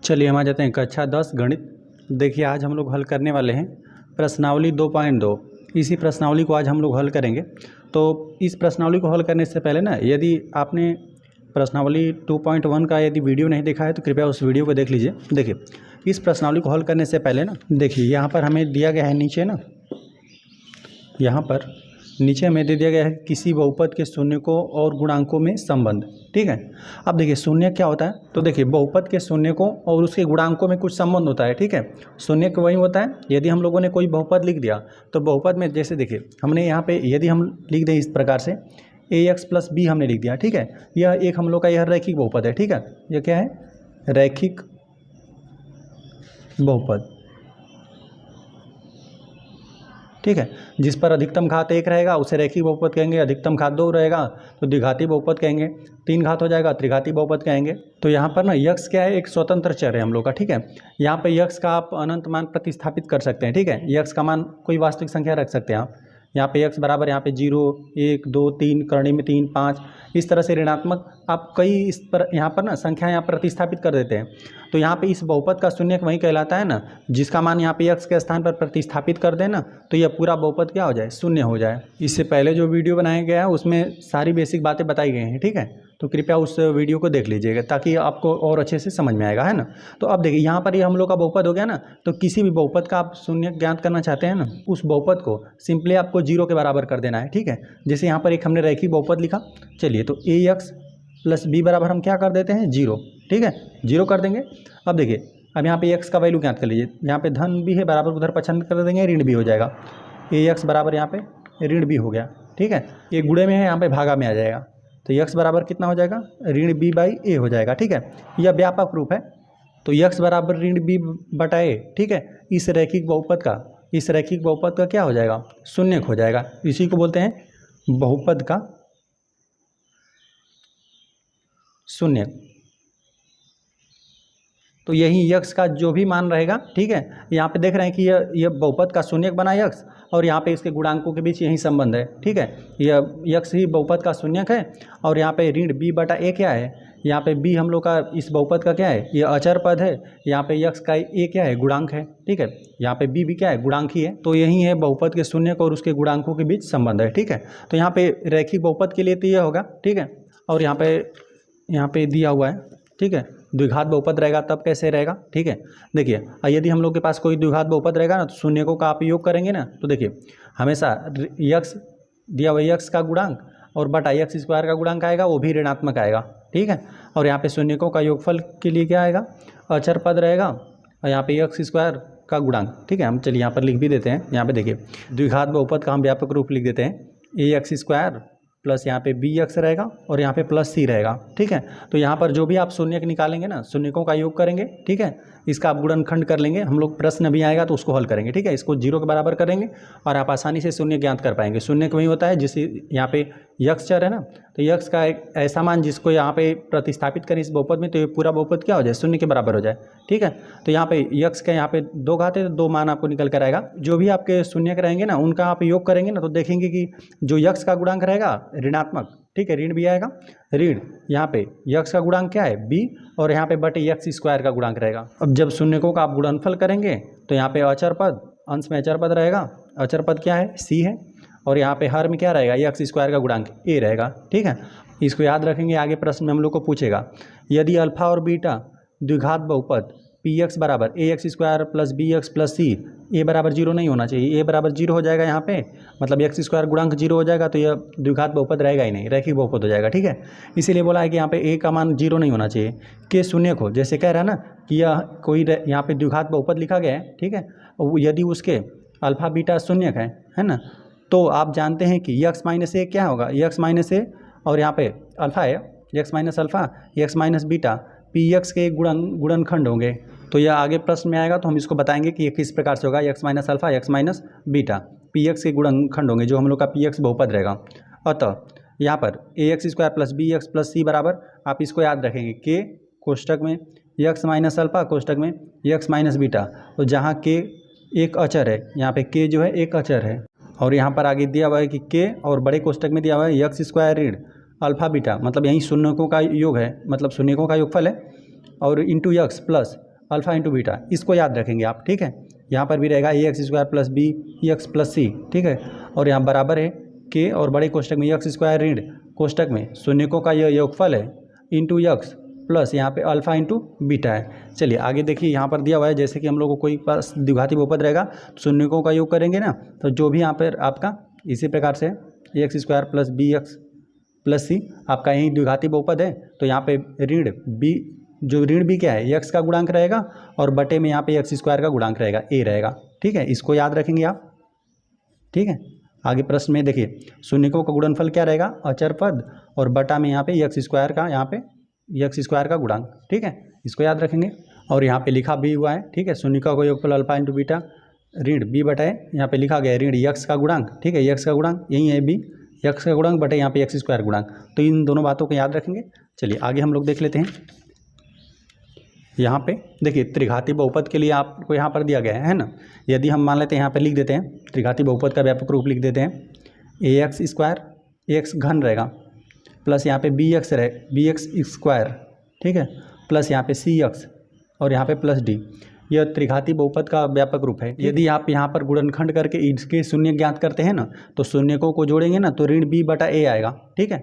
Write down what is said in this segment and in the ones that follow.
चलिए हम आ जाते हैं कक्षा 10 गणित। देखिए आज हम लोग हल करने वाले हैं प्रश्नावली 2.2। इसी प्रश्नावली को आज हम लोग हल करेंगे। तो इस प्रश्नावली को हल करने से पहले ना, यदि आपने प्रश्नावली 2.1 का यदि वीडियो नहीं देखा है तो कृपया उस वीडियो को देख लीजिए। देखिए इस प्रश्नावली को हल करने से पहले ना, देखिए यहाँ पर हमें दिया गया है नीचे ना, यहाँ पर नीचे हमें दे दिया गया है किसी बहुपद के शून्यकों और गुणांकों में संबंध। ठीक है, अब देखिए शून्य क्या होता है, तो देखिए बहुपद के शून्यकों और उसके गुणांकों में कुछ संबंध होता है। ठीक है, शून्यक वही होता है यदि हम लोगों ने कोई बहुपद लिख दिया तो बहुपद में जैसे देखिए हमने यहाँ पे यदि हम लिख दें इस प्रकार से ax + b हमने लिख दिया। ठीक है, यह एक हम लोग का यह रैखिक बहुपद है। ठीक है, यह क्या है, रैखिक बहुपद। ठीक है, जिस पर अधिकतम घात 1 रहेगा उसे रैखिक बहुपद कहेंगे, अधिकतम घात 2 रहेगा तो द्विघाती बहुपद कहेंगे, 3 घात हो जाएगा त्रिघाती बहुपद कहेंगे। तो यहाँ पर ना यक्स क्या है, एक स्वतंत्र चर है हम लोग का। ठीक है, यहाँ पे यक्स का आप अनंत मान प्रतिस्थापित कर सकते हैं। ठीक है, यक्स का मान कोई वास्तविक संख्या रख सकते हैं आप। यहाँ पे यक्स बराबर यहाँ पे 0, 1, 2, 3, करणी में 3, 5, इस तरह से ऋणात्मक आप कई इस पर यहाँ पर ना संख्या यहाँ प्रतिस्थापित कर देते हैं। तो यहाँ पे इस बहुपद का शून्यक वही कहलाता है ना, जिसका मान यहाँ पे यक्स के स्थान पर प्रतिस्थापित कर देना तो यह पूरा बहुपद क्या हो जाए, शून्य हो जाए। इससे पहले जो वीडियो बनाया गया है उसमें सारी बेसिक बातें बताई गई हैं। ठीक है, तो कृपया उस वीडियो को देख लीजिएगा ताकि आपको और अच्छे से समझ में आएगा, है ना। तो अब देखिए यहाँ पर ये हम लोग का बहुपद हो गया ना, तो किसी भी बहुपद का आप शून्य ज्ञात करना चाहते हैं ना, उस बहुपद को सिंपली आपको 0 के बराबर कर देना है। ठीक है, जैसे यहाँ पर एक हमने रैखिक बहुपद लिखा, चलिए तो ax + b बराबर हम क्या कर देते हैं, 0। ठीक है, 0 कर देंगे। अब देखिए अब यहाँ पे x का वैल्यू ज्ञात कर लीजिए, यहाँ पे धन भी है बराबर, उधर पछंद कर देंगे, ऋण भी हो जाएगा। ax बराबर यहाँ पे ऋण भी हो गया। ठीक है, ये गुणे में है, यहाँ पे भागा में आ जाएगा, तो x बराबर कितना हो जाएगा, ऋण b/a हो जाएगा। ठीक है, यह व्यापक रूप है, तो x बराबर ऋण b/a। ठीक है, इस रैखिक बहुपद का क्या हो जाएगा, शून्यक हो जाएगा। इसी को बोलते हैं बहुपद का शून्यक। तो यही यक्स का जो भी मान रहेगा, ठीक है, यहाँ पे देख रहे हैं कि यह बहुपद का शून्यक बना यक्स, और यहाँ पे इसके गुणांकों के बीच यही संबंध है। ठीक है, यह यक्स ही बहुपद का शून्यक है, और यहाँ पे ऋण b/a क्या है, यहाँ पे b हम लोग का इस बहुपद का क्या है, यह अचर पद है। यहाँ पे यक्स का a क्या है, गुणांक है। ठीक है, यहाँ पे b भी क्या है, गुणांक ही है। तो यही है बहुपद के शून्यक और उसके गुणांकों के बीच संबंध है। ठीक है, तो यहाँ पे रैखिक बहुपद के लिए तो यह होगा। ठीक है, और यहाँ पे दिया हुआ है। ठीक है, द्विघात बहुपद रहेगा तब कैसे रहेगा। ठीक है, देखिए यदि हम लोग के पास कोई द्विघात बहुपद रहेगा ना, तो शून्यकों का आप योग करेंगे ना, तो देखिए हमेशा यक्स दिया हुआ यक्स का गुणांक और बटा x² का गुणांक आएगा, वो भी ऋणात्मक आएगा। ठीक है, और यहाँ पे शून्यकों का योगफल के लिए क्या आएगा, अचर पद रहेगा, और यहाँ पे x² का गुणांक। ठीक है, हम चलिए यहाँ पर लिख भी देते हैं। यहाँ पे देखिए द्विघात बहुपद का हम व्यापक रूप लिख देते हैं, ax² प्लस यहाँ पे bx रहेगा और यहाँ पे प्लस c रहेगा। ठीक है, तो यहाँ पर जो भी आप शून्यक निकालेंगे ना, शून्यकों का योग करेंगे। ठीक है, इसका आप गुणनखंड कर लेंगे, हम लोग प्रश्न भी आएगा तो उसको हल करेंगे। ठीक है, इसको 0 के बराबर करेंगे और आप आसानी से शून्य ज्ञात कर पाएंगे। शून्यक वही होता है जिसे यहाँ पे यक्स चर है ना, तो यक्स का एक ऐसा मान जिसको यहाँ पे प्रतिस्थापित करें इस बहुपद में, तो ये पूरा बहुपद क्या हो जाए, शून्य के बराबर हो जाए। ठीक है, तो यहाँ पे यक्स का यहाँ पे 2 घात है, तो 2 मान आपको निकल कर आएगा। जो भी आपके शून्यक रहेंगे ना, उनका आप योग करेंगे ना, तो देखेंगे कि जो यक्स का गुणांक रहेगा ऋणात्मक। ठीक है, ऋण भी आएगा, ऋण यहाँ पे यक्स का गुणांक क्या है, b, और यहाँ पे बटे x² का गुणांक रहेगा। अब जब शून्यकों का आप गुणनफल करेंगे तो यहाँ पे अचर पद, अंश में अचर पद रहेगा, अचर पद क्या है, c है, और यहाँ पे हर में क्या रहेगा, x² का गुणांक a रहेगा। ठीक है, इसको याद रखेंगे, आगे प्रश्न में हम लोग को पूछेगा, यदि अल्फा और बीटा द्विघात बहुपद px बराबर ax² + bx + c, a बराबर 0 नहीं होना चाहिए, a बराबर 0 हो जाएगा यहाँ पे, मतलब x² गुणांक 0 हो जाएगा, तो यह द्विघात बहुपद रहेगा ही नहीं, रैखिक बहुपद हो जाएगा। ठीक है, इसीलिए बोला है कि यहाँ पे a का मान 0 नहीं होना चाहिए। के शून्यक हो, जैसे कह रहा है ना कि यह कोई यहाँ पे द्विघात बहुपद लिखा गया है। ठीक है, यदि उसके अल्फा बीटा शून्यक है ना, तो आप जानते हैं कि x - a क्या होगा, x - a, और यहाँ पे अल्फा है, x - alpha, x - beta, px के गुणनखंड होंगे। तो यह आगे प्रश्न में आएगा तो हम इसको बताएंगे कि ये किस प्रकार से होगा, x - alpha, x - beta, px के गुणनखंड होंगे, जो हम लोग का px बहुपद रहेगा। अतः यहाँ पर ax² + bx + c बराबर, आप इसको याद रखेंगे, k कोष्टक में x - अल्फा कोष्टक में x - बीटा, तो जहाँ k एक अचर है, यहाँ पे k जो है एक अचर है, और यहाँ पर आगे दिया हुआ है कि k, और बड़े कोष्टक में दिया हुआ है x² ऋण अल्फा बीटा, मतलब यही शून्यकों का योग है, मतलब शून्यकों का योगफल है, और into x plus alpha into beta, इसको याद रखेंगे आप, ठीक है। यहाँ पर भी रहेगा a x square plus B x plus c, ठीक है। और यहाँ बराबर है के और बड़े कोष्टक में एक्स स्क्वायर ऋण कोष्टक में शून्यकों का यह योगफल है इंटू एक्स प्लस यहाँ पे अल्फा इंटू बीटा है। चलिए आगे देखिए, यहाँ पर दिया हुआ है जैसे कि हम लोग को कोई पास द्विघाती बहुपद रहेगा तो शून्यकों का योग करेंगे ना, तो जो भी यहाँ पर आपका इसी प्रकार से a x square plus B x plus c आपका यही द्विघाती बहुपद है, तो यहाँ पे ऋण बी, जो ऋण बी क्या है एक्स का गुणांक रहेगा और बटे में यहाँ पे एक्स स्क्वायर का गुणांक रहेगा ए रहेगा, ठीक है। इसको याद रखेंगे आप, ठीक है। आगे प्रश्न में देखिए शून्यकों का गुणनफल क्या रहेगा अचर पद और बटा में यहाँ पे एक्स स्क्वायर का, यहाँ पे एक्स स्क्वायर का गुणांक, ठीक है। इसको याद रखेंगे और यहाँ पे लिखा भी हुआ है, ठीक है। शून्यकों का योगफल अल्फा इंटू बीटा ऋण बी बटाए यहाँ पे लिखा गया है ऋण एक्स का गुणांक, ठीक है। एक्स का गुणांक यही है बी, एक्स का गुणांक बटे यहाँ पे एक्स स्क्वायर गुणांक, तो इन दोनों बातों को याद रखेंगे। चलिए आगे हम लोग देख लेते हैं। यहाँ पे देखिए त्रिघाती बहुपद के लिए आपको यहाँ पर दिया गया है ना, यदि हम मान लेते हैं यहाँ पे लिख देते हैं त्रिघाती बहुपद का व्यापक रूप लिख देते हैं ए एक्स स्क्वायर, एक्स घन रहेगा प्लस यहाँ पे बी एक्स रहे बी एक्स स्क्वायर, ठीक है, प्लस यहाँ पे सी एक्स और यहाँ पे प्लस डी, यह त्रिघाती बहुपद का व्यापक रूप है। यदि आप यहाँ पर गुणनखंड करके इसके शून्य ज्ञात करते हैं ना, तो शून्यकों को जोड़ेंगे ना तो ऋण बी बटा ए आएगा, ठीक है।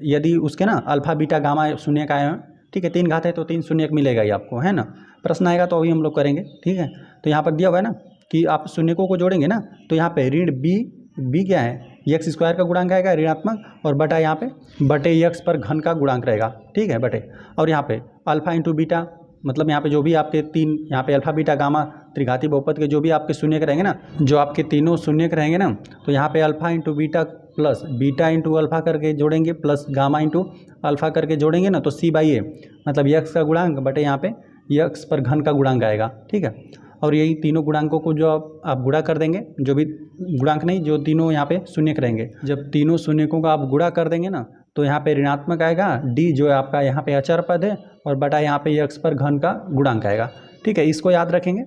यदि उसके ना अल्फा बीटा गामा शून्य का आए, ठीक है, 3 घात है तो 3 शून्य मिलेगा ही आपको, है ना। प्रश्न आएगा तो अभी हम लोग करेंगे, ठीक है। तो यहाँ पर दिया हुआ है ना कि आप शून्यकों को जोड़ेंगे ना तो यहाँ पे ऋण बी क्या है एक्स स्क्वायर का गुणांक आएगा ऋणात्मक और बटा यहाँ पे बटे एक्स पर घन का गुणांक रहेगा, ठीक है, बटे। और यहाँ पे अल्फा इंटू बीटा, मतलब यहाँ पे जो भी आपके तीन यहाँ पे अल्फा बीटा गामा त्रिघाती बहुपद के जो भी आपके शून्य रहेंगे ना, जो आपके तीनों शून्य रहेंगे ना, तो यहाँ पे alpha into beta plus beta into alpha करके जोड़ेंगे प्लस गामा इंटू अल्फा करके जोड़ेंगे ना, तो सी बाई ए मतलब एक्स का गुणांक बटे यहाँ पे एक्स पर घन का गुणांक आएगा, ठीक है। और यही तीनों गुणांकों को जो आप गुणा कर देंगे, जो भी गुणांक नहीं जो तीनों यहाँ पे शून्य रहेंगे, जब तीनों शून्यकों का आप गुणा कर देंगे ना तो यहाँ पे ऋणात्मक आएगा डी जो है आपका यहाँ पे अचर पद है और बटा यहाँ पे एक्स पर घन का गुणांक आएगा, ठीक है। इसको याद रखेंगे।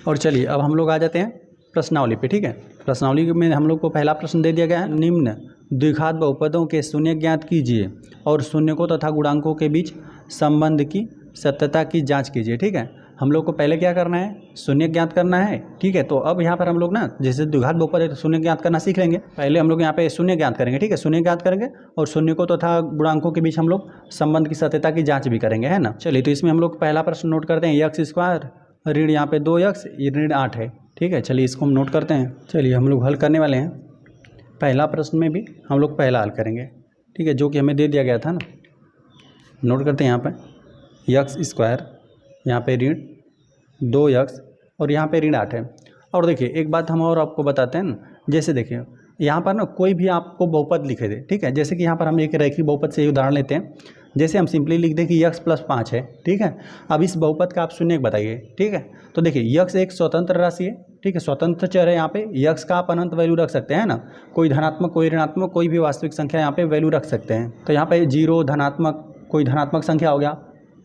और चलिए अब हम लोग आ जाते हैं प्रश्नावली पे, ठीक है। प्रश्नावली में हम लोग को पहला प्रश्न दे दिया गया है, निम्न द्विघात बहुपदों के शून्य ज्ञात कीजिए और शून्यकों तथा गुणांकों के बीच संबंध की सत्यता की जांच कीजिए, ठीक है। हम लोग को पहले क्या करना है शून्य ज्ञात करना है, ठीक है। तो अब यहाँ पर हम लोग ना जैसे द्विघात बहुपद है तो शून्य ज्ञात करना सीख लेंगे। पहले हम लोग यहाँ पे शून्य ज्ञात करेंगे, ठीक है, शून्य ज्ञात करेंगे और शून्यकों तथा गुणांकों के बीच हम लोग संबंध की सत्यता की जाँच भी करेंगे, है ना। चलिए तो इसमें हम लोग पहला प्रश्न नोट करते हैं एक्स स्क्वायर ऋण यहाँ पे 2x ये ऋण 8 है, ठीक है। चलिए इसको हम नोट करते हैं। चलिए हम लोग हल करने वाले हैं। पहला प्रश्न में भी हम लोग पहला हल करेंगे, ठीक है, जो कि हमें दे दिया गया था ना। नोट करते हैं यहाँ पे एक्स स्क्वायर यहाँ पे ऋण 2x और यहाँ पे ऋण 8 है। और देखिए एक बात हम और आपको बताते हैं ना, जैसे देखिए यहाँ पर ना कोई भी आपको बहुपद लिखे दे, ठीक है, जैसे कि यहाँ पर हम एक रैखिक बहुपद से उदाहरण लेते हैं। जैसे हम सिंपली लिख दें कि x + 5 है, ठीक है। अब इस बहुपद का आप शून्य बताइए, ठीक है। तो देखिए x एक स्वतंत्र राशि है, ठीक है, स्वतंत्र चर है। यहाँ पे x का आप अनंत वैल्यू रख सकते हैं ना, कोई धनात्मक कोई ऋणात्मक कोई भी वास्तविक संख्या यहाँ पे वैल्यू रख सकते हैं। तो यहाँ पे 0 धनात्मक कोई धनात्मक संख्या हो गया,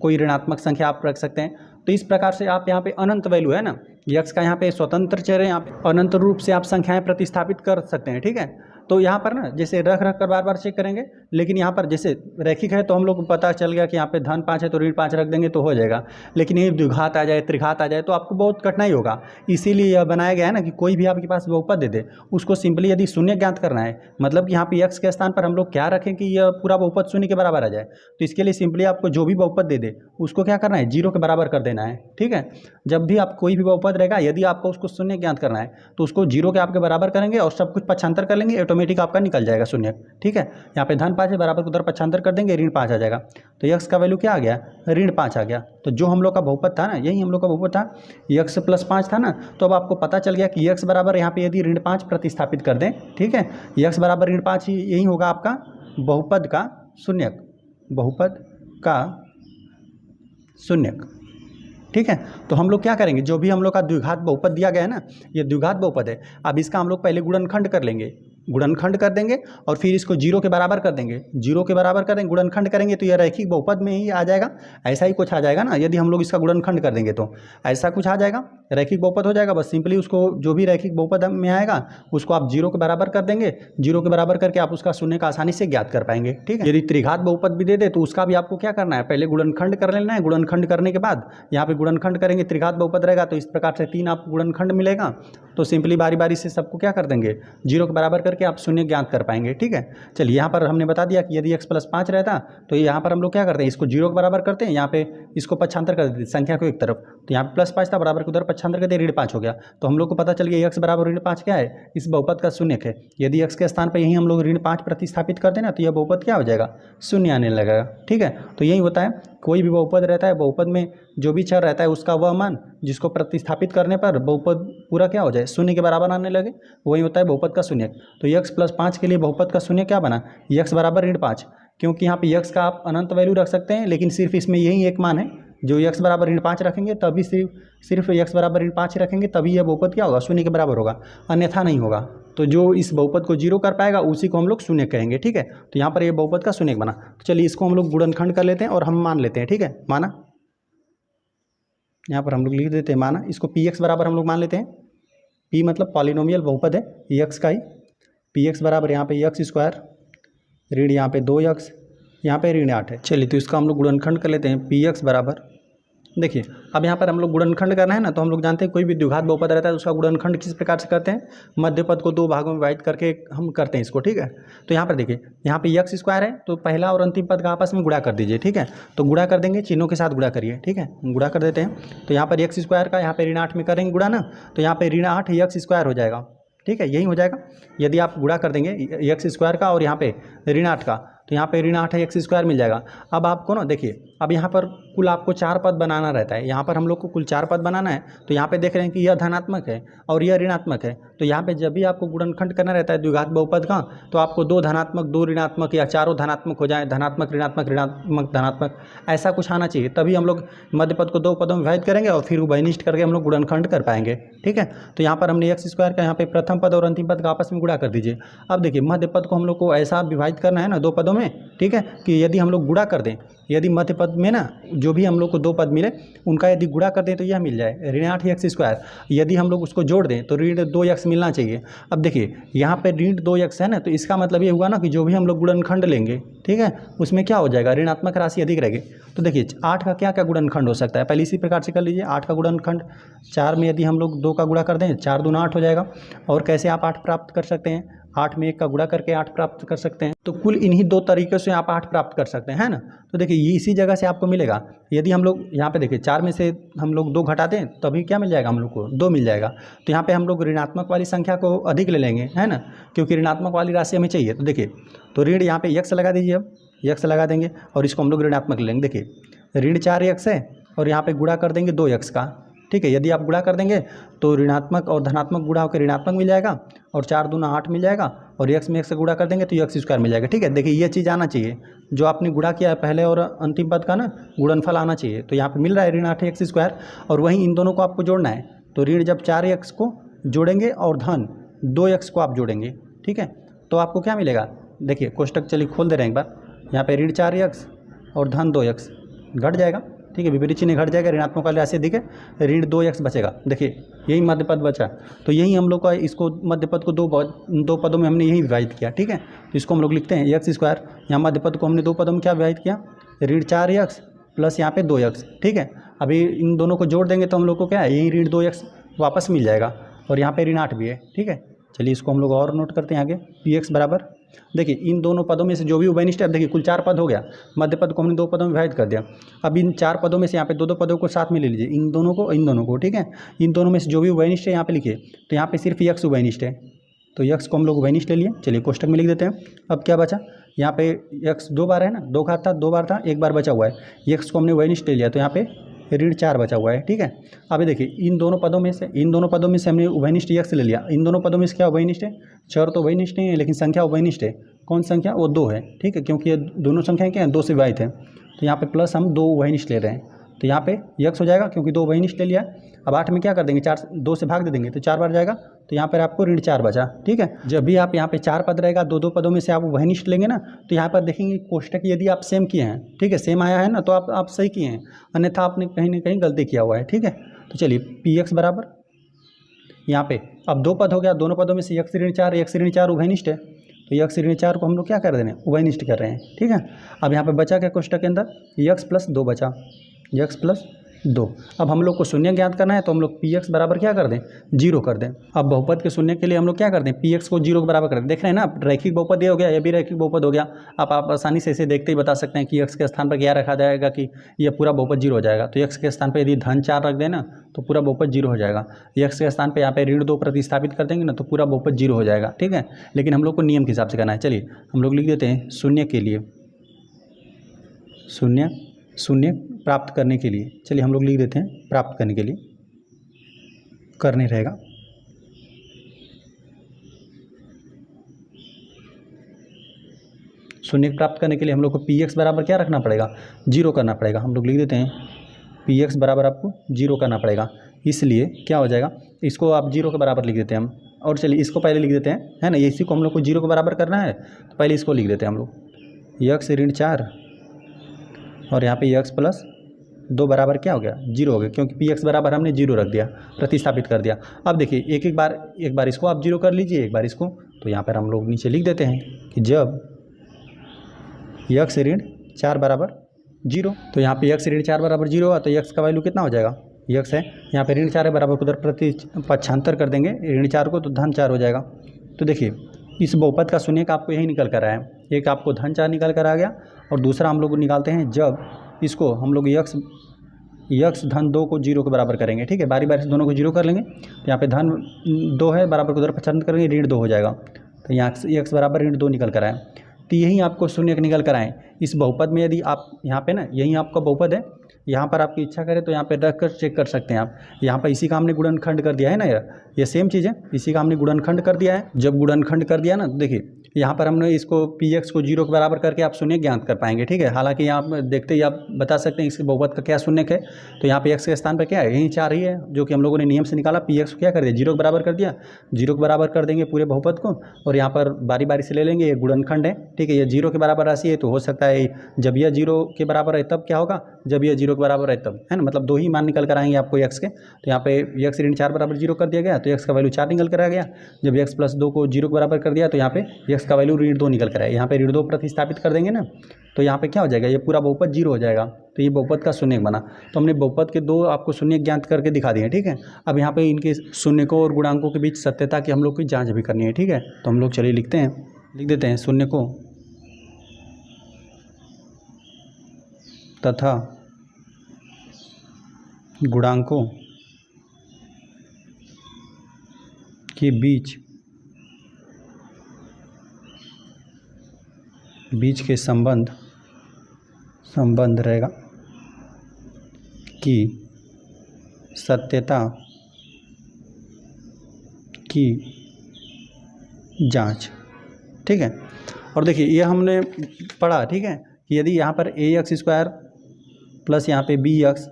कोई ऋणात्मक संख्या आप रख सकते हैं। तो इस प्रकार से आप यहाँ पे अनंत वैल्यू है ना, x का यहाँ पे स्वतंत्र चर है, यहाँ पे अनंत रूप से आप संख्याएं प्रतिस्थापित कर सकते हैं, ठीक है। तो यहाँ पर ना जैसे रख कर बार बार चेक करेंगे, लेकिन यहाँ पर जैसे रैखिक है तो हम लोग को पता चल गया कि यहाँ पे धन 5 है तो ऋण 5 रख देंगे तो हो जाएगा। लेकिन ये द्विघात आ जाए त्रिघात आ जाए तो आपको बहुत कठिनाई होगा। इसीलिए यह बनाया गया है ना कि कोई भी आपके पास बहुपद दे दे उसको सिंपली यदि शून्य ज्ञात करना है, मतलब कि यहाँ पे x के स्थान पर हम लोग क्या रखें कि यह पूरा बहुपद शून्य के बराबर आ जाए, तो इसके लिए सिंपली आपको जो भी बहुपद दे दे उसको क्या करना है 0 के बराबर कर देना है, ठीक है। जब भी आप कोई भी बहुपद रहेगा यदि आपको उसको शून्य ज्ञात करना है तो उसको 0 के आपके बराबर करेंगे और सब कुछ पक्षांतर कर लेंगे, ऑटोमेटिक आपका निकल जाएगा शून्य, ठीक है। यहाँ पे धन 5 है बराबर को उधर पक्षांतर कर देंगे ऋण 5 आ जाएगा, तो x का वैल्यू क्या आ गया ऋण 5 आ गया। तो जो हम लोग का बहुपद था ना यही हम लोग का बहुपद था x + 5 था ना, तो अब आपको पता चल गया कि x बराबर यहाँ पे यदि ऋण 5 प्रतिस्थापित कर दें, ठीक है, x बराबर ऋण 5 यही होगा आपका बहुपद का शून्यक, बहुपद का शून्यक, ठीक है। तो हम लोग क्या करेंगे जो भी हम लोग का द्विघात बहुपद दिया गया है ना, ये द्विघात बहुपद है, अब इसका हम लोग पहले गुणनखंड कर लेंगे, गुणनखंड कर देंगे और फिर इसको जीरो के बराबर कर देंगे, जीरो के बराबर कर देंगे, गुणनखंड करेंगे तो यह रैखिक बहुपद में ही आ जाएगा। ऐसा ही कुछ आ जाएगा ना, यदि हम लोग इसका गुणनखंड कर देंगे तो ऐसा कुछ आ जाएगा, रैखिक बहुपद हो जाएगा। बस सिंपली उसको जो भी रैखिक बहुपद में आएगा उसको आप जीरो के बराबर कर देंगे, जीरो के बराबर करके आप उसका शून्य का आसानी से ज्ञात कर पाएंगे, ठीक है। यदि त्रिघात बहुपद भी दे दे तो उसका भी आपको क्या करना है, पहले गुणनखंड कर लेना है। गुणनखंड करने के बाद यहाँ पे गुणनखंड करेंगे, त्रिघात बहुपद रहेगा तो इस प्रकार से 3 आपको गुणनखंड मिलेगा। तो सिंपली बारी बारी से सबको क्या कर देंगे, जीरो के बराबर करके आप शून्य ज्ञात कर पाएंगे, ठीक है। चलिए यहाँ पर हमने बता दिया कि यदि x + 5 रहता तो यहाँ पर हम लोग क्या करते हैं, इसको जीरो के बराबर करते हैं, यहाँ पे इसको पक्षांतर कर देते हैं संख्या को एक तरफ, तो यहाँ पे +5 था, बराबर के उधर पक्षांतर कर दिया, ऋण 5 हो गया। तो हम लोग को पता चल गया x बराबर ऋण 5 क्या है, इस बहुपद का शून्यक है। यदि x के स्थान पर यहीं हम लोग ऋण 5 प्रतिस्थापित करते हैं ना तो यह बहुपद क्या हो जाएगा, शून्य आने लगेगा, ठीक है। तो यही होता है, कोई भी बहुपद रहता है, बहुपद में जो भी चर रहता है उसका वह मान जिसको प्रतिस्थापित करने पर बहुपद पूरा क्या हो जाए, शून्य के बराबर आने लगे, वही होता है बहुपद का शून्यक। तो x + 5 के लिए बहुपद का शून्य क्या बना, x बराबर ऋण 5, क्योंकि यहाँ पे x का आप अनंत वैल्यू रख सकते हैं, लेकिन सिर्फ इसमें यही एक मान है जो x बराबर ऋण 5 रखेंगे तभी सिर्फ x बराबर ऋण 5 रखेंगे तभी यह बहुपद क्या होगा, शून्य के बराबर होगा, अन्यथा नहीं होगा। तो जो इस बहुपद को जीरो कर पाएगा उसी को हम लोग शून्य कहेंगे, ठीक है। तो यहाँ पर ये बहुपद का शून्य बना। तो चलिए इसको हम लोग गुणनखंड कर लेते हैं और हम मान लेते हैं, ठीक है। माना, यहाँ पर हम लोग लिख देते हैं माना, इसको px बराबर हम लोग मान लेते हैं, p मतलब पॉलिनोमियल बहुपद है x का ही, px बराबर यहाँ पे x² ऋण यहाँ पे 2x, यहाँ पे ऋण 8 है। चलिए तो इसका हम लोग गुणनखंड कर लेते हैं, px बराबर, देखिए अब यहाँ पर हम लोग गुणनखंड करना है ना, तो हम लोग जानते हैं कोई भी द्विघात बहुपद रहता है तो उसका गुणनखंड किस प्रकार से करते हैं, मध्य पद को 2 भागों में विभाजित करके हम करते हैं इसको, ठीक है। तो यहाँ पर देखिए, यहाँ पे x² है तो पहला और अंतिम पद का आपस में गुणा कर दीजिए, ठीक है। तो गुणा कर देंगे, चिन्हों के साथ गुणा करिए, ठीक है, गुणा कर देते हैं। तो यहाँ पर x² का यहाँ पे ऋण 8 में करेंगे गुणा ना, तो यहाँ पे ऋण 8 x² हो जाएगा, ठीक है, यही हो जाएगा। यदि आप गुणा कर देंगे x² का और यहाँ पे ऋण 8 का, तो यहाँ पे ऋण 8 x² मिल जाएगा। अब आपको ना देखिए, अब यहाँ पर कुल आपको 4 पद बनाना रहता है, यहाँ पर हम लोग को कुल 4 पद बनाना है। तो यहाँ पे देख रहे हैं कि यह धनात्मक है और यह ऋणात्मक है, तो यहाँ पे जब भी आपको गुणनखंड करना रहता है द्विघात बहुपद का, तो आपको 2 धनात्मक 2 ऋणात्मक या चारों धनात्मक हो जाए, धनात्मक ऋणात्मक ऋणात्मक धनात्मक, ऐसा कुछ आना चाहिए, तभी हम लोग मध्य पद को 2 पदों में विभाजित करेंगे और फिर उभयनिष्ठ करके हम लोग गुणनखंड कर पाएंगे, ठीक है। तो यहाँ पर हमने x² का यहाँ पे प्रथम पद और अंतिम पद का आपस में गुणा कर दीजिए। अब देखिए मध्य पद को हम लोग को ऐसा विभाजित करना है ना 2 पदों में, ठीक है, कि यदि हम लोग गुणा कर दें, यदि मध्य पद में ना जो भी हम लोग को 2 पद मिले उनका यदि गुणा कर दें तो यह मिल जाए ऋण 8 x²। यदि हम लोग उसको जोड़ दें तो ऋण 2x मिलना चाहिए। अब देखिए यहाँ पे ऋण 2x है ना, तो इसका मतलब ये हुआ ना कि जो भी हम लोग गुणनखंड लेंगे, ठीक है, उसमें क्या हो जाएगा, ऋणात्मक राशि अधिक रहेगी। तो देखिए 8 का क्या क्या गुणनखंड हो सकता है, पहले इसी प्रकार से कर लीजिए। 8 का गुणनखंड 4 में यदि हम लोग 2 का गुणा कर दें, 4 दूना 8 हो जाएगा। और कैसे आप 8 प्राप्त कर सकते हैं, 8 में 1 का गुणा करके 8 प्राप्त कर सकते हैं। तो कुल इन्हीं 2 तरीक़ों से आप 8 प्राप्त कर सकते हैं, है ना। तो देखिए ये इसी जगह से आपको मिलेगा। यदि हम लोग यहाँ पे देखिए 4 में से हम लोग 2 घटा दें तभी क्या मिल जाएगा, हम लोग को 2 मिल जाएगा। तो यहाँ पे हम लोग ऋणात्मक वाली संख्या को अधिक ले लेंगे, है ना, क्योंकि ऋणात्मक वाली राशि हमें चाहिए। तो देखिए तो ऋण यहाँ पे x लगा दीजिए, अब x लगा देंगे और इसको हम लोग ऋणात्मक ले लेंगे। देखिए ऋण 4x है और यहाँ पे गुणा कर देंगे 2x का, ठीक है। यदि आप गुणा कर देंगे तो ऋणात्मक और धनात्मक गुणा होकर ऋणात्मक मिल जाएगा और 4 दूना 8 मिल जाएगा और x में 1 से गुणा कर देंगे तो x² मिल जाएगा, ठीक है। देखिए ये चीज़ आना चाहिए, जो आपने गुणा किया है पहले और अंतिम पद का ना गुणनफल आना चाहिए। तो यहाँ पे मिल रहा है ऋण 8 x², और वहीं इन दोनों को आपको जोड़ना है। तो ऋण जब 4x को जोड़ेंगे और धन 2x को आप जोड़ेंगे, ठीक है, तो आपको क्या मिलेगा। देखिए कोष्टक चलिए खोल दे रहे हैं एक बार, यहाँ पे ऋण 4x और धन 2x घट जाएगा, ठीक है, विपरीत चिन्ह घट जाएगा, ऋणात्मक वाली राशि अधिक है, ऋण 2x बचेगा। देखिए यही मध्य पद बचा, तो यही हम लोग का इसको मध्य पद को 2 पदों में हमने यही विभाजित किया, ठीक है। तो इसको हम लोग लिखते हैं x², यहाँ मध्य पद को हमने 2 पदों में क्या विभाजित किया, ऋण 4x प्लस यहाँ पे 2x, ठीक है। अभी इन दोनों को जोड़ देंगे तो हम लोग को क्या है, यही ऋण 2x वापस मिल जाएगा और यहाँ पे ऋण 8 भी है, ठीक है। चलिए इसको हम लोग और नोट करते हैं आगे, px बराबर, देखिए इन दोनों पदों में से जो भी उभयनिष्ठ है, अब देखिए कुल 4 पद हो गया, मध्य पद को हमने 2 पदों में विभाजित कर दिया। अब इन 4 पदों में से यहाँ पे 2 पदों को साथ में ले लीजिए, इन दोनों को, ठीक है। इन दोनों में से जो भी उभयनिष्ठ है यहाँ पे लिखिए, तो यहाँ पे सिर्फ x उभयनिष्ठ है, तो x को हम लोग उभयनिष्ठ ले लिए। चलिए कोष्टक में लिख देते हैं। अब क्या बचा, यहाँ पे x 2 बार है ना, 2 था 2 बार था, 1 बार बचा हुआ है, x को हमने उभयनिष्ठ ले लिया, तो यहाँ पे ऋण 4 बचा हुआ है, ठीक है। अभी देखिए इन दोनों पदों में से हमने उभयनिष्ठ x ले लिया। इन दोनों पदों में से क्या उभयनिष्ठ है, चर तो उभयनिष्ठ नहीं है लेकिन संख्या उभयनिष्ठ है। कौन संख्या, वो 2 है, ठीक है, क्योंकि ये दोनों संख्याएं क्या हैं, 2 से विभाजित है। तो यहाँ पे प्लस हम 2 उभयनिष्ठ ले रहे हैं, तो यहाँ पे यक्स हो जाएगा क्योंकि 2 उभयनिष्ठ ले लिया है। अब 8 में क्या कर देंगे, 4 2 से भाग दे देंगे तो 4 बार जाएगा, तो यहाँ पर आपको ऋण 4 बचा। ठीक है, जब भी आप यहाँ पे 4 पद रहेगा, 2 पदों में से आप उभयनिष्ठ लेंगे ना, तो यहाँ पर देखेंगे कोष्टक यदि आप सेम किए हैं, ठीक है, सेम आया है ना, तो आप सही किए हैं, अन्यथा आपने कहीं ना कहीं गलती किया हुआ है। ठीक है, तो चलिए पी एक्स बराबर यहाँ पे अब 2 पद हो गया, दोनों पदों में से यक्स ऋण 4, यक्स ऋण 4 उभयनिष्ठ है, तो यक्स ऋण 4 को हम लोग क्या कर रहे हैं, उभयनिष्ठ कर रहे हैं। ठीक है, अब यहाँ पे बचा क्या कोष्टक के अंदर, यक्स प्लस 2 बचा, यक्स प्लस 2। अब हम लोग को शून्य ज्ञात करना है, तो हम लोग पी एक्स बराबर क्या कर दें, 0 कर दें। अब बहुपद के शून्य के लिए हम लोग क्या कर दें, पी एक्स को 0 के बराबर कर दें। देख रहे हैं ना, रैखिक बहुपद ये हो गया, ये भी रैखिक बहुपद हो गया। अब आप आसानी से इसे देखते ही बता सकते हैं कि एक्स के स्थान पर क्या रखा जाएगा कि यह पूरा बहुपद 0 हो जाएगा। तो एक्स के स्थान पर यदि धन 4 रख देना तो पूरा बहुपद 0 हो जाएगा। एक्स के स्थान पर यहाँ पे ऋण 2 प्रतिस्थापित कर देंगे ना, तो पूरा बहुपद 0 हो जाएगा। ठीक है, लेकिन हम लोग को नियम के हिसाब से करना है। चलिए हम लोग लिख देते हैं शून्य के लिए, शून्य प्राप्त करने के लिए, चलिए हम लोग लिख देते हैं प्राप्त करने के लिए, करने रहेगा। शून्य प्राप्त करने के लिए हम लोग को पी एक्स बराबर क्या रखना पड़ेगा, 0 करना पड़ेगा। हम लोग लिख देते हैं पी एक्स बराबर आपको 0 करना पड़ेगा, इसलिए क्या हो जाएगा, इसको आप 0 के बराबर लिख देते हैं हम। और चलिए इसको पहले लिख देते हैं, है ना, इसी को हम लोग को 0 के बराबर करना है, तो पहले इसको लिख देते हैं हम लोग, यक्स ऋण 4 और यहाँ पे यक्स प्लस 2 बराबर क्या हो गया, 0 हो गया, क्योंकि पी एक्स बराबर हमने 0 रख दिया, प्रतिस्थापित कर दिया। अब देखिए एक बार इसको आप 0 कर लीजिए, एक बार इसको, तो यहाँ पर हम लोग नीचे लिख देते हैं कि जब यक्स ऋण 4 बराबर 0, तो यहाँ पे यक्स ऋण 4 बराबर 0 हुआ, तो यक्स का वैल्यू कितना हो जाएगा, यक्स है यहाँ पे ऋण 4 है बराबर, उधर प्रति पक्षांतर कर देंगे ऋण 4 को, तो धन 4 हो जाएगा। तो देखिए इस बहुपद का शून्य का आपको यही निकल कर आया है, एक आपको धन 4 निकल कर आ गया, और दूसरा हम लोग निकालते हैं जब इसको हम लोग यक्स धन 2 को 0 के बराबर करेंगे। ठीक है, बारी बारी से दोनों को 0 कर लेंगे, तो यहाँ पे धन 2 है बराबर को उधर पक्षांतर करेंगे, ऋण 2 हो जाएगा, तो यहाँ यक्स बराबर ऋण 2 निकल कर आए। तो यही आपको शून्य निकल कर आए। इस बहुपद में यदि आप यहाँ पे ना, यही आपका बहुपद है, यहाँ पर आपकी इच्छा करे तो यहाँ पे रख कर चेक कर सकते हैं आप। यहाँ पर इसी का हमने गुणनखंड कर दिया है ना, ये सेम चीज़ है, इसी का हमने गुणनखंड कर दिया है। जब गुणनखंड कर दिया ना, तो देखिए यहाँ पर हमने इसको पी एक्स को 0 के बराबर करके आप शून्य ज्ञात कर पाएंगे। ठीक है, हालांकि यहाँ देखते ही आप बता सकते हैं इसके बहुपद का क्या शून्य है। तो यहाँ पे एक्स के स्थान पर क्या है, यही 4 ही है, जो कि हम लोगों ने नियम से निकाला। पी एक्स को क्या कर दिया, 0 के बराबर कर दिया, 0 के बराबर कर देंगे पूरे बहुपद को, और यहाँ पर बारी बारी से ले लेंगे, ये गुणनखंड है। ठीक है, ये 0 के बराबर राशि है, तो हो सकता है जब यह 0 के बराबर है तब क्या होगा, जब यह 0 के बराबर है तब, है ना, मतलब 2 ही मान निकल कर आएंगे आपको एक्स के। तो यहाँ पे यक्स ऋण 4 बराबर 0 कर दिया गया, तो एक्स का वैल्यू 4 निकल कर आ गया। जब यक्स प्लस 2 को 0 के बराबर कर दिया, तो यहाँ पे यक्स का वैल्यू ऋण 2 निकल कर आया। यहाँ पे ऋण 2 प्रतिस्थापित कर देंगे ना, तो यहाँ पे क्या हो जाएगा, ये पूरा बहुपद 0 हो जाएगा। तो ये बहुपद का शून्य बना। तो हमने बहुपद के 2 आपको शून्य ज्ञात करके दिखा दिए। ठीक है, अब यहाँ पे इनके शून्यकों और गुणांकों के बीच सत्यता की हम लोग की जाँच भी करनी है। ठीक है, तो हम लोग चलिए लिख देते हैं शून्यकों तथा गुणांकों के बीच के संबंध रहेगा कि सत्यता की जांच। ठीक है, और देखिए ये हमने पढ़ा, ठीक है, कि यदि यहाँ पर ए एक्स स्क्वायर प्लस यहाँ पे बी एक्स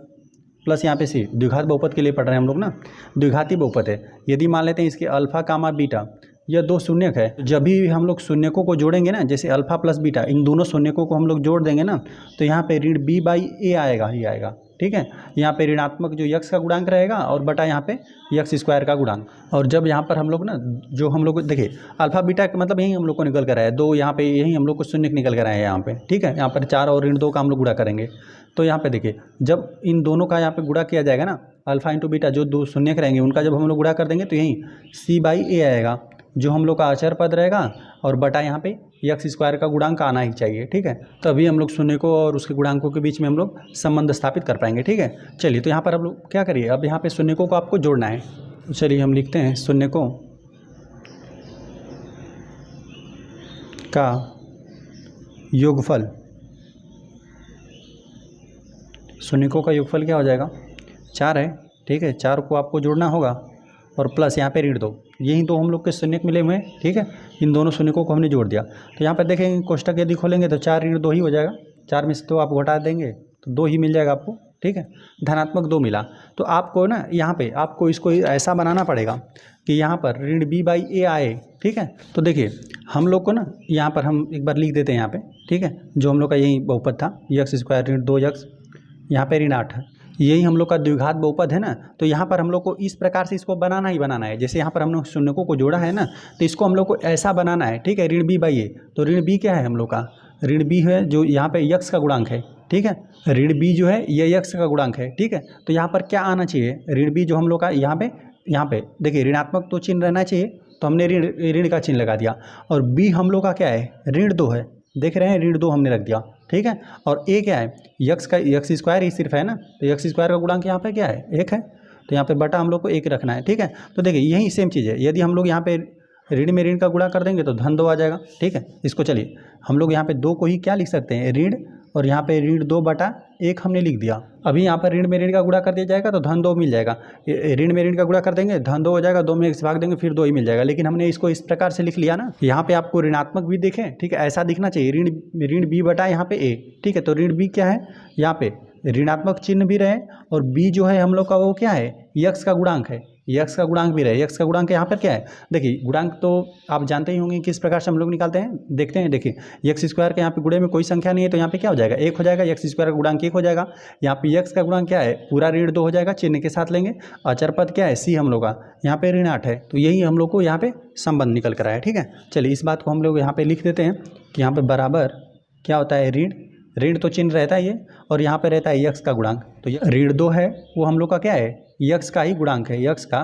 प्लस यहाँ पे सी, द्विघात बहुपद के लिए पढ़ रहे हैं हम लोग ना, द्विघाती बहुपद है। यदि मान लेते हैं इसके अल्फा कामा बीटा, यह 2 शून्यक है, जब भी हम लोग शून्यकों को जोड़ेंगे ना, जैसे अल्फा प्लस बीटा, इन दोनों शून्यकों को हम लोग जोड़ देंगे ना, तो यहाँ पे ऋण b बाई ए आएगा ही आएगा। ठीक है, यहाँ पे ऋणात्मक जो यक्स का गुणांक रहेगा और बटा यहाँ पे यक्स स्क्वायर का गुणांक। और जब यहाँ पर हम लोग ना, जो हम लोग देखिए अल्फा बीटा का मतलब यही हम लोग को निकल कर आया है 2, यहाँ पे यही हम लोग को शून्य निकल कर आए हैं यहाँ पे। ठीक है, यहाँ पर 4 और ऋण 2 का हम लोग गुणा करेंगे, तो यहाँ पे देखिए जब इन दोनों का यहाँ पे गुणा किया जाएगा ना, अल्फा इंटू बीटा जो 2 शून्यक रहेंगे उनका जब हम लोग गुणा कर देंगे, तो यही c बाई ए आएगा, जो हम लोग का अचर पद रहेगा, और बटा यहाँ पे यक्स स्क्वायर का गुणांक आना ही चाहिए। ठीक है, तभी हम लोग शून्य को और उसके गुणांकों के बीच में हम लोग संबंध स्थापित कर पाएंगे। ठीक है, चलिए तो यहाँ पर हम लोग क्या करिए, अब यहाँ पे शून्यकों को आपको जोड़ना है। तो चलिए हम लिखते हैं शून्यकों का योगफल। शून्यकों का योगफल क्या हो जाएगा, 4 है। ठीक है, 4 को आपको जोड़ना होगा, और प्लस यहाँ पे ऋण 2, यही 2 हम लोग के शून्यक मिले हुए हैं। ठीक है, इन दोनों शून्यकों को हमने जोड़ दिया, तो यहाँ पर देखेंगे कोष्टक यदि खोलेंगे तो 4 ऋण 2 ही हो जाएगा। 4 में से 2 आप घटा देंगे तो 2 ही मिल जाएगा आपको। ठीक है, धनात्मक 2 मिला। तो आपको ना यहाँ पे आपको इसको ऐसा बनाना पड़ेगा कि यहाँ पर ऋण बी बाई ए आए, ठीक है। तो देखिए हम लोग को ना यहाँ पर हम एक बार लिख देते हैं यहाँ पे, ठीक है, जो हम लोग का यही बहुपद था यक्स स्क्वायर ऋण 2x, यहाँ पे ऋण 8 है, यही हम लोग का द्विघात बहुपद है ना। तो यहाँ पर हम लोग को इस प्रकार से इसको बनाना ही बनाना है। जैसे यहाँ पर हमने शून्यकों को जोड़ा है ना, तो इसको हम लोग को ऐसा बनाना है, ठीक है, ऋण बी बाई ए। तो ऋण बी क्या है हम लोग का, ऋण बी है जो यहाँ पे यक्स का गुणांक है, ठीक है, ऋण बी जो है ये यक्स का गुणांक है, ठीक है। तो यहाँ पर क्या आना चाहिए, ऋण बी जो हम लोग का यहाँ पे देखिए ऋणात्मक तो चिन्ह रहना चाहिए, तो हमने ऋण का चिन्ह लगा दिया। और बी हम लोग का क्या है, ऋण 2 है, देख रहे हैं, ऋण 2 हमने रख दिया, ठीक है। और ए क्या है, यक्स स्क्वायर ही सिर्फ है ना, तो यक्स स्क्वायर का गुणांक यहाँ पे क्या है, 1 है, तो यहाँ पे बटा हम लोग को 1 रखना है, ठीक है। तो देखिए यही सेम चीज़ है, यदि हम लोग यहाँ पे ऋण में ऋण का गुणा कर देंगे तो धन 2 आ जाएगा, ठीक है। इसको चलिए हम लोग यहाँ पे 2 को ही क्या लिख सकते हैं, ऋण, और यहाँ पे ऋण 2 बटा 1 हमने लिख दिया। अभी यहाँ पर ऋण में ऋण का गुणा कर दिया जाएगा तो धन 2 मिल जाएगा, ऋण में ऋण का गुणा कर देंगे धन 2 हो जाएगा, 2 में 1 से भाग देंगे फिर 2 ही मिल जाएगा। लेकिन हमने इसको इस प्रकार से लिख लिया ना, यहाँ पे आपको ऋणात्मक भी देखें, ठीक है, ऐसा दिखना चाहिए, ऋण बी बटा यहाँ पे ए, ठीक है। तो ऋण बी क्या है, यहाँ पे ऋणात्मक चिन्ह भी रहे, और बी जो है हम लोग का वो क्या है, यक्स का गुणांक है, यक्स का गुणांक भी रहे। यक्स का गुणांक यहाँ पर क्या है, देखिए गुणांक तो आप जानते ही होंगे किस प्रकार से हम लोग निकालते हैं, देखते हैं। देखिए यक्स स्क्वायर के यहाँ पे गुणे में कोई संख्या नहीं है, तो यहाँ पे क्या हो जाएगा, 1 हो जाएगा, यक्स स्क्वायर का गुणांक 1 हो जाएगा। यहाँ पे यक्स का गुणांक क्या है, पूरा ऋण 2 हो जाएगा, चिन्ह के साथ लेंगे। अचर पद क्या है, सी हम लोग का, यहाँ पे ऋण 8 है, तो यही हम लोग को यहाँ पे संबंध निकल कर आया, ठीक है। चलिए इस बात को हम लोग यहाँ पे लिख देते हैं कि यहाँ पे बराबर क्या होता है, ऋण तो चिन्ह रहता है ये, और यहाँ पे रहता है यक्स का गुणांक। तो ऋण 2 है वो हम लोग का क्या है, यक्स का ही गुणांक है, यक्स का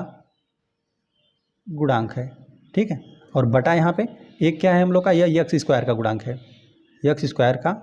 गुणांक है, ठीक है। और बटा यहाँ पे एक क्या है हम लोग का, यह यक्स स्क्वायर का गुणांक है, यक्स स्क्वायर का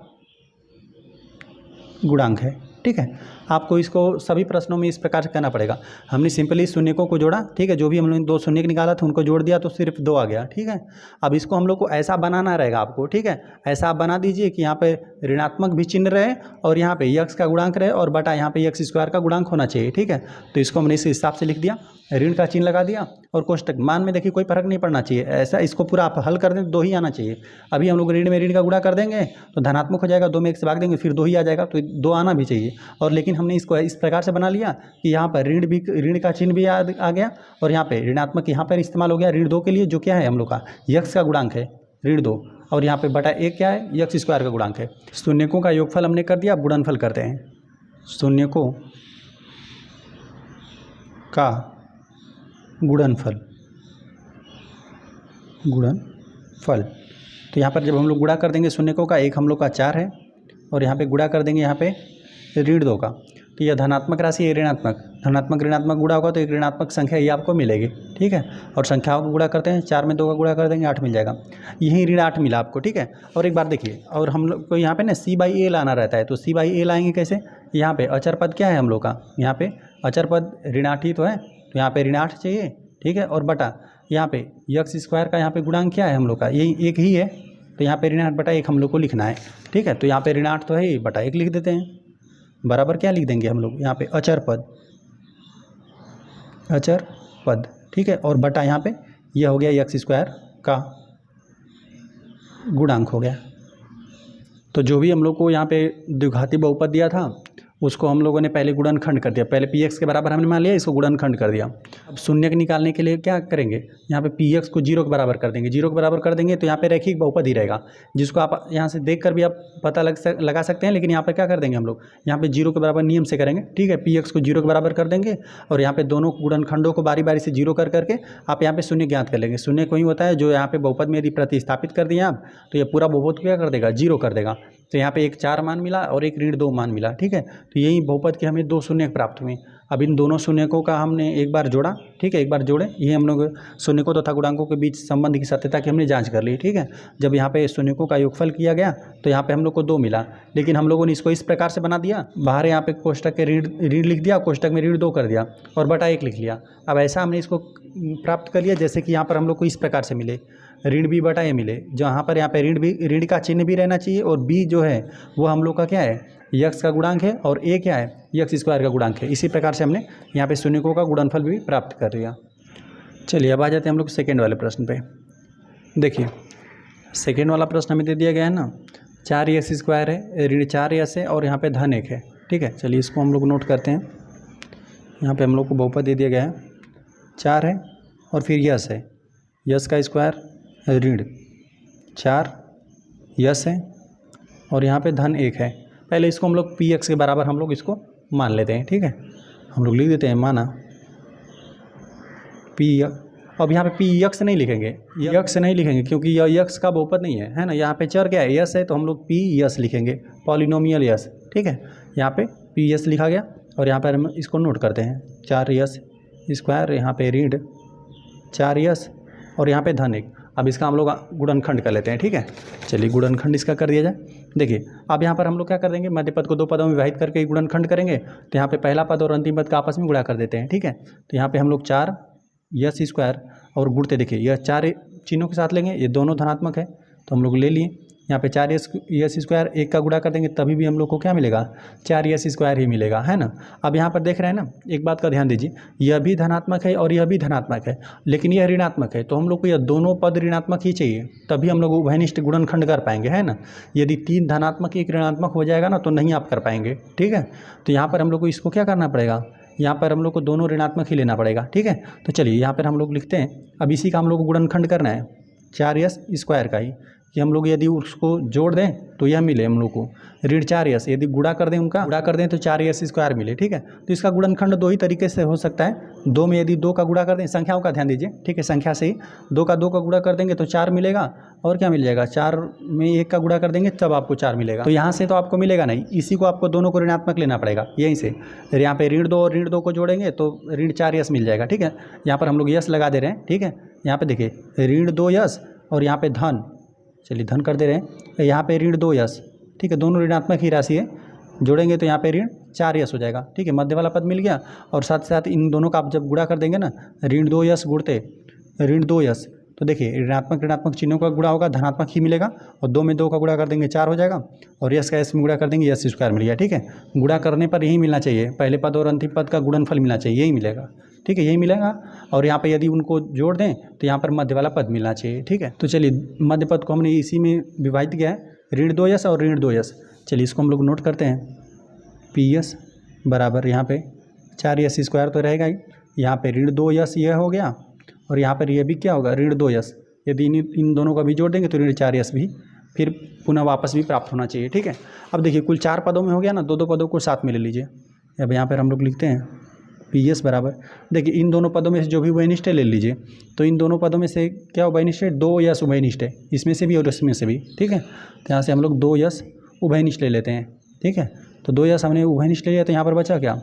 गुणांक है, ठीक है। आपको इसको सभी प्रश्नों में इस प्रकार से करना पड़ेगा। हमने सिंपली शून्यकों को जोड़ा, ठीक है, जो भी हम लोगों ने 2 शून्य निकाला था उनको जोड़ दिया तो सिर्फ 2 आ गया, ठीक है। अब इसको हम लोग को ऐसा बनाना रहेगा आपको, ठीक है, ऐसा आप बना दीजिए कि यहाँ पे ऋणात्मक भी चिन्ह रहे, और यहाँ पे यक्स का गुणांक रहे, और बटा यहाँ पे यक्स स्क्वायर का गुणांक होना चाहिए, ठीक है। तो इसको हमने इस हिसाब से लिख दिया, ऋण का चिन्ह लगा दिया, और कोष्टक मान में देखिए कोई फर्क नहीं पड़ना चाहिए, ऐसा इसको पूरा आप हल कर दें 2 ही आना चाहिए। अभी हम लोग ऋण में ऋण का गुणा कर देंगे तो धनात्मक हो जाएगा, 2 में 1 से भाग देंगे फिर 2 ही आ जाएगा, तो 2 आना भी चाहिए। और लेकिन हमने इसको इस प्रकार से बना लिया कि यहाँ पर ऋण का चिन्ह भी आ गया, और यहाँ पे ऋणात्मक यहाँ पर इस्तेमाल हो गया ऋण 2 के लिए, जो क्या है हम लोग का यक्स का गुणांक है ऋण 2, और यहाँ पे बटा 1 क्या है, यक्स स्क्वायर का गुणांक है। शून्यकों का योगफल हमने कर दिया, गुणनफल करते हैं, शून्यकों का गुणनफल, तो यहाँ पर जब हम लोग गुणा कर देंगे शून्यकों का, एक हम लोग का 4 है, और यहाँ पे गुणा कर देंगे यहाँ पे ऋण 2 का, तो यह धनात्मक राशि है, धनात्मक ऋणात्मक गुणा होगा तो एक ऋणात्मक संख्या ये आपको मिलेगी, ठीक है। और संख्याओं को गुणा करते हैं, 4 में 2 का गुणा कर देंगे 8 मिल जाएगा, यही ऋण 8 मिला आपको, ठीक है। और एक बार देखिए, और हम लोग को यहाँ पे ना सी बाई ए लाना रहता है, तो सी बाई ए लाएंगे कैसे, यहाँ पे अचर पद क्या है हम लोग का, यहाँ पे अचर पद ऋण 8 ही तो है, तो यहाँ पे ऋण 8 चाहिए, ठीक है। और बटा यहाँ पे यक्स स्क्वायर का यहाँ पे गुणांक क्या है हम लोग का, यही 1 ही है, तो यहाँ पे ऋण 8 बटा 1 हम लोग को लिखना है, ठीक है। तो यहाँ पे ऋण 8 तो है ही, बटा 1 लिख देते हैं, बराबर क्या लिख देंगे हम लोग यहाँ पे अचर पद, ठीक है। और बटा यहाँ पे यह हो गया यक्स स्क्वायर का गुणांक हो गया। तो जो भी हम लोग को यहाँ पे द्विघाती बहुपद दिया था उसको हम लोगों ने पहले गुणनखंड कर दिया, पहले px के बराबर हमने मान लिया, इसको गुणनखंड कर दिया। अब शून्यक निकालने के लिए क्या करेंगे, यहाँ पे px को 0 के बराबर कर देंगे, 0 के बराबर कर देंगे तो यहाँ पे रैखिक बहुपद ही रहेगा, जिसको आप यहाँ से देख कर भी आप पता लगा सकते हैं। लेकिन यहाँ पे क्या कर देंगे हम लोग, यहाँ पे 0 के बराबर नियम से करेंगे, ठीक है। px को 0 के बराबर कर देंगे, और यहाँ पे दोनों गुणनखंडों को बारी बारी से 0 कर करके आप यहाँ पे शून्य ज्ञात कर लेंगे। शून्य वही होता है जो यहाँ पे बहुपद में यदि प्रतिस्थापित कर दिए आप तो ये पूरा बहुपद क्या कर देगा, 0 कर देगा। तो यहाँ पे एक 4 मान मिला और एक ऋण 2 मान मिला, ठीक है। तो यही बहुपद के हमें 2 शून्य प्राप्त हुए। अब इन दोनों शून्यकों का हमने एक बार जोड़ा, ठीक है, एक बार जोड़े, ये हम लोग शून्यकों तथा गुणांकों के बीच संबंध की सत्यता की हमने जांच कर ली, ठीक है। जब यहाँ पे शून्यकों का योगफल किया गया तो यहाँ पे हम लोग को 2 मिला, लेकिन हम लोगों ने इसको इस प्रकार से बना दिया, बाहर यहाँ पे कोष्टक के ऋण लिख दिया, कोष्टक में ऋण 2 कर दिया और बटा 1 लिख लिया। अब ऐसा हमने इसको प्राप्त कर लिया जैसे कि यहाँ पर हम लोग को इस प्रकार से मिले, ऋण बी बटा ए मिले, जहाँ पर यहाँ पे ऋण का चिन्ह भी रहना चाहिए, और बी जो है वो हम लोग का क्या है, यक्स का गुणांक है, और ए क्या है, यक्स स्क्वायर का गुणांक है। इसी प्रकार से हमने यहाँ पे शून्यकों का गुणनफल भी प्राप्त कर लिया। चलिए अब आ जाते हैं हम लोग सेकेंड वाले प्रश्न पे। देखिए सेकेंड वाला प्रश्न हमें दे दिया गया है ना, 4 यक्स स्क्वायर है, ऋण 4 यस है, और यहाँ पे धन 1 है, ठीक है। चलिए इसको हम लोग नोट करते हैं। यहाँ पे हम लोग को बहुपद दे दिया गया है 4 है और फिर यस है, यस का स्क्वायर ऋण 4 यस है और यहाँ पे धन 1 है। पहले इसको हम लोग पी एक्स के बराबर हम लोग इसको मान लेते हैं, ठीक है। हम लोग लिख देते हैं माना पी। अब यहाँ पे पी यक्स नहीं लिखेंगे, यक्स नहीं लिखेंगे क्योंकि यह यक्स का बहुपद नहीं है ना। यहाँ पे चर क्या है, यस है, तो हम लोग पी यस लिखेंगे, पॉलिनोमियल यस, ठीक है। यहाँ पे पी यस लिखा गया और यहाँ पर हम इसको नोट करते हैं 4 यस स्क्वायर, यहाँ पे ऋण 4 यस और यहाँ पे धन 1। अब इसका हम लोग गुणनखंड कर लेते हैं, ठीक है। चलिए गुणनखंड इसका कर दिया जाए। देखिए अब यहाँ पर हम लोग क्या कर देंगे, मध्य पद को 2 पदों में विभाजित करके गुणनखंड करेंगे। तो यहाँ पे पहला पद और अंतिम पद का आपस में गुणा कर देते हैं, ठीक है। तो यहाँ पे हम लोग 4 यस स्क्वायर और गुणते देखिए यह 4 चिन्हों के साथ लेंगे, ये दोनों धनात्मक है तो हम लोग ले लिए। यहाँ पे 4 यस स्क्वायर 1 का गुणा कर देंगे तभी भी हम लोग को क्या मिलेगा, 4 यस स्क्वायर ही मिलेगा, है ना। अब यहाँ पर देख रहे हैं ना, एक बात का ध्यान दीजिए, यह भी धनात्मक है और यह भी धनात्मक है, लेकिन यह ऋणात्मक है, तो हम लोग को यह दोनों पद ऋणात्मक ही चाहिए, तभी हम लोग उभयनिष्ठ गुणनखंड कर पाएंगे, है ना। यदि 3 धनात्मक 1 ऋणात्मक हो जाएगा ना तो नहीं आप कर पाएंगे, ठीक है। तो यहाँ पर हम लोग को इसको क्या करना पड़ेगा, यहाँ पर हम लोग को दोनों ऋणात्मक ही लेना पड़ेगा, ठीक है। तो चलिए यहाँ पर हम लोग लिखते हैं, अब इसी का हम लोग को गुणनखंड करना है 4 यस स्क्वायर का ही, कि हम लोग यदि उसको जोड़ दें तो यह मिले हम लोग को ऋण 4 यस, यदि गुणा कर दें उनका गुणा कर दें तो 4 यस स्क्वायर मिले, ठीक है। तो इसका गुणनखंड 2 ही तरीके से हो सकता है। 2 में यदि 2 का गुणा कर दें, संख्याओं का ध्यान दीजिए, ठीक है, संख्या से ही 2 का गुणा कर देंगे तो 4 मिलेगा और क्या मिल जाएगा, 4 में 1 का गुणा कर देंगे तब आपको 4 मिलेगा। तो यहाँ से तो आपको मिलेगा नहीं, इसी को आपको दोनों को ऋणात्मक लेना पड़ेगा यहीं से। फिर यहाँ पे ऋण 2 और ऋण 2 को जोड़ेंगे तो ऋण 4 यस मिल जाएगा, ठीक है। यहाँ पर हम लोग यस लगा दे रहे हैं, ठीक है। यहाँ पे देखिए ऋण 2 यस और यहाँ पे धन, चलिए धन कर दे रहे हैं, यहाँ पे ऋण 2 यस, ठीक है, दोनों ऋणात्मक ही राशि है, जोड़ेंगे तो यहाँ पे ऋण 4 यस हो जाएगा, ठीक है। मध्य वाला पद मिल गया और साथ साथ इन दोनों का आप जब गुणा कर देंगे ना, ऋण 2 यस गुणते ऋण 2 यस, तो देखिए ऋणात्मक चिन्हों का गुणा होगा, धनात्मक ही मिलेगा, और 2 में 2 का गुणा कर देंगे 4 हो जाएगा और यस का यस में गुणा कर देंगे यस स्क्वायर मिल गया, ठीक है। गुणा करने पर यही मिलना चाहिए, पहले पद और अंतिम पद का गुणनफल मिलना चाहिए, यही मिलेगा, ठीक है, यही मिलेगा। और यहाँ पे यदि उनको जोड़ दें तो यहाँ पर मध्य वाला पद मिलना चाहिए, ठीक है। तो चलिए मध्य पद को हमने इसी में विभाजित किया है, ऋण 2 यस और ऋण 2 यस। चलिए इसको हम लोग नोट करते हैं, पी यस बराबर यहाँ पे 4 यस स्क्वायर तो रहेगा ही, यहाँ पे ऋण 2 यस यह हो गया और यहाँ पर यह भी क्या होगा, ऋण 2 यस। यदि इन दोनों का भी जोड़ देंगे तो ऋण 4 यस भी फिर पुनः वापस भी प्राप्त होना चाहिए, ठीक है। अब देखिए कुल 4 पदों में हो गया ना, 2 पदों को साथ में ले लीजिए। अब यहाँ पर हम लोग लिखते हैं पी एस बराबर, देखिए इन दोनों पदों में से जो भी उभयनिष्ठ है ले लीजिए, तो इन दोनों पदों में से क्या उभयनिष्ठ है, 2 यस उभयनिष्ठ है, इसमें से भी और इसमें से भी, ठीक है। तो यहाँ से हम लोग 2 यस उभयनिष्ठ ले लेते हैं, ठीक है। तो 2 यस हमने उभयनिष्ठ ले लिया, तो यहाँ पर बचा क्या,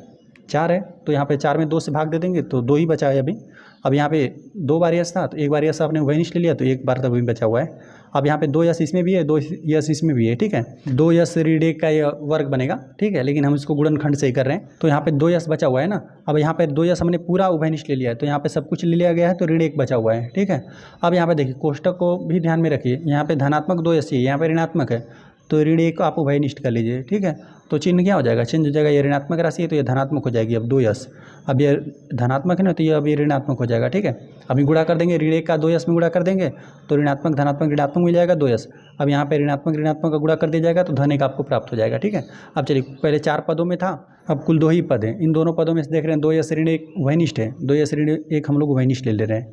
4 है, तो यहाँ पे 4 में 2 से भाग दे देंगे तो 2 ही बचा है अभी। अब यहाँ पे 2 बार यस था तो 1 बार यस आपने उभयनिष्ठ ले लिया तो 1 बार तब भी बचा हुआ है। अब यहाँ पे 2 यस इसमें भी है, 2 यस इसमें भी है, ठीक है। 2 यस ऋण 1 का यह वर्ग बनेगा, ठीक है, लेकिन हम इसको गुणनखंड से ही कर रहे हैं, तो यहाँ पे 2 यस बचा हुआ है ना। अब यहाँ पे 2 यस हमने पूरा उभयनिष्ठ ले लिया है, तो यहाँ पे सब कुछ ले लिया गया है, तो ऋण 1 बचा हुआ है, ठीक है। अब यहाँ पे देखिए कोष्टक को भी ध्यान में रखिए, यहाँ पे धनात्मक 2 यस है, यहाँ पे ऋणात्मक है, तो ऋण 1 को आप उभयनिष्ठ कर लीजिए, ठीक है। तो चिन्ह क्या हो जाएगा, चेंज हो जाएगा, ये ऋणात्मक राशि है तो ये धनात्मक हो जाएगी। अब 2 यस, अब ये धनात्मक है ना तो ये अब ये ऋणात्मक हो जाएगा, ठीक है। अभी गुणा कर देंगे, ऋण 1 का 2 यस में गुणा कर देंगे तो ऋणात्मक धनात्मक ऋणात्मक मिल जाएगा 2 यस। अब यहाँ पे ऋणात्मक का गुणा कर दिया जाएगा तो धन 1 आपको प्राप्त हो जाएगा, ठीक है। अब चलिए पहले 4 पदों में था, अब कुल 2 ही पद हैं, इन दोनों पदों में से देख रहे हैं 2 यस ऋण 1 उभयनिष्ठ है, 2 यस ऋण 1 हम लोग उभयनिष्ठ ले रहे हैं,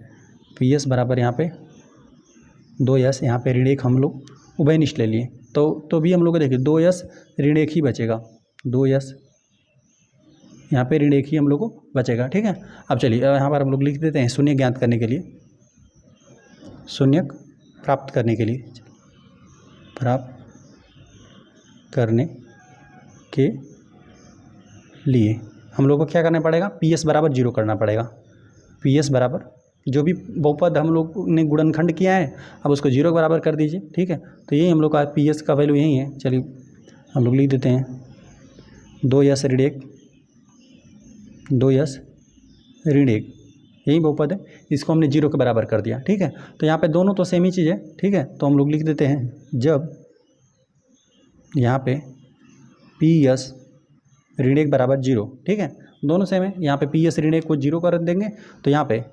पी एस बराबर यहाँ पे 2 यस, यहाँ पे ऋण 1 हम लोग उभयनिष्ठ ले लिए, तो भी हम लोग को देखिए 2 यस ऋण 1 ही बचेगा, 2 यस यहाँ पे ऋण 1 ही हम लोग को बचेगा, ठीक है। अब चलिए यहाँ पर हम लोग लिख देते हैं शून्य ज्ञात करने के लिए, शून्य प्राप्त करने के लिए, प्राप्त करने के लिए हम लोग को क्या करना पड़ेगा, पी एस बराबर 0 करना पड़ेगा। पी एस बराबर जो भी बहुपद हम लोग ने गुणनखंड किया है अब उसको 0 के बराबर कर दीजिए, ठीक है। तो यही हम लोग का पी एस का वैल्यू यही है। चलिए हम लोग लिख देते हैं 2 यस ऋण 1, 2 यस ऋण 1, यही बहुपद है, इसको हमने 0 के बराबर कर दिया, ठीक है। तो यहाँ पे दोनों तो सेम ही चीज़ है, ठीक है। तो हम लोग लिख देते हैं जब यहाँ पे पी एस ऋण 1 बराबर 0, ठीक है, दोनों सेम है। यहाँ पे पी एस ऋण 1 को 0 कर देंगे तो यहाँ पे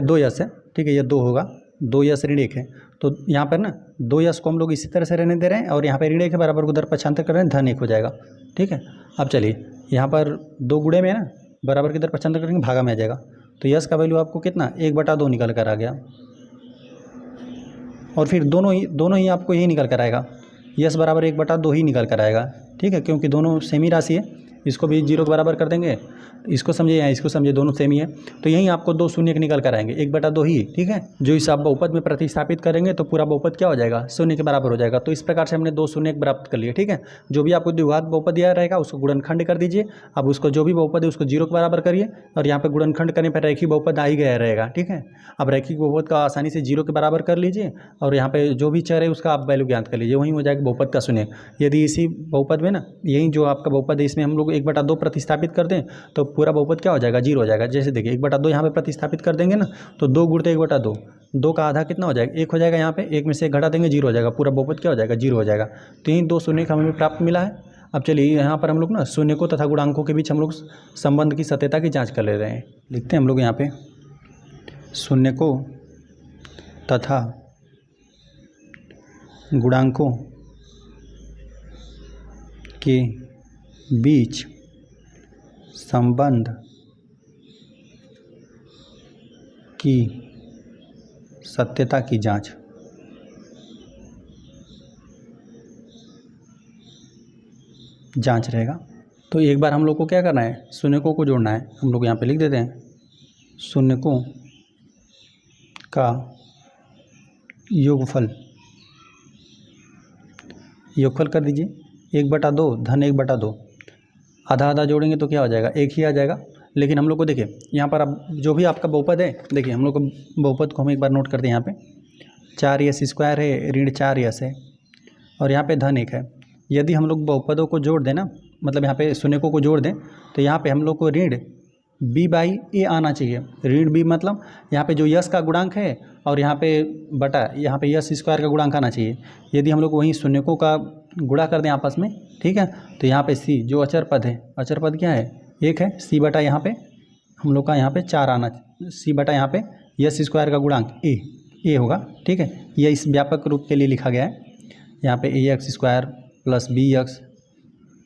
2 यस है, ठीक है, ये 2 होगा, 2 यस ऋण 1 है, तो यहाँ पर ना 2 यश को हम लोग इसी तरह से रहने दे रहे हैं और यहाँ पे ऋण 1 के बराबर को उधर पक्षांतर कर रहे हैं, धन 1 हो जाएगा। ठीक है, अब चलिए यहाँ पर 2 गुणे में है ना, बराबर की तरफ पक्षांतर करेंगे, भागा में आ जाएगा। तो यश का वैल्यू आपको कितना 1/2 निकल कर आ गया। और फिर दोनों ही आपको यही निकल कर आएगा, यश बराबर 1/2 ही निकल कर आएगा। ठीक है, क्योंकि दोनों सेमी राशि है, इसको भी 0 के बराबर कर देंगे, इसको समझिए या इसको समझिए, दोनों सेमी है। तो यहीं आपको 2 शून्य निकल कर आएंगे, 1/2 ही। ठीक है, जो इस आप बहुपद में प्रतिस्थापित करेंगे तो पूरा बहुपद क्या हो जाएगा, 0 के बराबर हो जाएगा। तो इस प्रकार से हमने 2 शून्य प्राप्त कर लिए। ठीक है, जो भी आपको द्विघात बहुपद दिया रहेगा उसको गुणनखंड कर दीजिए। अब उसको जो भी बहुपद है उसको 0 के बराबर करिए और यहाँ पे गुणनखंड करने पर रैखिक बहुपद आ ही गया रहेगा। ठीक है, अब रैखिक बहुपद का आसानी से 0 के बराबर कर लीजिए और यहाँ पे जो भी चर है उसका आप वैल्यू ज्ञात कर लीजिए, वहीं हो जाएगा बहुपद का शून्य। यदि इसी बहुपद में ना, यही जो आपका बहुपद है इसमें हम लोग 1/2 प्रतिस्थापित कर दें तो पूरा बहुपद क्या हो जाएगा, 0 हो जाएगा। जैसे देखिए 1/2 यहाँ पे प्रतिस्थापित कर देंगे ना तो 2 गुणित 1/2, 2 का आधा कितना हो जाएगा, 1 हो जाएगा। यहाँ पे 1 में से 1 घटा देंगे, 0 हो जाएगा, पूरा बहुपद क्या हो जाएगा, 0 हो जाएगा। तो यही 2 शून्य का हमें प्राप्त मिला है। अब चलिए यहाँ पर हम लोग ना शून्यकों तथा गुणांकों के बीच हम लोग संबंध की सत्यता की जाँच कर ले रहे हैं। लिखते हैं हम लोग यहाँ पे शून्यकों तथा गुणांकों के बीच संबंध की सत्यता की जांच। रहेगा। तो एक बार हम लोग को क्या करना है, शून्यकों को जोड़ना है। हम लोग यहाँ पे लिख देते हैं शून्यकों का योगफल कर दीजिए 1/2 धन 1/2, आधा आधा जोड़ेंगे तो क्या हो जाएगा, 1 ही आ जाएगा। लेकिन हम लोग को देखिए यहाँ पर अब जो भी आपका बहुपद है, देखिए हम लोग को बहुपद को हम एक बार नोट करते हैं। यहाँ पे 4 यश स्क्वायर है, ऋण 4 यश है और यहाँ पे धन 1 है। यदि हम लोग बहुपदों को जोड़ दें ना, मतलब यहाँ पे शून्यकों को जोड़ दें तो यहाँ पे हम लोग को ऋण b/a आना चाहिए। ऋण b मतलब यहाँ पे जो यश का गुणांक है और यहाँ पे बटा यहाँ पे यश स्क्वायर का गुणांक आना चाहिए। यदि हम लोग वहीं शून्यकों का गुणा कर दें आपस में, ठीक है, तो यहाँ पे c जो अचर पद है, अचर पद क्या है, 1 है, c बटा यहाँ पे हम लोग का यहाँ पे 4 आना, c बटा यहाँ पे यश स्क्वायर का गुणांक a होगा। ठीक है, यह इस व्यापक रूप के लिए लिखा गया है। यहाँ पे ax square plus bx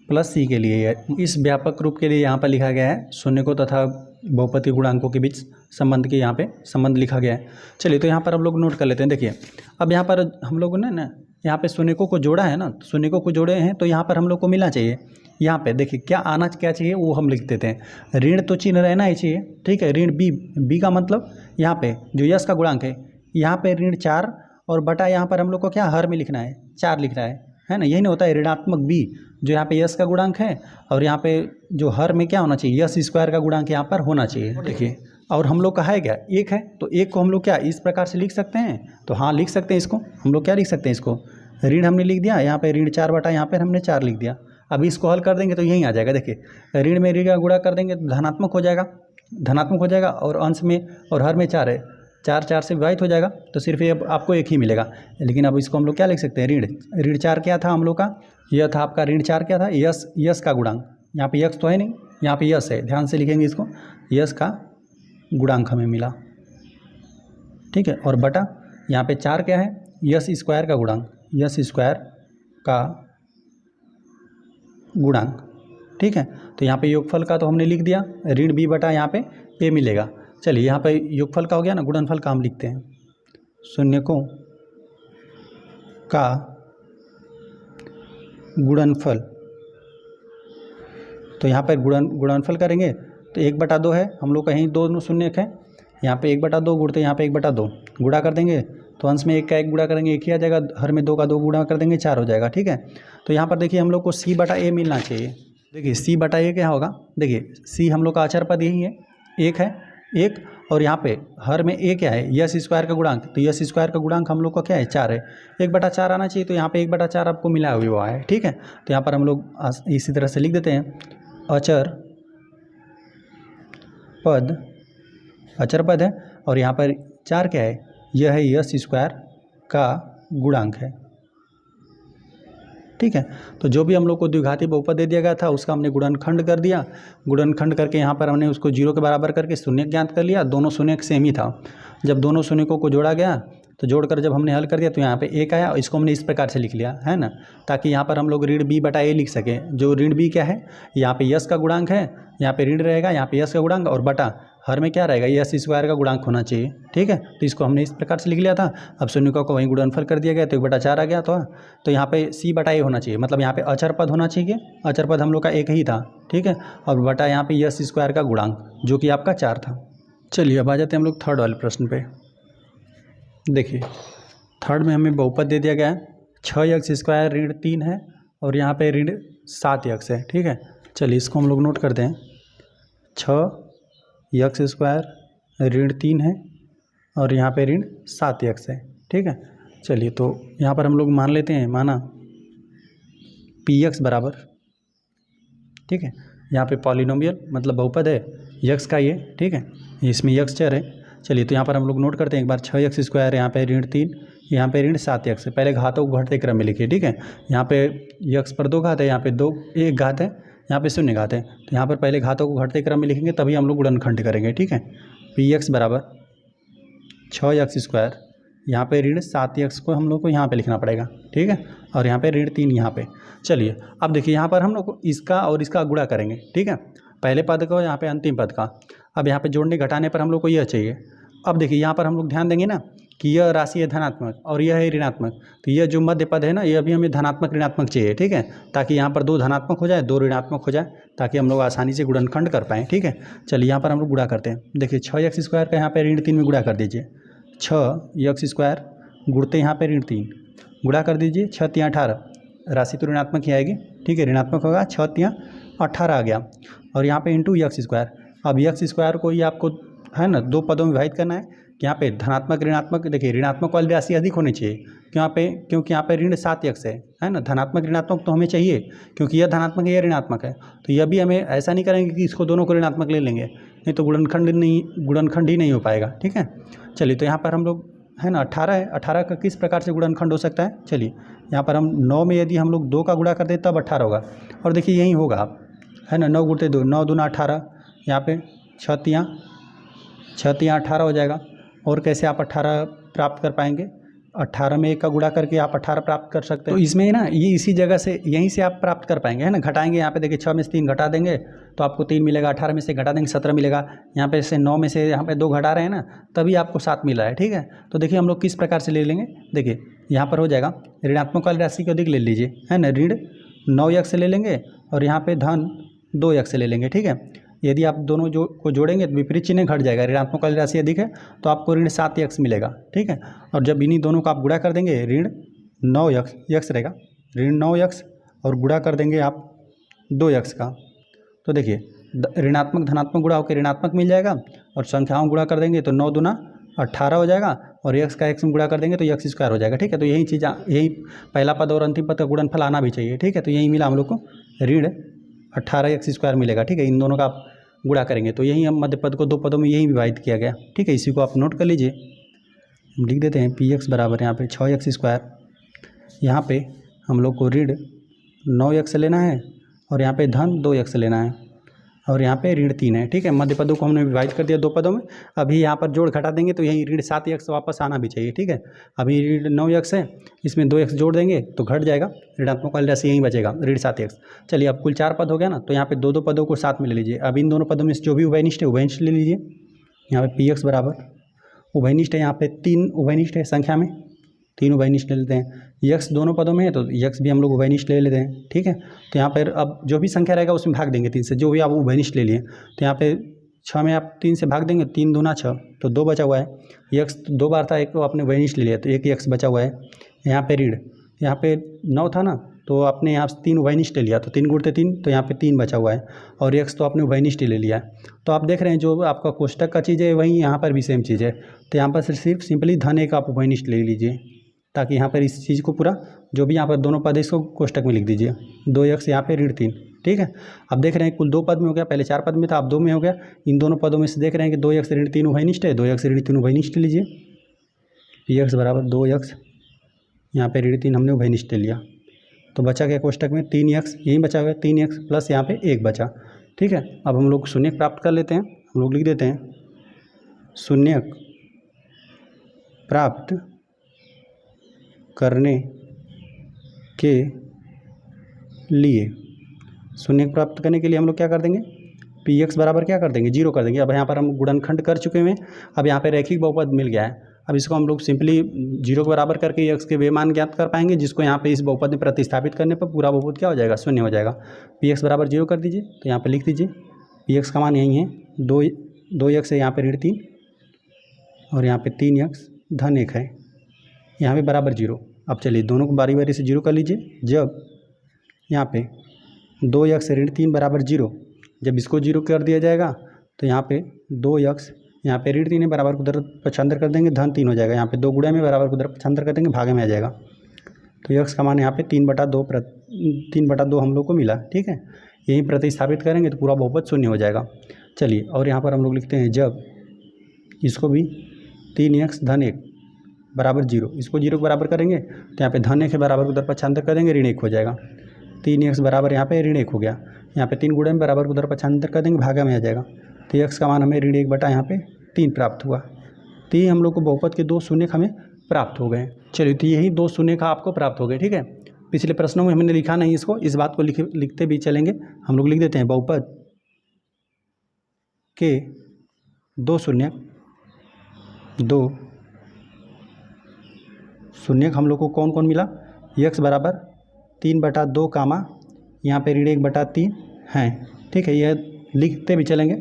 plus c के लिए है, इस व्यापक रूप के लिए यहाँ पर लिखा गया है। शून्यकों तथा बहुपद के गुणांकों के बीच संबंध के यहाँ पे संबंध लिखा गया है। चलिए तो यहाँ पर हम लोग नोट कर लेते हैं। देखिए अब यहाँ पर हम लोग ने ना यहाँ पे शून्यकों को जोड़ा है ना, शून्यकों को जोड़े हैं तो यहाँ पर हम लोग को मिलना चाहिए। यहाँ पे देखिए क्या आना क्या चाहिए वो हम लिख देते हैं। ऋण तो चिन्ह रहना ही चाहिए। ठीक है, ऋण बी का मतलब यहाँ पे जो यश का गुणांक है, यहाँ पे ऋण 4 और बटा यहाँ पर हम लोग को क्या हर में लिखना है, 4 लिखना है ना। यही नहीं होता है, ऋणात्मक बी जो यहाँ पे यश का गुणांक है और यहाँ पे जो हर में क्या होना चाहिए, यश स्क्वायर का गुणांक यहाँ पर होना चाहिए। देखिए और हम लोग का है क्या, 1 है, तो 1 को हम लोग क्या इस प्रकार से लिख सकते हैं, तो हाँ लिख सकते हैं इसको। हम लोग क्या लिख सकते हैं, इसको ऋण हमने लिख दिया, यहाँ पे ऋण 4 बटा यहाँ पर हमने 4 लिख दिया। अब इसको हल कर देंगे तो यही आ जाएगा। देखिए ऋण में ऋण का गुणा कर देंगे तो धनात्मक हो जाएगा, और अंश में और हर में 4 है, 4 से विभाजित हो जाएगा, तो सिर्फ ये आपको 1 ही मिलेगा। लेकिन अब इसको हम लोग क्या लिख सकते हैं, ऋण 4 क्या था हम लोग का, यह था आपका ऋण 4 क्या था, यश का गुणांक। यहाँ पे यश तो है नहीं, यहाँ पे यश है, ध्यान से लिखेंगे इसको, यश का गुणांक हमें मिला। ठीक है, और बटा यहाँ पे 4 क्या है, यश स्क्वायर का गुणांक, यश स्क्वायर का गुणांक। ठीक है, तो यहाँ पे योगफल का तो हमने लिख दिया, ऋण b बटा यहाँ पे a मिलेगा। चलिए यहाँ पे योगफल का हो गया ना, गुणनफल का हम लिखते हैं शून्यकों का गुणनफल। तो यहाँ पर गुणनफल करेंगे तो 1/2 है, हम लोग कहीं 2 शून्य है, यहाँ पे 1/2 गुणते यहाँ पे 1/2 गुणा कर देंगे तो अंश में 1 का 1 गुणा करेंगे 1 ही आ जाएगा, हर में 2 का 2 गुणा कर देंगे 4 हो जाएगा। ठीक है, तो यहाँ पर देखिए हम लोग को c बटा a मिलना चाहिए। देखिए c बटा a क्या होगा, देखिए c हम लोग का अचर पद यही है, 1 है, 1 और यहाँ पे हर में a क्या है, यश स्क्वायर का गुणांक, तो यश स्क्वायर का गुणांक हम लोग का क्या है, 4 है, 1/4 आना चाहिए, तो यहाँ पे 1/4 आपको मिला हुआ है। ठीक है, तो यहाँ पर हम लोग इसी तरह से लिख देते हैं, अचर पद है और यहाँ पर 4 क्या है, यह है यश स्क्वायर का गुणांक है। ठीक है, तो जो भी हम लोग को द्विघाती बहुपद दे दिया गया था उसका हमने गुणनखंड कर दिया, गुणनखंड करके यहाँ पर हमने उसको 0 के बराबर करके शून्य ज्ञात कर लिया। दोनों शून्य सेम ही था, जब दोनों शून्यकों को जोड़ा गया तो जोड़कर जब हमने हल कर दिया तो यहाँ पे एक आया और इसको हमने इस प्रकार से लिख लिया है ना, ताकि यहाँ पर हम लोग ऋण बी बटा ए लिख सकें। जो ऋण बी क्या है, यहाँ पे यस का गुणांक है, यहाँ पे ऋण रहेगा, यहाँ पे यस का गुणांक और बटा हर में क्या रहेगा, यस स्क्वायर का गुणांक होना चाहिए। ठीक है, तो इसको हमने इस प्रकार से लिख लिया था। अब शून्यकों को वहीं गुणनफल कर दिया गया तो 1/4 आ गया। तो यहाँ पे सी बटा ए होना चाहिए, मतलब यहाँ पे अचर पद होना चाहिए। अचर पद हम लोग का एक ही था। ठीक है, और बटा यहाँ पे यस स्क्वायर का गुणांक जो कि आपका 4 था। चलिए अब आ जाते हैं हम लोग थर्ड वाले प्रश्न पे। देखिए थर्ड में हमें बहुपद दे दिया गया है 6x² ऋण 3 है और यहाँ पे ऋण 7x है। ठीक है, चलिए इसको हम लोग नोट करते हैं। 6x² ऋण 3 है और यहाँ पे ऋण 7x है। ठीक है, चलिए तो यहाँ पर हम लोग मान लेते हैं, माना px बराबर, ठीक है, यहाँ पे पॉलिनोमियल मतलब बहुपद है यक्स का ये। ठीक है, इसमें यक्स चर है। चलिए तो यहाँ पर हम लोग नोट करते हैं एक बार। 6x², यहाँ पे ऋण 3, यहाँ पे ऋण 7x है। पहले घातों को घटते क्रम में लिखिए। ठीक है, यहाँ पे यक्स पर 2 घात है, यहाँ पे 1 घात है, यहाँ पे 0 घात है। तो यहाँ पर पहले घातों को घटते क्रम में लिखेंगे तभी हम लोग गुणनखंड करेंगे। ठीक है, px बराबर 6x², यहाँ पे ऋण 7x को हम लोग को यहाँ पे लिखना पड़ेगा। ठीक है, और यहाँ पे ऋण 3 यहाँ पे। चलिए अब देखिए यहाँ पर हम लोग इसका और इसका गुणा करेंगे। ठीक है, पहले पद का यहाँ पे अंतिम पद का। अब यहाँ पे जोड़ने घटाने पर हम लोग को यह चाहिए। अब देखिए यहाँ पर हम लोग ध्यान देंगे ना कि यह राशि है धनात्मक और यह है ऋणात्मक, तो यह जो मध्य पद है ना, ये अभी हमें धनात्मक ऋणात्मक चाहिए। ठीक है, ताकि यहाँ पर 2 धनात्मक हो जाए 2 ऋणात्मक हो जाए, ताकि हम लोग आसानी से गुणनखंड कर पाएँ। ठीक है, चलिए यहाँ पर हम लोग गुणा करते हैं। देखिए 6x² का यहाँ पे ऋण 3 में गुणा कर दीजिए। 6x² गुणते यहाँ पे ऋण 3 गुणा कर दीजिए। 6 3 18, राशि तो ऋणात्मक ही आएगी। ठीक है, ऋणात्मक होगा, 6 3 18 आ गया। और यहाँ पे इंटू x²। अब x² को ही आपको है ना 2 पदों में विभाजित करना है कि यहाँ पे धनात्मक ऋणात्मक। देखिए ऋणात्मक वाली राशि अधिक होनी चाहिए क्योंकि यहाँ पे ऋण 7x है ना। धनात्मक ऋणात्मक तो हमें चाहिए क्योंकि यह धनात्मक है, यह ऋणात्मक है। तो यह भी हमें ऐसा नहीं करेंगे कि इसको दोनों को ऋणात्मक ले लेंगे, नहीं तो गुणनखंड ही नहीं हो पाएगा। ठीक है, चलिए तो यहाँ पर हम लोग है ना 18 है, 18 का किस प्रकार से गुणनखंड हो सकता है। चलिए यहाँ पर हम 9 में यदि हम लोग 2 का गुणा कर दें तब 18 होगा। और देखिए यही होगा आप है ना, 9 गुणते 2, 9 दूना 18, यहाँ पे 6 3 18 हो जाएगा। और कैसे आप 18 प्राप्त कर पाएंगे, 18 में 1 का गुणा करके आप 18 प्राप्त कर सकते हैं। तो इसमें ना ये इसी जगह से यहीं से आप प्राप्त कर पाएंगे है ना। घटाएंगे यहाँ पे देखिए 6 में से 3 घटा देंगे तो आपको 3 मिलेगा, 18 में से घटा देंगे 17 मिलेगा। यहाँ पे से 9 में से यहाँ पे 2 घटा रहे हैं ना, तभी आपको 7 मिला है। ठीक है, तो देखिए हम लोग किस प्रकार से ले लेंगे। देखिए यहाँ पर हो जाएगा ऋणात्मक वाली राशि को अधिक ले लीजिए है ना, ऋण 9x से ले लेंगे और यहाँ पे धन 2x से ले लेंगे। ठीक है, यदि आप दोनों को जोड़ेंगे तो विपरीत चिन्ह घट जाएगा। ऋणात्मक वाली राशि अधिक है तो आपको ऋण 7x मिलेगा। ठीक है, और जब इन्हीं दोनों को आप गुणा कर देंगे ऋण 9x रहेगा, ऋण 9x और गुणा कर देंगे आप 2x का, तो देखिए ऋणात्मक धनात्मक गुणा होकर ऋणात्मक मिल जाएगा। और संख्याओं गुणा कर देंगे तो 9 दूना 18 हो जाएगा और x का x में गुणा कर देंगे तो x² हो जाएगा। ठीक है, तो यही चीज़, यही पहला पद और अंतिम पद का गुणनफल आना भी चाहिए। ठीक है, तो यही मिला हम लोग को ऋण 18x² मिलेगा। ठीक है, इन दोनों का आप गुणा करेंगे तो यही हम मध्य पद को 2 पदों में यही विभाजित किया गया। ठीक है, इसी को आप नोट कर लीजिए। हम लिख देते हैं px बराबर यहाँ पे 6x², यहाँ पे हम लोग को ऋण 9x लेना है और यहाँ पे धन 2x लेना है और यहाँ पे ऋण 3 है। ठीक है, मध्य पदों को हमने विभाजित कर दिया 2 पदों में। अभी यहाँ पर जोड़ घटा देंगे तो यही ऋण 7x वापस आना भी चाहिए। ठीक है, अभी ऋण 9x है, इसमें 2x जोड़ देंगे तो घट जाएगा, ऋणात्मक वाली राशि यहीं बचेगा ऋण 7x। चलिए अब कुल 4 पद हो गया ना, तो यहाँ पे 2 पदों को साथ में ले लीजिए। अब इन दोनों पदों में जो भी उभयनिष्ठ है उभयनिष्ठ ले लीजिए। यहाँ पे px बराबर उभयनिष्ठ है, यहाँ पे 3 उभयनिष्ठ है, संख्या में 3 उभयनिष्ठ ले लेते हैं। यक्स दोनों पदों में है तो यक्स भी हम लोग उभयनिष्ठ ले लेते हैं। ठीक है, तो यहाँ पर अब जो भी संख्या रहेगा उसमें भाग देंगे 3 से, जो भी आप उभयनिष्ठ ले लिए। तो यहाँ पे 6 में आप 3 से भाग देंगे, 3 दूना 6 तो 2 बचा हुआ है। यक्स 2 बार था, एक तो आपने उभयनिष्ठ ले लिया तो एक यक्स बचा हुआ है। यहाँ पे ऋण, यहाँ पे 9 था ना तो आपने यहाँ से 3 उभयनिष्ठ ले लिया तो 3 गुणते 3 तो यहाँ पे 3 बचा हुआ है और यक्स तो आपने उभयनिष्ठ ले लिया है। तो आप देख रहे हैं जो आपका कोष्टक का चीज़ है वहीं यहाँ पर भी सेम चीज़ है। तो यहाँ पर सिर्फ सिंपली धन एक आप उभयनिष्ठ ले लीजिए, ताकि यहाँ पर इस चीज़ को पूरा जो भी यहाँ पर दोनों पद है इसको कोष्टक में लिख दीजिए। 2x यहाँ पे ऋण 3। ठीक है, अब देख रहे हैं कुल 2 पद में हो गया, पहले 4 पद में था अब 2 में हो गया। इन दोनों पदों में से देख रहे हैं कि 2x ऋण 3 उभयनिष्ठ है, 2x ऋण 3 उभयनिष्ठ लीजिए। px बराबर 2x, यहाँ पे ऋण 3 हमने उभयनिष्ठ ले लिया तो बचा क्या कोष्टक में 3x, यही बचा हुआ है 3x प्लस यहाँ पे 1 बचा। ठीक है, अब हम लोग शून्यक प्राप्त कर लेते हैं। हम लोग लिख देते हैं शून्यक प्राप्त करने के लिए, शून्य प्राप्त करने के लिए हम लोग क्या कर देंगे, पी एक्स बराबर क्या कर देंगे, जीरो कर देंगे। अब यहाँ पर हम गुणनखंड कर चुके हैं, अब यहाँ पे रैखिक बहुपद मिल गया है। अब इसको हम लोग सिंपली जीरो के बराबर करके एक्स के वे मान ज्ञात कर पाएंगे, जिसको यहाँ पे इस बहुपद में प्रतिस्थापित करने पर पूरा बहुपद क्या हो जाएगा, शून्य हो जाएगा। पी एक्स बराबर जीरो कर दीजिए, तो यहाँ पे लिख दीजिए पी एक्स का मान यही है, दो एक्स है यहाँ पे ऋण 3 और यहाँ पे 3 एक्स धन 1 है, यहाँ पे बराबर जीरो। अब चलिए दोनों को बारी बारी से जीरो कर लीजिए। जब यहाँ पे 2 एक्स ऋण 3 बराबर जीरो, जब इसको जीरो कर दिया जाएगा तो यहाँ पे 2 एक्स यहाँ पे ऋण 3 है, बराबर को उधर पक्षांतर कर देंगे, धन 3 हो जाएगा। यहाँ पे 2 गुणा में बराबर को उधर पक्षांतर कर देंगे, भागे में आ जाएगा। तो एक्स का मान यहाँ पे 3/2 हम लोग को मिला। ठीक है, यही प्रतिस्थापित करेंगे तो पूरा बहुपद शून्य हो जाएगा। चलिए और यहाँ पर हम लोग लिखते हैं जब इसको भी 3x धन 1 बराबर जीरो, इसको जीरो के बराबर करेंगे तो यहाँ पे धन 1 है, बराबर को उधर पक्षांतर कर देंगे, ऋण 1 हो जाएगा। 3x बराबर यहाँ पे ऋण 1 हो गया, यहाँ पे 3 गुणा में बराबर को उधर पक्षांतर कर देंगे, भागा में आ जाएगा। तो एक्स का मान हमें ऋण 1 बटा यहाँ पे 3 प्राप्त हुआ। तो ये हम लोग को बहुपद के 2 शून्यक हमें प्राप्त हो गए। चलिए तो यही 2 शून्यक आपको प्राप्त हो गए। ठीक है, पिछले प्रश्नों में हमने लिखा नहीं इसको, इस बात को लिखते भी चलेंगे। हम लोग लिख देते हैं बहुपद के 2 शून्यक हम लोग को कौन कौन मिला, एक्स बराबर 3/2 कामा यहाँ पे ऋण 1/3 हैं। ठीक है, यह लिखते भी चलेंगे।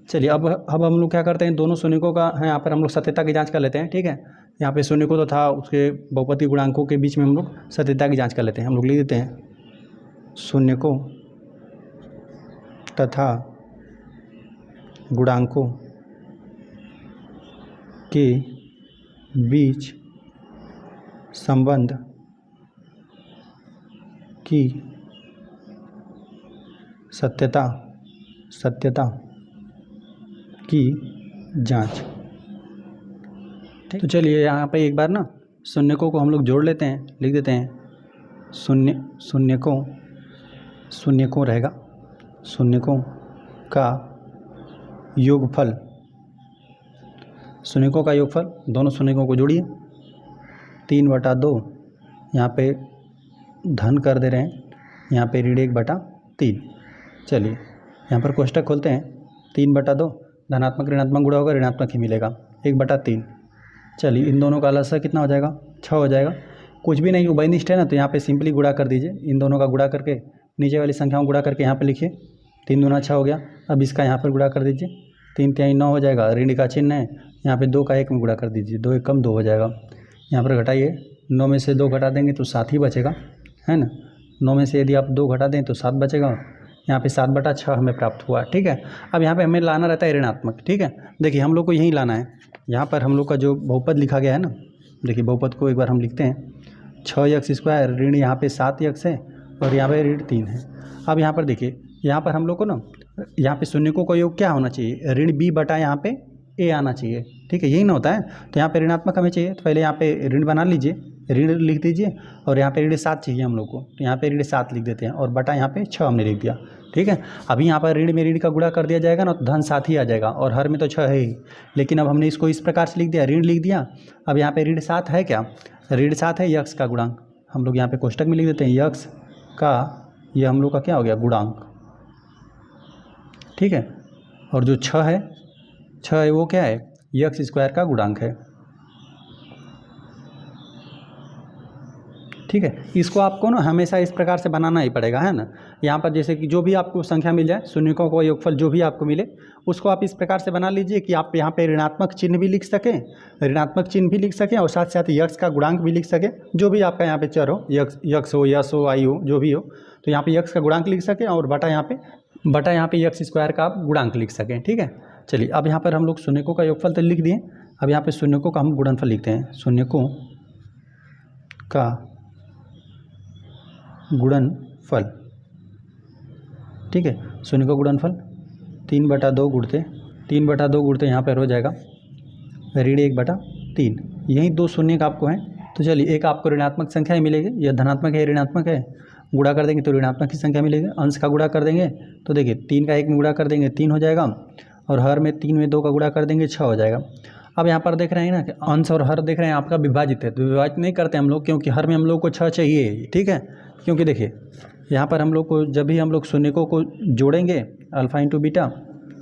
चलिए अब हम लोग क्या करते हैं, दोनों शून्यकों का है यहाँ पर हम लोग सत्यता की जांच कर लेते हैं। ठीक है, यहाँ पे शून्यकों तो था, उसके बहुपद के गुणांकों के बीच में हम लोग सत्यता की जांच कर लेते हैं। हम लोग लिख देते हैं शून्यकों तथा गुणांकों के बीच संबंध की सत्यता की जांच। तो चलिए यहाँ पे एक बार ना शून्यकों को हम लोग जोड़ लेते हैं, लिख देते हैं शून्यकों रहेगा, शून्यकों का योगफल, शून्यकों का योगफल, दोनों शून्यकों को जोड़िए, 3/2 यहाँ पे धन कर दे रहे हैं, यहाँ पे ऋण 1/3। चलिए यहाँ पर कोष्टक खोलते हैं, 3/2 धनात्मक ऋणात्मक गुणा होगा, ऋणात्मक ही मिलेगा, 1/3। चलिए इन दोनों का अलग कितना हो जाएगा, 6 हो जाएगा। कुछ भी नहीं उभयनिष्ठ है ना, तो यहाँ पे सिंपली गुणा कर दीजिए, इन दोनों का गुणा करके नीचे वाली संख्याओं गुणा करके यहाँ पे लिखिए, 3 दूना 6 हो गया। अब इसका यहाँ पर गुणा कर दीजिए, 3 तिहाई 9 हो जाएगा, ऋण का चिन्ह है, यहाँ पे 2 का 1 में गुणा कर दीजिए, 2 1 कम 2 हो जाएगा। यहाँ पर घटाइए, 9 में से 2 घटा देंगे तो 7 ही बचेगा, है ना। 9 में से यदि आप 2 घटा दें तो 7 बचेगा, यहाँ पे 7/6 हमें प्राप्त हुआ। ठीक है, अब यहाँ पे हमें लाना रहता है ऋणात्मक। ठीक है, देखिए हम लोग को यही लाना है। यहाँ पर हम लोग का जो बहुपद लिखा गया है ना, देखिए बहुपद को एक बार हम लिखते हैं, 6x² ऋण यहाँ पे 7x है और यहाँ पे ऋण 3 है। अब यहाँ पर देखिए, यहाँ पर हम लोग को ना यहाँ पे शून्यकों का योग क्या होना चाहिए, ऋण b बटा यहाँ पे a आना चाहिए। ठीक है, यही ना होता है, तो यहाँ पे ऋणात्मक हमें चाहिए, तो पहले यहाँ पे ऋण बना लीजिए, ऋण लिख दीजिए, और यहाँ पे ऋण 7 चाहिए हम लोग को, तो यहाँ पे ऋण 7 लिख देते हैं, और बटा यहाँ पे 6 हमने लिख दिया। ठीक है, अभी यहाँ पर ऋण में ऋण का गुणा कर दिया जाएगा ना, तो धन 7 ही आ जाएगा, और हर में तो 6 है ही, लेकिन अब हमने इसको इस प्रकार से लिख दिया, ऋण लिख दिया। अब यहाँ पे ऋण 7 है, क्या ऋण 7 है यक्स का गुणांक, हम लोग यहाँ पे कोष्टक में लिख देते हैं यक्स का, ये हम लोग का क्या हो गया, गुणांक। ठीक है, और जो 6 है वो क्या है, x² का गुणांक है। ठीक है, इसको आपको ना हमेशा इस प्रकार से बनाना ही पड़ेगा, है ना। यहाँ पर जैसे कि जो भी आपको संख्या मिल जाए, शून्यकों का योगफल जो भी आपको मिले, उसको आप इस प्रकार से बना लीजिए कि आप यहाँ पे ऋणात्मक चिन्ह भी लिख सकें, और साथ साथ यक्स का गुणांक भी लिख सकें, जो भी आपका यहाँ पे चर हो, यक्स हो, यस हो, आई हो, जो भी हो, तो यहाँ पे यक्स का गुणांक लिख सकें, और बटा यहाँ पे x² का आप गुणांक लिख सकें। ठीक है, चलिए अब यहाँ पर हम लोग शून्यकों का योगफल तो लिख दिए, अब यहाँ पे शून्यकों का हम गुणनफल लिखते हैं, शून्यकों का गुणनफल। ठीक है, शून्य का गुणनफल 3/2 गुणते यहाँ पर हो जाएगा ऋण 1/3। यही 2 शून्य का आपको है। तो चलिए एक आपको ऋणात्मक संख्या ही मिलेगी, यह धनात्मक है, ऋणात्मक है, गुणा कर देंगे तो ऋणात्मक की संख्या मिलेगी। अंश का गुणा कर देंगे तो देखिए 3 का 1 में गुणा कर देंगे 3 हो जाएगा, और हर में 3 में 2 का गुणा कर देंगे 6 हो जाएगा। अब यहाँ पर देख रहे हैं ना कि अंश और हर देख रहे हैं आपका विभाजित है, तो विभाजित नहीं करते हम लोग, क्योंकि हर में हम लोग को 6 चाहिए, ठीक है। क्योंकि देखिए यहाँ पर हम लोग को जब भी हम लोग शून्यकों को जोड़ेंगे अल्फा इंटू बीटा,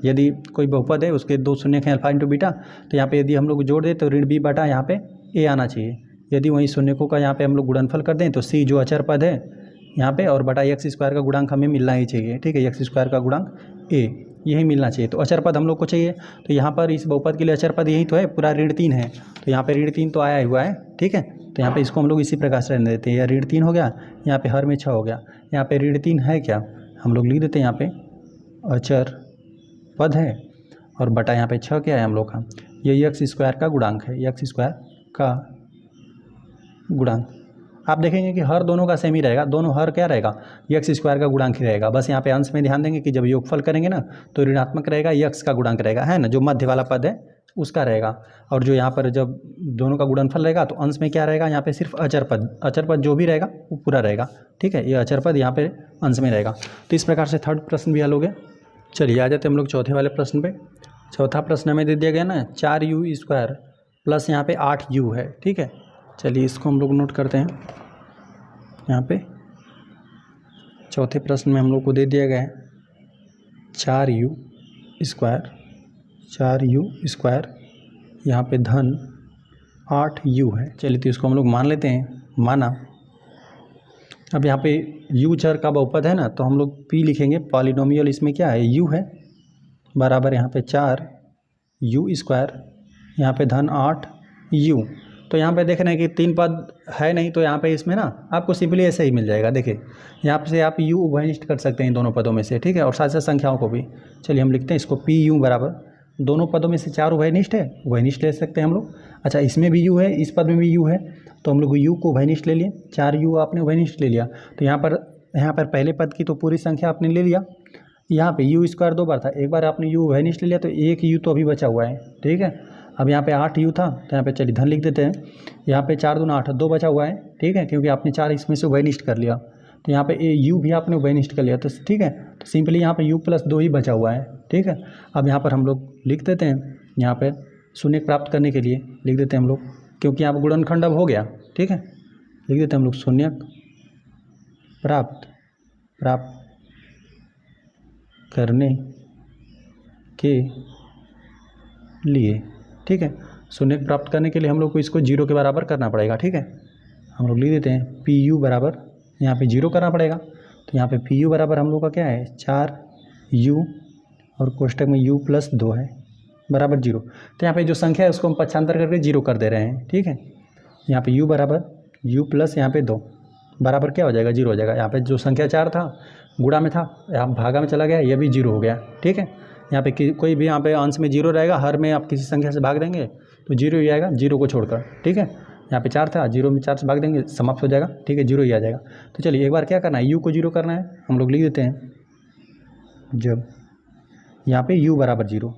यदि कोई बहुपद है उसके 2 शून्यक हैं अल्फा इंटू बीटा, तो यहाँ पे यदि हम लोग जोड़ दें तो ऋण बी बटा यहाँ पे ए आना चाहिए। यदि वहीं शून्यकों का यहाँ पे हम लोग गुणनफल कर दें तो सी जो अचर पद है यहाँ पे और बटा एक्स स्क्वायर का गुणांक हमें मिलना ही चाहिए, ठीक है। एक्स स्क्वायर का गुणांक ए यही मिलना चाहिए, तो अचर पद हम लोग को चाहिए। तो यहाँ पर इस बहुपद के लिए अचर पद यही तो है, पूरा ऋण 3 है, तो यहाँ पे ऋण 3 तो आया हुआ है, ठीक है। तो यहाँ पे इसको हम लोग इसी प्रकार से रहने देते हैं, या ऋण 3 हो गया, यहाँ पे हर में 6 हो गया, यहाँ पे ऋण 3 है क्या, हम लोग लिख देते हैं यहाँ पे अचर पद है और बटा यहाँ पे 6 क्या है हम लोग का, ये एक्स स्क्वायर का गुणांक है, एक्स स्क्वायर का गुणांक। आप देखेंगे कि हर दोनों का सेम ही रहेगा, दोनों हर क्या रहेगा, एक्स स्क्वायर का गुणांक ही रहेगा। बस यहाँ पे अंश में ध्यान देंगे कि जब योगफल करेंगे ना तो ऋणात्मक रहेगा, एक्स का गुणांक रहेगा, है ना, जो मध्य वाला पद है उसका रहेगा। और जो यहाँ पर जब दोनों का गुणनफल रहेगा तो अंश में क्या रहेगा, यहाँ पे सिर्फ अचर पद जो भी रहेगा वो पूरा रहेगा, ठीक है। ये अचर पद यहाँ पे अंश में रहेगा। तो इस प्रकार से थर्ड प्रश्न भी हल हो गया। चलिए आ जाते हम लोग चौथे वाले प्रश्न पे। चौथा प्रश्न हमें दे दिया गया ना 4u² प्लस यहाँ पे 8u है, ठीक है। चलिए इसको हम लोग नोट करते हैं। यहाँ पे चौथे प्रश्न में हम लोग को दे दिया गया है 4u², यहाँ पे धन 8u है। चलिए तो इसको हम लोग मान लेते हैं, माना। अब यहाँ पे u चर का बहुपद है ना, तो हम लोग p लिखेंगे, पॉलिनोमियल इसमें क्या है u है, बराबर यहाँ पे 4u², यहाँ पे धन 8u। तो यहाँ पे देख रहे हैं कि 3 पद है नहीं, तो यहाँ पे इसमें ना आपको सिंपली ऐसे ही मिल जाएगा। देखिए यहाँ से आप u उभयनिष्ठ कर सकते हैं इन दोनों पदों में से, ठीक है, और साथ साथ संख्याओं को भी। चलिए हम लिखते हैं इसको pu बराबर, दोनों पदों में से 4 उभयनिष्ठ है, उभयनिष्ठ ले सकते हैं हम लोग। अच्छा इसमें भी u है, इस पद में भी u है, तो हम लोग u को उभयनिष्ठ ले लिए, 4u आपने उभयनिष्ठ ले लिया। तो यहाँ पर पहले पद की तो पूरी संख्या आपने ले लिया। यहाँ पे u² 2 बार था, एक बार आपने u उभयनिष्ठ ले लिया, तो एक u तो अभी बचा हुआ है, ठीक है। अब यहाँ पे 8u था, तो यहाँ पे चलिए धन लिख देते हैं। यहाँ पे 4 दूना 8, 2 बचा हुआ है, ठीक है, क्योंकि आपने 4 इसमें से उभयनिष्ठ कर लिया। तो यहाँ पे u भी आपने उभयनिष्ठ कर लिया, तो ठीक है, तो सिंपली यहाँ पे u+2 ही बचा हुआ है, ठीक है। अब यहाँ पर हम लोग लिख देते हैं, यहाँ पे शून्य प्राप्त करने के लिए लिख देते हैं हम लोग, क्योंकि यहाँ पर गुणनखंड अब हो गया, ठीक है। लिख देते हैं हम लोग शून्य प्राप्त करने के लिए, ठीक है। शून्य प्राप्त करने के लिए हम लोग को इसको 0 के बराबर करना पड़ेगा, ठीक है। हम लोग लिख देते हैं PU बराबर, यहाँ पे 0 करना पड़ेगा। तो यहाँ पे PU बराबर हम लोग का क्या है 4u और कोष्टक में u+2 है बराबर 0। तो यहाँ पे जो संख्या है उसको हम पक्षांतर करके 0 कर दे रहे हैं, ठीक है। यहाँ पे u बराबर u+ यहाँ पे 2 बराबर क्या हो जाएगा 0 हो जाएगा। यहाँ पे जो संख्या 4 था गुणा में था, यहाँ भागा में चला गया, ये भी 0 हो गया, ठीक है। यहाँ पे कोई भी यहाँ पे अंश में 0 रहेगा, हर में आप किसी संख्या से भाग देंगे तो 0 ही आएगा, 0 को छोड़कर, ठीक है। यहाँ पे 4 था, 0 में 4 से भाग देंगे समाप्त हो जाएगा, ठीक है, 0 ही आ जाएगा। तो चलिए एक बार क्या करना है, u को 0 करना है, हम लोग लिख देते हैं जब यहाँ पे u बराबर 0,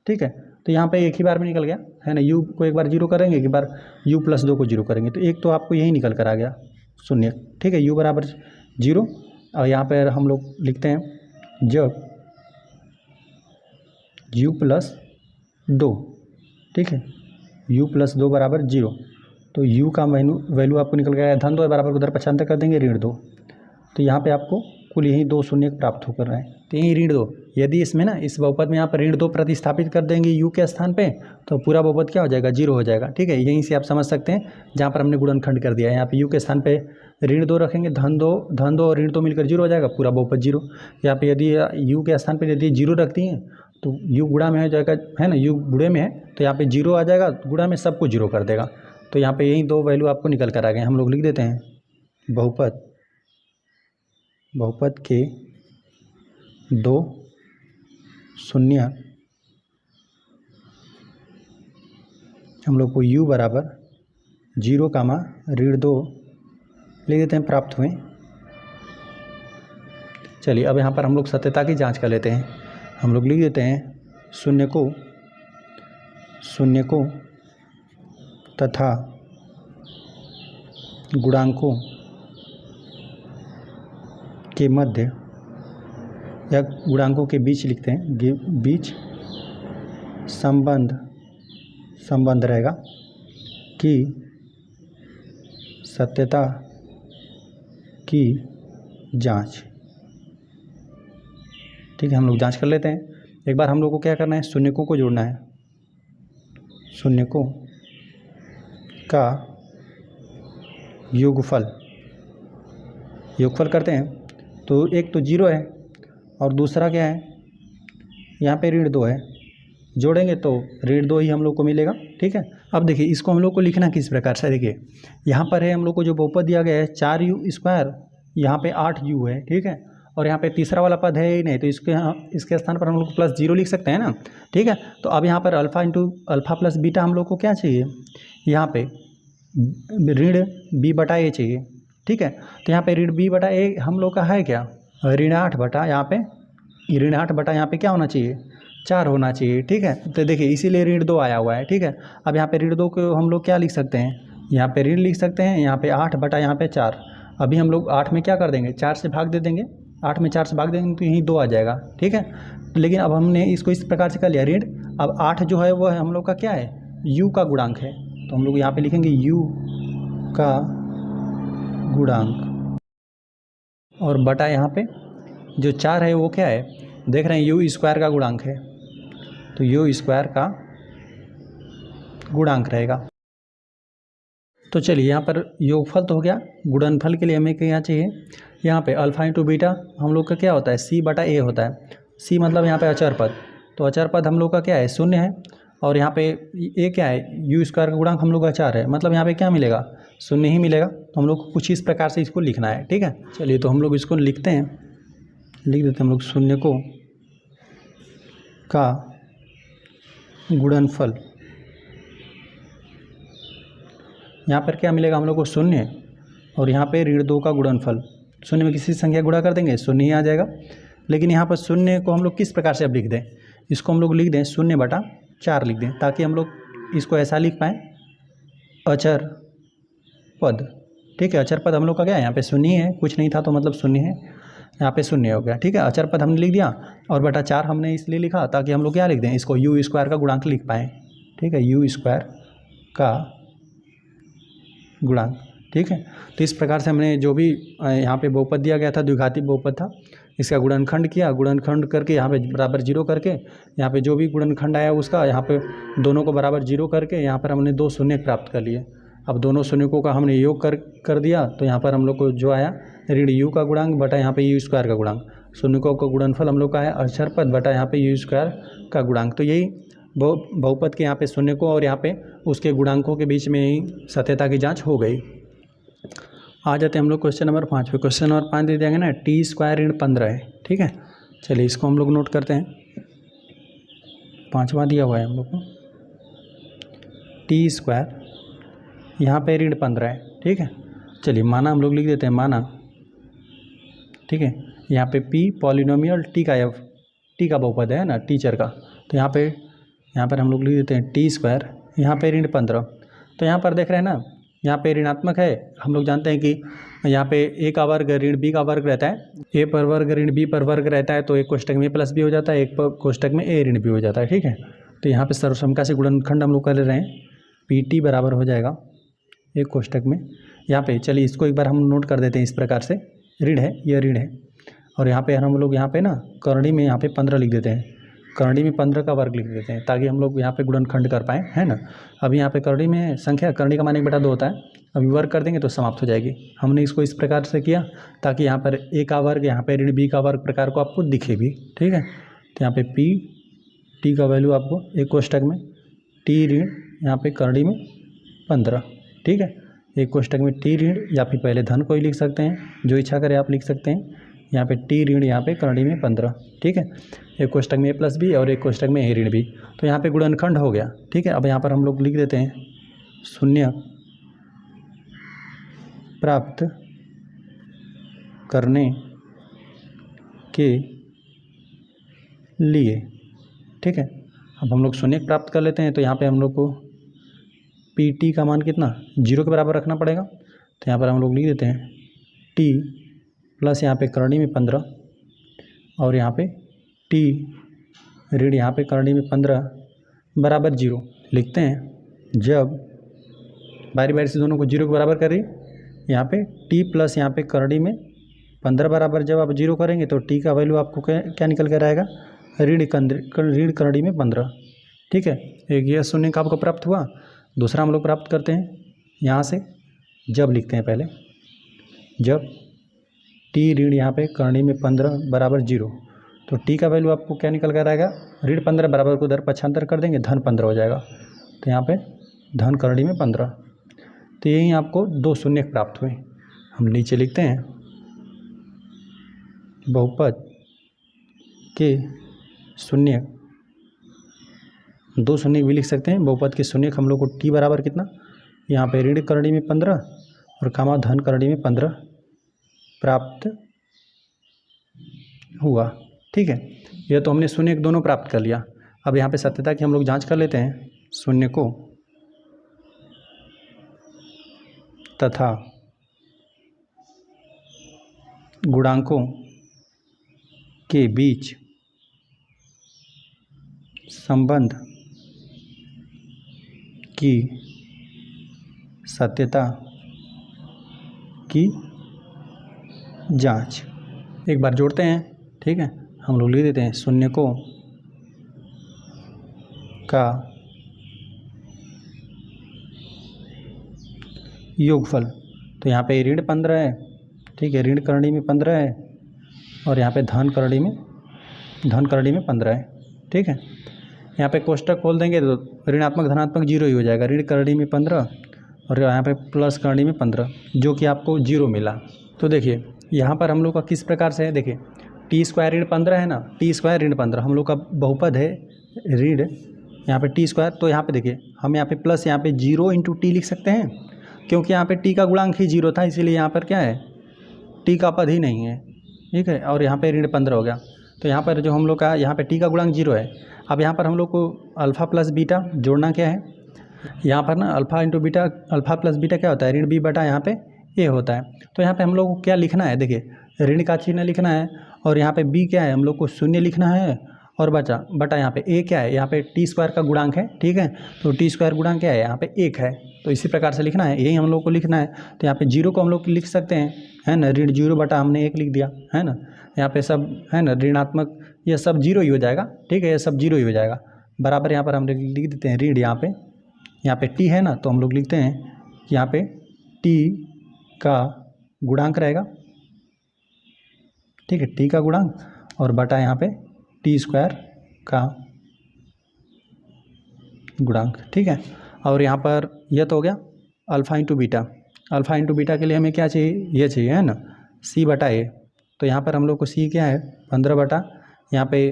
ठीक है। तो यहाँ पे एक ही बार में निकल गया है ना, u को एक बार 0 करेंगे, एक बार u+2 को 0 करेंगे, तो एक तो आपको यही निकल कर आ गया शून्य, ठीक है, u बराबर 0। और यहाँ पर हम लोग लिखते हैं जब u+2, ठीक है, u+2 बराबर 0, तो u का वैल्यू आपको निकल गया धन 2 है, बराबर उधर पक्षांतर कर देंगे ऋण 2। तो यहाँ पे आपको कुल यही 2 शून्य प्राप्त होकर रहे हैं, तो यही ऋण 2। यदि इसमें ना इस बहुपद में यहाँ पर ऋण 2 प्रतिस्थापित कर देंगे u के स्थान पे, तो पूरा बहुपद क्या हो जाएगा 0 हो जाएगा, ठीक है। यहीं से आप समझ सकते हैं जहाँ पर हमने गुणनखंड कर दिया है, यहाँ पे u के स्थान पे ऋण 2 रखेंगे, धन 2 और ऋण 2 मिलकर 0 हो जाएगा, पूरा बहुपद 0। यहाँ पे यदि u के स्थान पर यदि 0 रखती हैं तो u गुणा में हो जाएगा, है ना, u गुणे में है, तो यहाँ पे 0 आ जाएगा, गुणा में सबको 0 कर देगा। तो यहाँ पे यही 2 वैल्यू आपको निकल कर आ गए। हम लोग लिख देते हैं बहुपद के 2 शून्य, हम लोग को u बराबर 0, ऋण 2 लिख देते हैं प्राप्त हुए। चलिए अब यहाँ पर हम लोग सत्यता की जांच कर लेते हैं। हम लोग लिख देते हैं शून्य को तथा गुणांकों के मध्य या गुणांकों के बीच लिखते हैं, बीच संबंध संबंध रहेगा कि सत्यता की जांच। ठीक है, हम लोग जांच कर लेते हैं। एक बार हम लोग को क्या करना है, शून्यकों को जोड़ना है। शून्यकों का योगफल करते हैं तो एक तो 0 है और दूसरा क्या है, यहाँ पे ऋण 2 है। जोड़ेंगे तो ऋण 2 ही हम लोग को मिलेगा। ठीक है, अब देखिए इसको हम लोग को लिखना किस प्रकार से, देखिए यहाँ पर है हम लोग को जो बहुपद दिया गया है 4u², यहाँ पे 8u है। ठीक है, और यहाँ पे तीसरा वाला पद है ही नहीं, तो इसके स्थान पर हम लोग +0 लिख सकते हैं ना। ठीक है, तो अब यहाँ पर alpha into alpha plus beta हम लोग को क्या चाहिए, यहाँ पे ऋण b/a चाहिए। ठीक है, तो यहाँ पे ऋण b/a हम लोग का है क्या, ऋण 8 बटा यहाँ पे यहाँ पे क्या होना चाहिए, 4 होना चाहिए। ठीक है, तो देखिए इसीलिए ऋण 2 आया हुआ है। ठीक है, अब यहाँ पे ऋण 2 को हम लोग क्या लिख सकते हैं, यहाँ पे ऋण लिख सकते हैं, यहाँ पे 8 बटा यहाँ पे 4। अभी हम लोग 8 में क्या कर देंगे, 4 से भाग दे देंगे, 8 में 4 से भाग देंगे तो यहीं 2 आ जाएगा। ठीक है, लेकिन अब हमने इसको इस प्रकार से कर लिया ऋण। अब 8 जो है वो है हम लोग का क्या है, u का गुणांक है, तो हम लोग यहाँ पे लिखेंगे u का गुणांक, और बटा यहाँ पे जो 4 है वो क्या है, देख रहे हैं u² का गुणांक है, तो u² का गुणांक रहेगा। तो चलिए यहाँ पर योगफल तो हो गया, गुणनफल के लिए हमें क्या चाहिए, यहाँ पे अल्फ़ा इंटू बीटा हम लोग का क्या होता है, c/a होता है। c मतलब यहाँ पे अचर पद, तो अचर पद हम लोग का क्या है, 0 है, और यहाँ पे a क्या है, u² का गुणांक हम लोग का 4 है, मतलब यहाँ पे क्या मिलेगा, 0 ही मिलेगा। तो हम लोग को कुछ इस प्रकार से इसको लिखना है। ठीक है, चलिए तो हम लोग इसको लिखते हैं, लिख देते हैं हम लोग, शून्यकों का गुणनफल। यहाँ पर क्या मिलेगा हम लोग को, 0, और यहाँ पे ऋण 2 का गुणनफल। 0 में किसी संख्या गुणा कर देंगे 0 ही आ जाएगा। लेकिन यहाँ पर 0 को हम लोग किस प्रकार से अब लिख दें, इसको हम लोग लिख दें 0/4 लिख दें, ताकि हम लोग इसको ऐसा लिख पाएँ, अचर पद। ठीक है, अचर पद हम लोग का क्या है, यहाँ पे 0 ही है, कुछ नहीं था तो मतलब 0 है, यहाँ पे 0 हो गया। ठीक है, अचर पद हमने लिख दिया, और बटा 4 हमने इसलिए लिखा ताकि हम लोग क्या लिख दें, इसको u² का गुणांक लिख पाएँ। ठीक है, u² का गुणांक। ठीक है, तो इस प्रकार से हमने जो भी यहाँ पे बहुपद दिया गया था, द्विघाती बहुपद था, इसका गुणनखंड किया, गुणनखंड करके यहाँ पे बराबर 0 करके, यहाँ पे जो भी गुणनखंड आया उसका यहाँ पे दोनों को बराबर 0 करके यहाँ पर हमने 2 शून्य प्राप्त कर लिए। अब दोनों शून्यों का हमने योग कर दिया, तो यहाँ पर हम लोग को जो आया, ऋण u का गुणांक बटा यहाँ पे u² का गुणांक। शून्यों का गुणनफल हम लोग का है अचर पद बटा यहाँ पे u² का गुणांक। तो यही बहुपद के यहाँ पे शून्यकों और यहाँ पे उसके गुणांकों के बीच में ही सत्यता की जाँच हो गई। आ जाते हैं हम लोग क्वेश्चन नंबर 5 पे। क्वेश्चन नंबर 5 दे देंगे ना, t² ऋण 15 है। ठीक है, चलिए इसको हम लोग नोट करते हैं, 5वां दिया हुआ है हम लोग को, t², यहाँ पे ऋण 15 है। ठीक है, चलिए माना हम लोग लिख देते हैं, माना। ठीक है, यहाँ पे p पॉलिनोमियल t का बहुपद है ना, टीचर का, तो यहाँ पर हम लोग लिख देते हैं t², यहाँ पे ऋण 15। तो यहाँ पर देख रहे हैं ना, यहाँ पे ऋणात्मक है, हम लोग जानते हैं कि यहाँ पे a का वर्ग ऋण b का वर्ग रहता है, a पर वर्ग ऋण b पर वर्ग रहता है, तो एक कोष्टक में प्लस b हो जाता है, एक कोष्टक में a ऋण b हो जाता है। ठीक है, तो यहाँ पे सर्वसम्मता से गुणनखंड हम लोग कर ले रहे हैं, pt बराबर हो जाएगा एक कोष्टक में, यहाँ पे चलिए इसको एक बार हम नोट कर देते हैं इस प्रकार से, ऋण है, यह ऋण है, और यहाँ पे हम लोग यहाँ पे ना करणी में यहाँ पे 15 लिख देते हैं, करणी में 15 का वर्ग लिख देते हैं, ताकि हम लोग यहाँ पे गुणनखंड कर पाएँ, है ना। अभी यहाँ पे करणी में संख्या, करणी का मान 1/2 होता है, अभी वर्ग कर देंगे तो समाप्त हो जाएगी। हमने इसको इस प्रकार से किया ताकि यहाँ पर a का वर्ग, यहाँ पे ऋण b का वर्ग प्रकार को आपको दिखे भी। ठीक है, तो यहाँ पे t का वैल्यू आपको एक कोष्टक में, t ऋण यहाँ पे करणी में 15। ठीक है, एक कोष्टक में t ऋण, या फिर पहले धन को ही लिख सकते हैं, जो इच्छा करे आप लिख सकते हैं, यहाँ पे t ऋण यहाँ पे करणी में 15। ठीक है, एक कोष्टक में a प्लस b और एक कोष्टक में a ऋण b, तो यहाँ पे गुणनखंड हो गया। ठीक है, अब यहाँ पर हम लोग लिख देते हैं शून्य प्राप्त करने के लिए। ठीक है, अब हम लोग शून्य प्राप्त कर लेते हैं, तो यहाँ पे हम लोग को pt का मान कितना, 0 के बराबर रखना पड़ेगा, तो यहाँ पर हम लोग लिख देते हैं t प्लस यहाँ पे करणी में 15, और यहाँ पे t ऋण यहाँ पे करणी में 15 बराबर 0। लिखते हैं जब बारी बारी से दोनों को 0 के बराबर करिए, यहाँ पे t प्लस यहाँ पे करड़ी में 15 बराबर जब आप 0 करेंगे तो t का वैल्यू आपको क्या निकल कर आएगा, ऋण करड़ी में 15। ठीक है, एक यह शून्य का आपको प्राप्त हुआ। दूसरा हम लोग प्राप्त करते हैं यहाँ से, जब लिखते हैं पहले, जब t ऋण यहाँ पे करड़ी में 15 बराबर 0, तो t का वैल्यू आपको क्या निकल कर आएगा, ऋण 15 बराबर को उधर पक्षांतर कर देंगे, धन 15 हो जाएगा। तो यहाँ पे धन करड़ी में 15। तो यही आपको 2 शून्य प्राप्त हुए। हम नीचे लिखते हैं बहुपद के शून्य, 2 शून्य भी लिख सकते हैं। बहुपद के शून्य हम लोग को t बराबर कितना, यहाँ पे ऋण करड़ी में 15 और कामा धन करड़ी में 15 प्राप्त हुआ। ठीक है, यह तो हमने शून्य दोनों प्राप्त कर लिया। अब यहाँ पे सत्यता की हम लोग जांच कर लेते हैं। शून्य को तथा गुणांकों के बीच संबंध की सत्यता की जांच। एक बार जोड़ते हैं। ठीक है, हम लोग लिख देते हैं शून्य को का योगफल। तो यहाँ पे ऋण 15 है। ठीक है, ऋण करड़ी में 15 है और यहाँ पे धन करड़ी में 15 है। ठीक है, यहाँ पे कोष्टक खोल देंगे तो ऋणात्मक धनात्मक 0 ही हो जाएगा। ऋण करड़ी में 15 और यहाँ पे प्लस करड़ी में 15, जो कि आपको 0 मिला। तो देखिए यहाँ पर हम लोग का किस प्रकार से है, देखिए टी स्क्वायर ऋण 15 है ना, टी स्क्वायर ऋण 15 हम लोग का बहुपद है ऋण यहाँ पे टी स्क्वायर। तो यहाँ पे देखिए हम यहाँ पे प्लस यहाँ पे 0 इंटू टी लिख सकते हैं, क्योंकि यहाँ पे टी का गुणांक ही 0 था, इसीलिए यहाँ पर क्या है, टी का पद ही नहीं है। ठीक है, और यहाँ पे ऋण 15 हो गया। तो यहाँ पर जो हम लोग का यहाँ पे टी का गुणांक 0 है। अब यहाँ पर हम लोग को अल्फ़ा प्लस बीटा जोड़ना क्या है, यहाँ पर ना alpha into beta, alpha plus beta क्या होता है, ऋण बी बटा यहाँ पे ए होता है। तो यहाँ पे हम लोग को क्या लिखना है, देखिए ऋण का चिन्ह लिखना है और यहाँ पे बी क्या है, हम लोग को शून्य लिखना है और बटा यहाँ पे ए क्या है, यहाँ पे टी स्क्वायर का गुणांक है। ठीक है, तो टी स्क्वायर गुणांक क्या है, यहाँ पे 1 है। तो इसी प्रकार से लिखना है, यही हम लोग को लिखना है। तो यहाँ पे 0 को हम लोग लिख सकते हैं, है ना, ऋण 0 बटा हमने 1 लिख दिया, है ना। यहाँ पे सब है ना ऋणात्मक, ये सब 0 ही हो जाएगा। ठीक है, ये सब 0 ही हो जाएगा। बराबर यहाँ पर हम लिख देते हैं ऋण, यहाँ पे टी है ना, तो हम लोग लिखते हैं कि यहाँ पे टी का गुणांक रहेगा। ठीक है, टी का गुणांक और बटा यहाँ पे टी स्क्वायर का गुणांक। ठीक है, और यहाँ पर यह तो हो गया alpha into beta. Alpha into beta के लिए हमें क्या चाहिए, ये चाहिए, है ना, सी बटा ए। तो यहाँ पर हम लोग को सी क्या है, 15 बटा यहाँ पे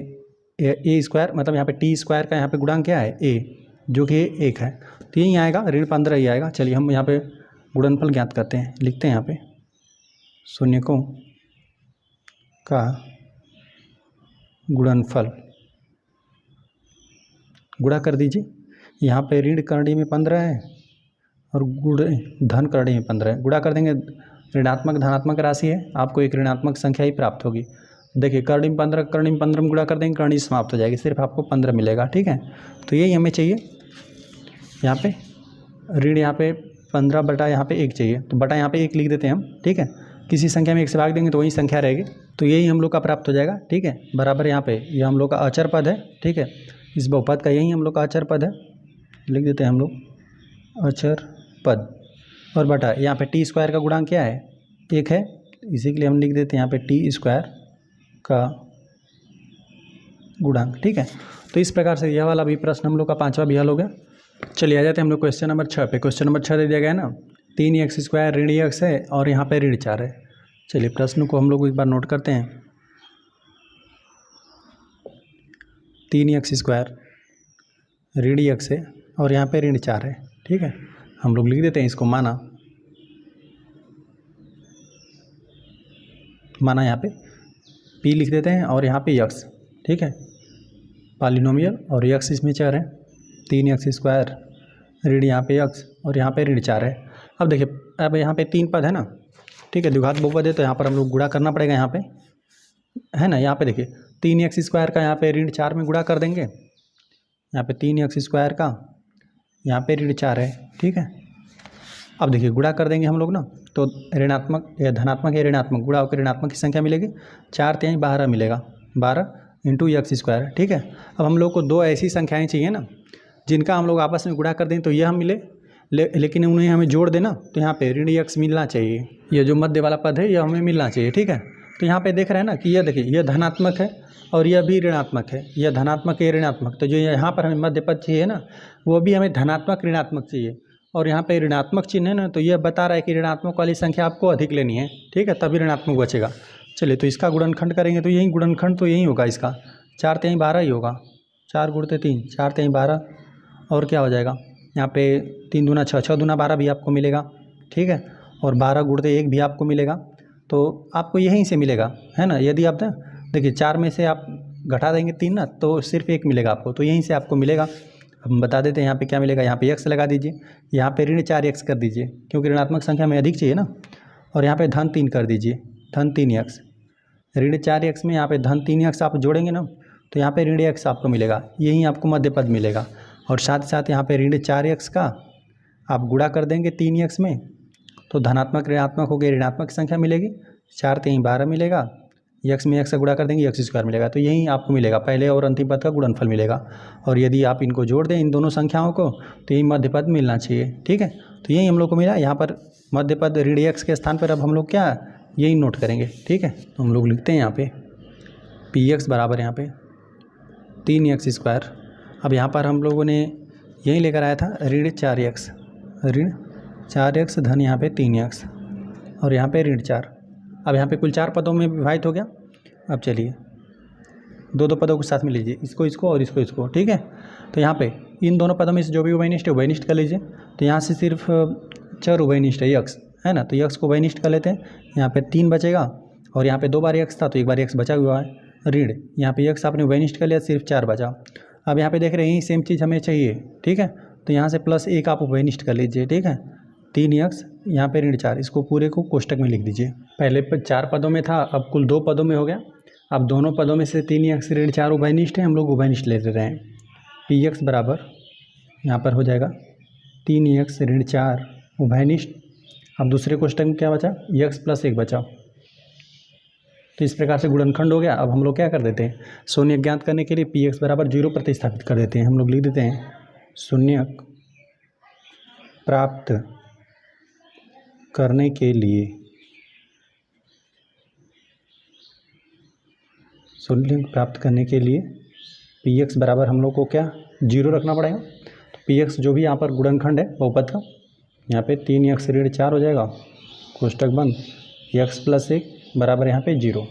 ए स्क्वायर, मतलब यहाँ पे टी स्क्वायर का यहाँ पे गुणांक क्या है, ए, जो कि 1 है। तो यही आएगा, ऋण 15 ही आएगा। चलिए हम यहाँ पे गुणनफल ज्ञात करते हैं। लिखते हैं यहाँ पे शून्यकों का गुणनफल, गुणा कर दीजिए। यहाँ पे ऋण करड़ी में 15 है और धन करड़ी में 15 है। गुणा कर देंगे, ऋणात्मक धनात्मक राशि है, आपको एक ऋणात्मक संख्या ही प्राप्त होगी। देखिए करड़ी में 15 में गुणा कर देंगे, करड़ी समाप्त हो जाएगी, सिर्फ आपको 15 मिलेगा। ठीक है, तो यही हमें चाहिए। यहाँ पे ऋण यहाँ पे 15 बटा यहाँ पे 1 चाहिए, तो बटा यहाँ पे 1 लिख देते हैं हम। ठीक है, किसी संख्या में 1 से भाग देंगे तो वही संख्या रहेगी, तो यही हम लोग का प्राप्त हो जाएगा। ठीक है, बराबर यहाँ पे ये हम लोग का अचर पद है। ठीक है, इस बहुपद का यही हम लोग का अचर पद है, लिख देते हैं हम लोग अचर पद। और बटा यहाँ पे टी स्क्वायर का गुणांक क्या है, 1 है, इसी के लिए हम लिख देते हैं यहाँ पे टी स्क्वायर का गुणांक। ठीक है, तो इस प्रकार से यह वाला भी प्रश्न हम लोग का 5वां भी हल हो गया। चलिए आ जाते हैं हम लोग क्वेश्चन नंबर 6 पे। क्वेश्चन नंबर 6 दे दिया गया है ना, 3x² ऋण x है और यहाँ पे ऋण 4 है। चलिए प्रश्न को हम लोग एक बार नोट करते हैं। 3x² ऋण x है और यहाँ पे ऋण 4 है। ठीक है, हम लोग लिख देते हैं इसको माना यहाँ पे p लिख देते हैं और यहाँ पे x। ठीक है, पॉलिनोमियल और x इसमें 4 है। 3x² ऋण यहाँ पे x और यहाँ पे ऋण 4 है। अब देखिए, अब यहाँ पे 3 पद है ना। ठीक है, द्विघात बहुपद है तो यहाँ पर हम लोग गुणा करना पड़ेगा यहाँ पे, है ना। यहाँ पे देखिए 3x² का यहाँ पे ऋण 4 में गुणा कर देंगे। यहाँ पे 3x² का यहाँ पे ऋण 4 है, ठीक है। अब देखिए गुणा कर देंगे हम लोग ना, तो ऋणात्मक या धनात्मक या ऋणात्मक गुणा होकर ऋणात्मक की संख्या मिलेगी। 4 3 12 मिलेगा, 12 इंटू एक्स स्क्वायर, ठीक है। अब हम लोग को दो ऐसी संख्याएं चाहिए ना जिनका हम लोग आपस में गुणा कर दें तो यह मिले, लेकिन उन्हें हमें जोड़ देना तो यहाँ पे ऋण एक्स मिलना चाहिए। ये जो मध्य वाला पद है यह हमें मिलना चाहिए, ठीक है। तो यहाँ पे देख रहे हैं ना कि यह देखिए यह धनात्मक है और यह भी ऋणात्मक है, यह धनात्मक है ऋणात्मक, तो जो यहाँ पर हमें मध्य पद चाहिए ना वो भी हमें धनात्मक ऋणात्मक चाहिए। और यहाँ पे ऋणात्मक चिन्ह है ना, तो यह बता रहा है कि ऋणात्मक वाली संख्या आपको अधिक लेनी है, ठीक है, तभी ऋणात्मक बचेगा। चलिए तो इसका गुणनखंड करेंगे तो यही गुणनखंड तो यही होगा इसका, 4 3 12 ही होगा, 4 गुणते 3, 4 3 12, और क्या हो जाएगा यहाँ पे 3 दूना 6, 6 दूना 12 भी आपको मिलेगा, ठीक है, और 12 गुणते 1 भी आपको मिलेगा, तो आपको यहीं से मिलेगा, है ना। यदि आप देखिए 4 में से आप घटा देंगे 3 ना, तो सिर्फ 1 मिलेगा आपको, तो यहीं से आपको मिलेगा। हम बता देते हैं यहाँ पे क्या मिलेगा, यहाँ पे x लगा दीजिए, यहाँ पे ऋण 4x कर दीजिए क्योंकि ऋणात्मक संख्या में अधिक चाहिए ना, और यहाँ पे धन 3 कर दीजिए, धन 3x, ऋण 4x में यहाँ पे धन 3x आप जोड़ेंगे ना तो यहाँ पे ऋण x आपको मिलेगा, यही आपको मध्य पद मिलेगा। और साथ ही साथ यहाँ पे ऋण 4x का आप गुणा कर देंगे 3x में तो धनात्मक ऋणात्मक हो गए, ऋणात्मक संख्या मिलेगी, 4 3 12 मिलेगा, x में x से गुणा कर देंगे एक्स स्क्वायर मिलेगा, तो यही आपको मिलेगा, पहले और अंतिम पद का गुणनफल मिलेगा। और यदि आप इनको जोड़ दें इन दोनों संख्याओं को तो यही मध्य पद मिलना चाहिए, ठीक है। तो यही हम लोग को मिला, यहाँ पर मध्य पद ऋण x के स्थान पर अब हम लोग क्या यही नोट करेंगे, ठीक है। तो हम लोग लिखते हैं यहाँ पे px बराबर यहाँ पे 3x स्क्वायर। अब यहाँ पर हम लोगों ने यही लेकर आया था ऋण 4x, ऋण 4x धन यहाँ पे 3x और यहाँ पे ऋण 4। अब यहाँ पे कुल 4 पदों में विभाजित हो गया। अब चलिए दो पदों को साथ में लीजिए, इसको इसको और इसको इसको, ठीक है। तो यहाँ पे इन दोनों पदों में से जो भी उभयनिष्ठ है उभयनिष्ठ कर लीजिए। तो यहाँ से सिर्फ चर उभयनिष्ठ है यक्स, है ना, तो यक्स को उभयनिष्ठ कर लेते हैं। यहाँ पे 3 बचेगा और यहाँ पे 2 बार यक्स था तो 1 बार यक्स बचा हुआ है, ऋण यहाँ पे यक्स आपने उभयनिष्ठ कर लिया, सिर्फ 4 बचा। अब यहाँ पे देख रहे हैं यही सेम चीज़ हमें चाहिए, ठीक है। तो यहाँ से +1 आप उभयनिष्ठ कर लीजिए, ठीक है, 3x यहाँ पे ऋण 4, इसको पूरे को कोष्टक में लिख दीजिए। पहले 4 पदों में था, अब कुल 2 पदों में हो गया। अब दोनों पदों में से 3x ऋण 4 उभयनिष्ठ है, हम लोग उभयनिष्ठ ले रहे हैं। px बराबर यहाँ पर हो जाएगा 3x ऋण 4 उभयनिष्ठ। अब दूसरे कोष्टक में क्या बचा, x + 1 बचा। तो इस प्रकार से गुणनखंड हो गया। अब हम लोग क्या कर देते हैं, शून्य ज्ञात करने के लिए px बराबर 0 प्रतिस्थापित कर देते हैं। हम लोग लिख देते हैं शून्यक प्राप्त करने के लिए, शून्य प्राप्त करने के लिए px बराबर हम लोग को क्या 0 रखना पड़ेगा। तो px जो भी यहाँ पर गुणनखंड है बहुपद का, यहाँ पे 3x ऋण 4 हो जाएगा, कोष्टक बंद, x + 1 बराबर यहाँ पे 0।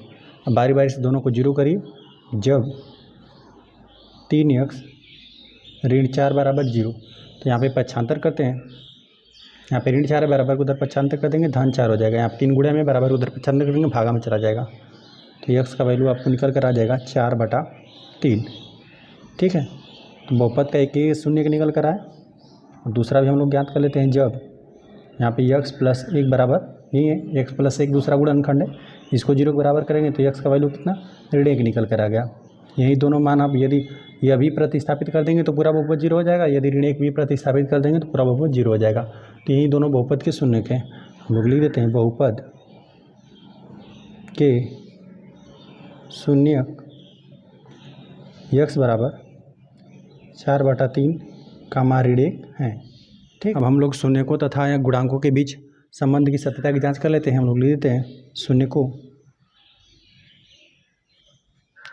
अब बारी बारी से दोनों को 0 करिए। जब 3x ऋण 4 बराबर 0, तो यहाँ पे पक्षांतर करते हैं, यहाँ पे ऋण 4 है बराबर को उधर पक्षांतर कर देंगे, धन 4 हो जाएगा। यहाँ 3 गुणा में बराबर उधर पक्षांतर करेंगे, भागा में चला जाएगा, तो x का वैल्यू आपको निकल कर आ जाएगा 4/3, ठीक है। तो बहुपद का एक शून्य के निकल कर आए। और दूसरा भी हम लोग ज्ञात कर लेते हैं, जब यहाँ पे x + 1 बराबर यही है, x + 1 दूसरा गुणनखंड है, इसको 0 के बराबर करेंगे तो x का वैल्यू कितना ऋण 1 निकल कर आ गया। यही दोनों मान आप यदि यह भी प्रतिस्थापित कर देंगे तो पूरा बहुपद 0 हो जाएगा, यदि ऋण 1 भी प्रतिस्थापित कर देंगे तो पूरा बहुपद 0 हो जाएगा। तो यही दोनों बहुपद के शून्यक हैं। हम लोग लिख देते हैं बहुपद के शून्यक x बराबर 4/3 का ऋण 1 है, ठीक। अब हम लोग शून्यकों तथा या गुणांकों के बीच संबंध की सत्यता की जांच कर लेते हैं। हम लोग लिख देते हैं शून्यकों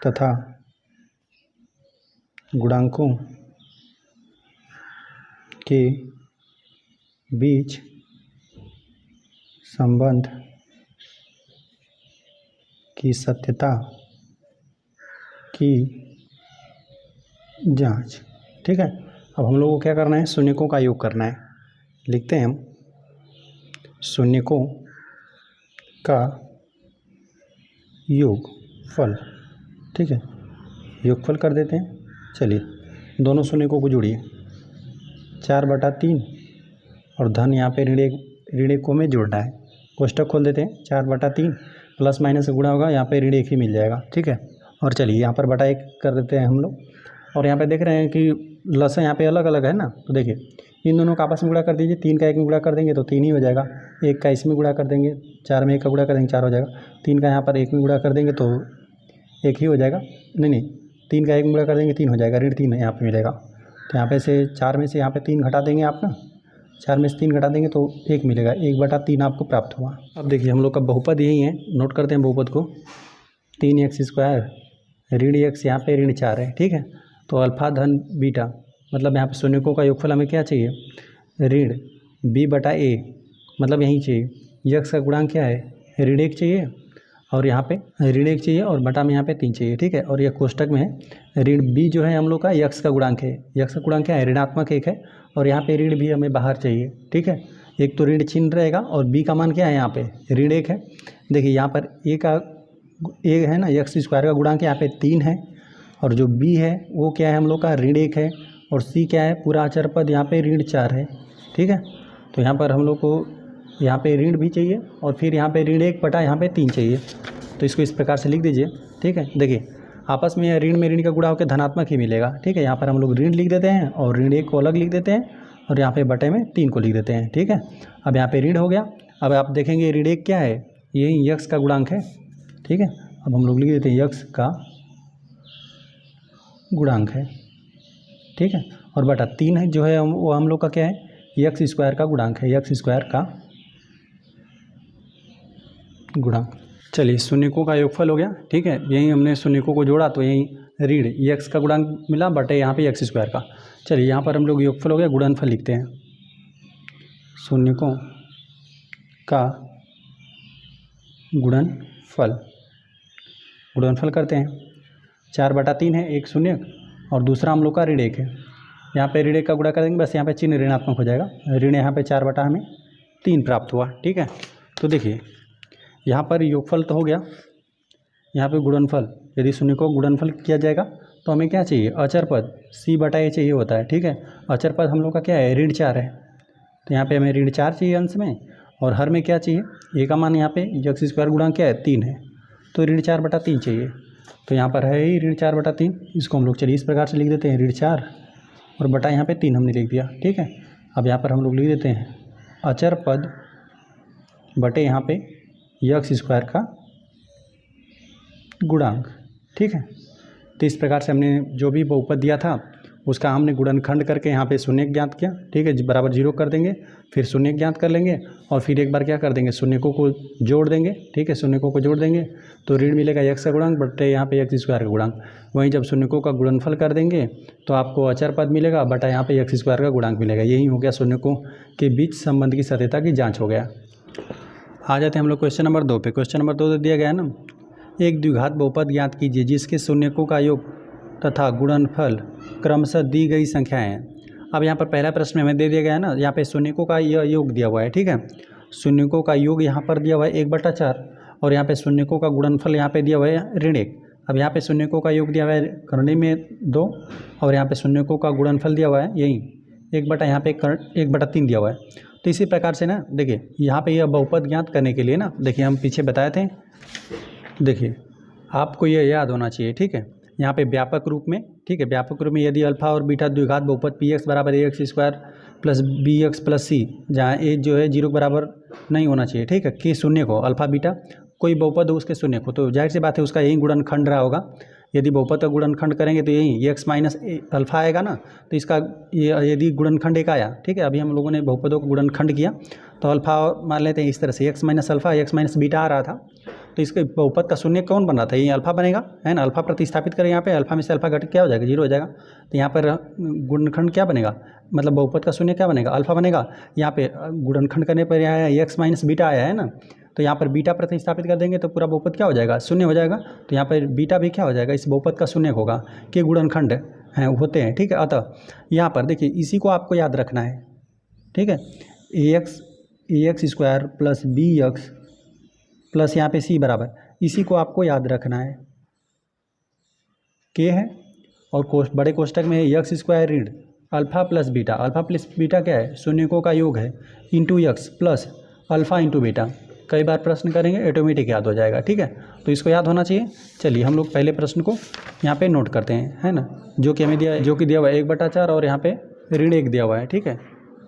तथा गुणांकों के बीच संबंध की सत्यता की जांच, ठीक है। अब हम लोग को क्या करना है, शून्यकों का योग करना है। लिखते हैं हम शून्यकों का योगफल, ठीक है, योगफल कर देते हैं। चलिए दोनों शून्यकों को जोड़िए, 4/3 और धन यहाँ पे ऋण 1 को में जोड़ना है। कोष्टक खोल देते हैं, 4/3 प्लस माइनस से गुणा होगा, यहाँ पे ऋण 1 ही मिल जाएगा, ठीक है। और चलिए यहाँ पर बटा 1 कर देते हैं हम लोग। और यहाँ पे देख रहे हैं कि लसां यहाँ पे अलग अलग है ना, तो देखिए इन दोनों का आपस में गुणा कर दीजिए, 3 का 1 में गुणा कर देंगे तो 3 ही हो जाएगा, 1 का इसमें गुणा कर देंगे, 4 में 1 का गुणा कर देंगे 4 हो जाएगा, 3 का यहाँ पर 1 में गुणा कर देंगे तो 1 ही हो जाएगा, नहीं 3 का 1 में गुणा कर देंगे 3 हो जाएगा, ऋण 3 यहाँ पे मिलेगा। तो यहाँ पे से 4 में से यहाँ पे 3 घटा देंगे आप ना, 4 में से 3 घटा देंगे तो 1 मिलेगा, 1/3 आपको प्राप्त हुआ। अब देखिए हम लोग का बहुपद यही है, नोट करते हैं बहुपद को, 3x² ऋण x यहाँ पे ऋण 4 है, ठीक है। तो अल्फा धन बीटा मतलब यहाँ पे शून्यकों का योगफल हमें क्या चाहिए, ऋण b/a मतलब यही चाहिए, x का गुणांक क्या है ऋण 1 चाहिए और यहाँ पे ऋण 1 चाहिए और बटा में यहाँ पे 3 चाहिए, ठीक है। और यह कोष्टक में है ऋण b जो है हम लोग का x का गुणांक है, x का गुणांक क्या है ऋणात्मक 1 है और यहाँ पे ऋण भी हमें बाहर चाहिए, ठीक है। एक तो ऋण चिन्ह रहेगा और b का मान क्या है यहाँ पे ऋण 1 है। देखिए यहाँ पर a है ना, x² का गुणांक यहाँ पे 3 है और जो b है वो क्या है हम लोग का ऋण 1 है और c क्या है पूरा अचर पद यहाँ पे ऋण 4 है, ठीक है। तो यहाँ पर हम लोग को यहाँ पे ऋण भी चाहिए और फिर यहाँ पे ऋण 1 बटा यहाँ पे 3 चाहिए, तो इसको इस प्रकार से लिख दीजिए, ठीक है। देखिए आपस में ऋण में ऋण का गुणा होकर धनात्मक ही मिलेगा, ठीक है। यहाँ पर हम लोग ऋण लिख देते हैं और ऋण 1 को अलग लिख देते हैं और यहाँ पे बटे में 3 को लिख देते हैं, ठीक है। अब यहाँ पे ऋण हो गया, अब आप देखेंगे ऋण 1 क्या है, यही x का गुणांक है, ठीक है। अब हम लोग लिख देते हैं x का गुणांक है, ठीक है। और बटा 3 है जो है वो हम लोग का क्या है x² का गुणांक है, x² का गुणांक। चलिए शून्यकों का योगफल हो गया, ठीक है। यही हमने शून्यकों को जोड़ा तो यही ऋण x का गुणांक मिला बटे यहाँ पे x² का। चलिए यहाँ पर हम लोग योगफल हो गया, गुणनफल लिखते हैं, शून्यकों का गुणनफल करते हैं। 4/3 है, एक शून्य और दूसरा हम लोग का ऋण 1 है। यहाँ पे ऋण 1 का गुणा करेंगे, बस यहाँ पे चिन्ह ऋणात्मक हो जाएगा, ऋण यहाँ पे 4/3 प्राप्त हुआ, ठीक है। तो देखिए यहाँ पर योगफल तो हो गया, यहाँ पे गुणनफल, यदि शून्य को गुणनफल किया जाएगा तो हमें क्या चाहिए अचर पद c/a चाहिए होता है, ठीक है। अचर पद हम लोग का क्या है ऋण 4 है, तो यहाँ पे हमें ऋण 4 चाहिए अंश में और हर में क्या चाहिए a का मान यहाँ पे x² गुणांक क्या है 3 है, तो ऋण 4/3 चाहिए। तो यहाँ पर है ही ऋण 4/3, इसको हम लोग चलिए इस प्रकार से लिख देते हैं, ऋण 4 और बटा यहाँ पे 3 हमने लिख दिया, ठीक है। अब यहाँ पर हम लोग लिख देते हैं अचर पद बटे यहाँ पे x² का गुणांक, ठीक है। तो इस प्रकार से हमने जो भी बहुपद दिया था उसका हमने गुणनखंड करके यहाँ पे शून्य ज्ञात किया, ठीक है, बराबर 0 कर देंगे, फिर शून्य ज्ञात कर लेंगे और फिर एक बार क्या कर देंगे शून्यकों को जोड़ देंगे, ठीक है। शून्यकों को जोड़ देंगे तो ऋण मिलेगा x का गुणांक बटे यहाँ पे x² का गुणांक। वहीं जब शून्यकों का गुणनफल कर देंगे तो आपको अचर पद मिलेगा बटा यहाँ पे x² का गुणांक मिलेगा। यही हो गया शून्यकों के बीच संबंध की सत्यता की जाँच हो गया। आ जाते हैं हम लोग क्वेश्चन नंबर 2 पे। क्वेश्चन नंबर 2 दिया गया है ना, एक द्विघात बहुपद ज्ञात कीजिए जिसके शून्यकों का योग तथा गुणनफल क्रमशः दी गई संख्याएं हैं। अब यहाँ पर पहला प्रश्न हमें दे दिया गया है ना, यहाँ पे शून्यकों का यह योग दिया हुआ है, ठीक है। शून्यकों का योग यहाँ पर दिया हुआ है 1/4 और यहाँ पे शून्यकों का गुणनफल यहाँ पे दिया हुआ है ऋण 1। अब यहाँ पे शून्यकों का योग दिया हुआ है करणी में 2 और यहाँ पे शून्यकों का गुणनफल दिया हुआ है यही 1/3 दिया हुआ है। तो इसी प्रकार से ना देखिए यहाँ पे यह बहुपद ज्ञात करने के लिए ना, देखिए हम पीछे बताए थे, देखिए आपको यह याद होना चाहिए, ठीक है। यहाँ पे व्यापक रूप में, ठीक है, व्यापक रूप में यदि अल्फा और बीटा द्विघात बहुपद px बराबर ax² plus bx plus c, जहाँ a जो है 0 के बराबर नहीं होना चाहिए, ठीक है, कि शून्य को अल्फा बीटा कोई बहुपद हो उसके शून्य को, तो जाहिर सी बात है उसका यही गुणनखंड रहा होगा। यदि बहुपद का गुणनखंड करेंगे तो यही x माइनस अल्फा आएगा ना, तो इसका यदि गुणनखंड एक आया, ठीक है। अभी हम लोगों ने बहुपदों को गुणनखंड किया तो अल्फा मान लेते हैं इस तरह से x minus alpha x minus beta आ रहा था, तो इसके बहुपद का शून्य कौन बन रहा था, ये अल्फा बनेगा, है ना। अल्फा प्रतिस्थापित करें यहाँ पे, अल्फा में से अल्फा घट क्या हो जाएगा 0 हो जाएगा, तो यहाँ पर गुणनखंड क्या बनेगा, मतलब बहुपद का शून्य क्या बनेगा अल्फा बनेगा। यहाँ पे गुणनखंड करने पर यहाँ x माइनस बीटा आया है ना, तो यहाँ पर बीटा प्रतिस्थापित कर देंगे तो पूरा बहुपद क्या हो जाएगा शून्य हो जाएगा। तो यहाँ पर बीटा भी क्या हो जाएगा इस बहुपद का शून्य होगा कि गुणनखंड हैं होते हैं, ठीक है। अतः यहाँ पर देखिए इसी को आपको याद रखना है, ठीक है। ax² प्लस bx प्लस यहाँ पे c बराबर, इसी को आपको याद रखना है, k है और बड़े कोष्टक में है x² ऋण alpha plus beta, alpha plus beta क्या है शून्यकों का योग है into x plus alpha into beta. कई बार प्रश्न करेंगे ऑटोमेटिक याद हो जाएगा, ठीक है, तो इसको याद होना चाहिए। चलिए हम लोग पहले प्रश्न को यहाँ पे नोट करते हैं, है ना, जो कि हमें दिया हुआ है 1/4 और यहाँ पे ऋण 1 दिया हुआ है, ठीक है।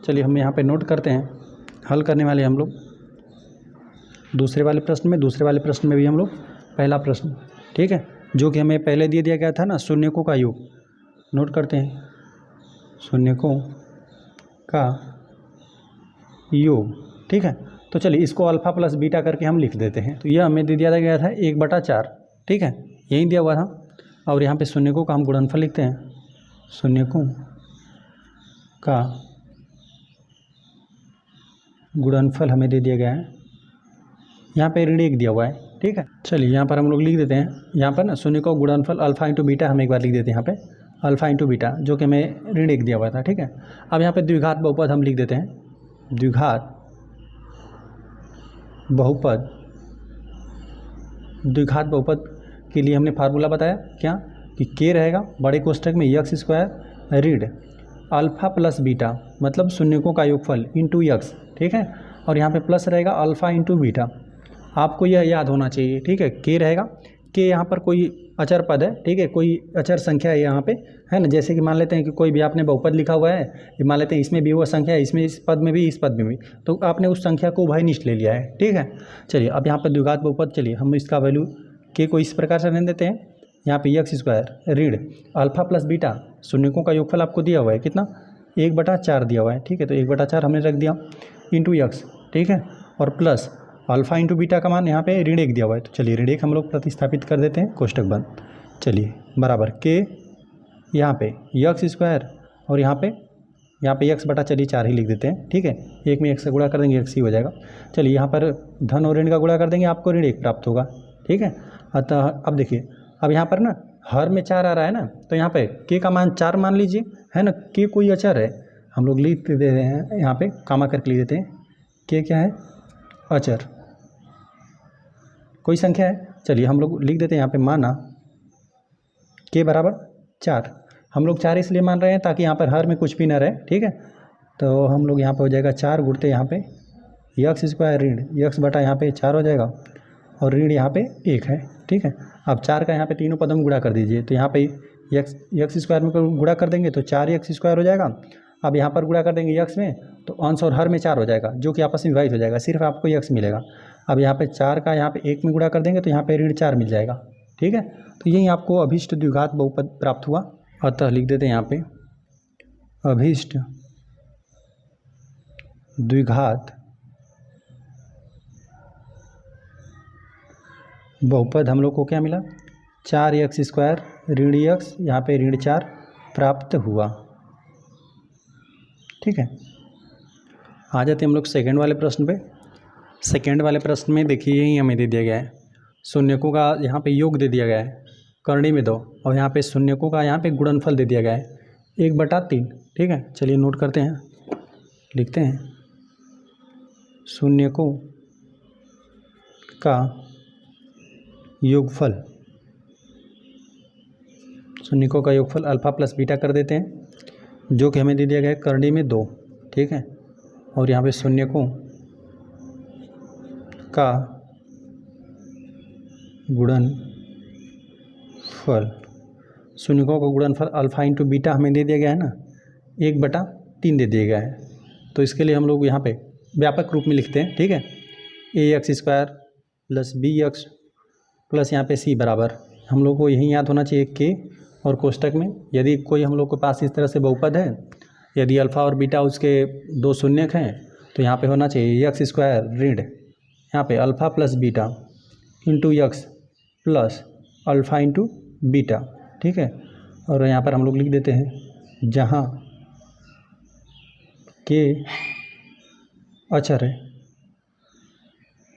चलिए हम यहाँ पे नोट करते हैं, हल करने वाले हम लोग दूसरे वाले प्रश्न में भी हम लोग पहला प्रश्न, ठीक है, जो कि हमें पहले दे दिया गया था ना, शून्यकों का योग। नोट करते हैं, शून्यकों का योग, ठीक है। तो चलिए इसको अल्फ़ा प्लस बीटा करके हम लिख देते हैं। तो यह हमें दे दिया गया था 1/4, ठीक है, यही दिया हुआ था। और यहाँ पे शून्यकों का हम गुणनफल लिखते हैं, शून्यकों का गुणनफल हमें दे दिया गया है, यहाँ पे ऋण 1 दिया हुआ है, ठीक है। चलिए यहाँ पर हम लोग लिख देते हैं, यहाँ पर ना शून्य को गुणनफल अल्फ़ा इंटू बीटा हम एक बार लिख देते हैं, यहाँ पे अल्फ़ा इंटू बीटा, जो कि हमें ऋण 1 दिया हुआ था, ठीक है। अब यहाँ पे द्विघात बहुपद हम लिख देते हैं, द्विघात बहुपद के लिए हमने फार्मूला बताया क्या, कि के रहेगा बड़े कोष्ठक में यक्स स्क्वायर ऋण अल्फ़ा प्लस बीटा, मतलब शून्यकों का योगफल इंटू यक्स, ठीक है। और यहाँ पे प्लस रहेगा अल्फ़ा इंटू बीटा, आपको यह याद होना चाहिए, ठीक है। के रहेगा, के यहाँ पर कोई अचर पद है, ठीक है, कोई अचर संख्या है यहाँ पे, है ना। जैसे कि मान लेते हैं कि कोई भी आपने बहुपद लिखा हुआ है, मान लेते हैं इसमें भी वो संख्या है, इसमें इस पद में भी, इस पद में भी, तो आपने उस संख्या को उभयनिष्ठ ले लिया है, ठीक है। चलिए अब यहाँ पर द्विघात बहुपद, चलिए हम इसका वैल्यू के को इस प्रकार से रहने देते हैं, यहाँ पे यक्स स्क्वायर ऋण अल्फ़ा प्लस बीटा, शून्यकों का योगफल आपको दिया हुआ है कितना, 1/4 दिया हुआ है, ठीक है। तो 1/4 हमने रख दिया इंटू यक्स, ठीक है, और प्लस अल्फ़ा इंटू बीटा का मान यहाँ पे ऋण 1 दिया हुआ है। तो चलिए ऋण 1 हम लोग प्रतिस्थापित कर देते हैं, कोष्ठक बंद। चलिए बराबर के यहाँ पे यक्स स्क्वायर और यहाँ पे चलिए 4 ही लिख देते हैं, ठीक है। 1 में 1 से गुणा कर देंगे, x ही हो जाएगा। चलिए यहाँ पर धन और ऋण का गुणा कर देंगे, आपको ऋण 1 प्राप्त होगा, ठीक है। अतः अब देखिए, अब यहाँ पर ना हर में 4 आ रहा है ना, तो यहाँ पे के का मान 4 मान लीजिए, है ना। के कोई अचर है, हम लोग लिख दे रहे हैं यहाँ पे, कामा करके लिख देते हैं, के क्या है, अचर, कोई संख्या है। चलिए हम लोग लिख देते हैं यहाँ पे, माना के बराबर 4, हम लोग 4 इसलिए मान रहे हैं ताकि यहाँ पर हर में कुछ भी ना रहे, ठीक है। तो हम लोग यहाँ पे हो जाएगा 4 गुणते यहाँ पे यक्स स्क्वायर ऋण यक्स बटा यहाँ पे 4 हो जाएगा, और ऋण यहाँ पे 1 है, ठीक है। अब 4 का यहाँ पे तीनों पदों में गुणा कर दीजिए, तो यहाँ पे यक्स स्क्वायर में गुणा कर देंगे तो 4x स्क्वायर हो जाएगा। अब यहाँ पर गुणा कर देंगे यक्स में, तो अंश और हर में 4 हो जाएगा, जो कि आपस में विभाजित हो जाएगा, सिर्फ आपको यक्स मिलेगा। अब यहाँ पे 4 का यहाँ पे 1 में गुणा कर देंगे तो यहाँ पे ऋण 4 मिल जाएगा, ठीक है। तो यही आपको अभीष्ट द्विघात बहुपद प्राप्त हुआ। अतः लिख देते हैं यहाँ पे, अभीष्ट द्विघात बहुपद हम लोग को क्या मिला, 4x स्क्वायर ऋण यक्स, यहाँ पे ऋण 4 प्राप्त हुआ, ठीक है। आ जाते हैं हम लोग सेकंड वाले प्रश्न पे। सेकंड वाले प्रश्न में देखिए, यही हमें दे दिया गया है, शून्यकों का यहाँ पे योग दे दिया गया है करनी में 2, और यहाँ पे शून्यकों का यहाँ पे गुणनफल दे दिया गया है 1/3, ठीक है। चलिए नोट करते हैं, लिखते हैं, शून्यकों का योगफल, शून्यकों का योगफल अल्फ़ा प्लस बीटा कर देते हैं, जो कि हमें दे दिया गया है करनी में 2, ठीक है। और यहाँ पे शून्यकों का गुणनफल, शून्यकों का गुणनफल अल्फ़ा इंटू बीटा हमें दे दिया गया है ना, 1/3 दे दिया गया है। तो इसके लिए हम लोग यहाँ पे व्यापक रूप में लिखते हैं, ठीक है, ax square plus bx plus यहाँ पे c बराबर, हम लोग को यही याद होना चाहिए के, और कोष्ठक में यदि कोई हम लोग के पास इस तरह से बहुपद है, यदि अल्फ़ा और बीटा उसके 2 शून्यक हैं, तो यहाँ पे होना चाहिए यक्स स्क्वायर ऋण यहाँ पे alpha plus beta into x plus alpha into beta, ठीक है। और यहाँ पर हम लोग लिख देते हैं, जहाँ के अचर है,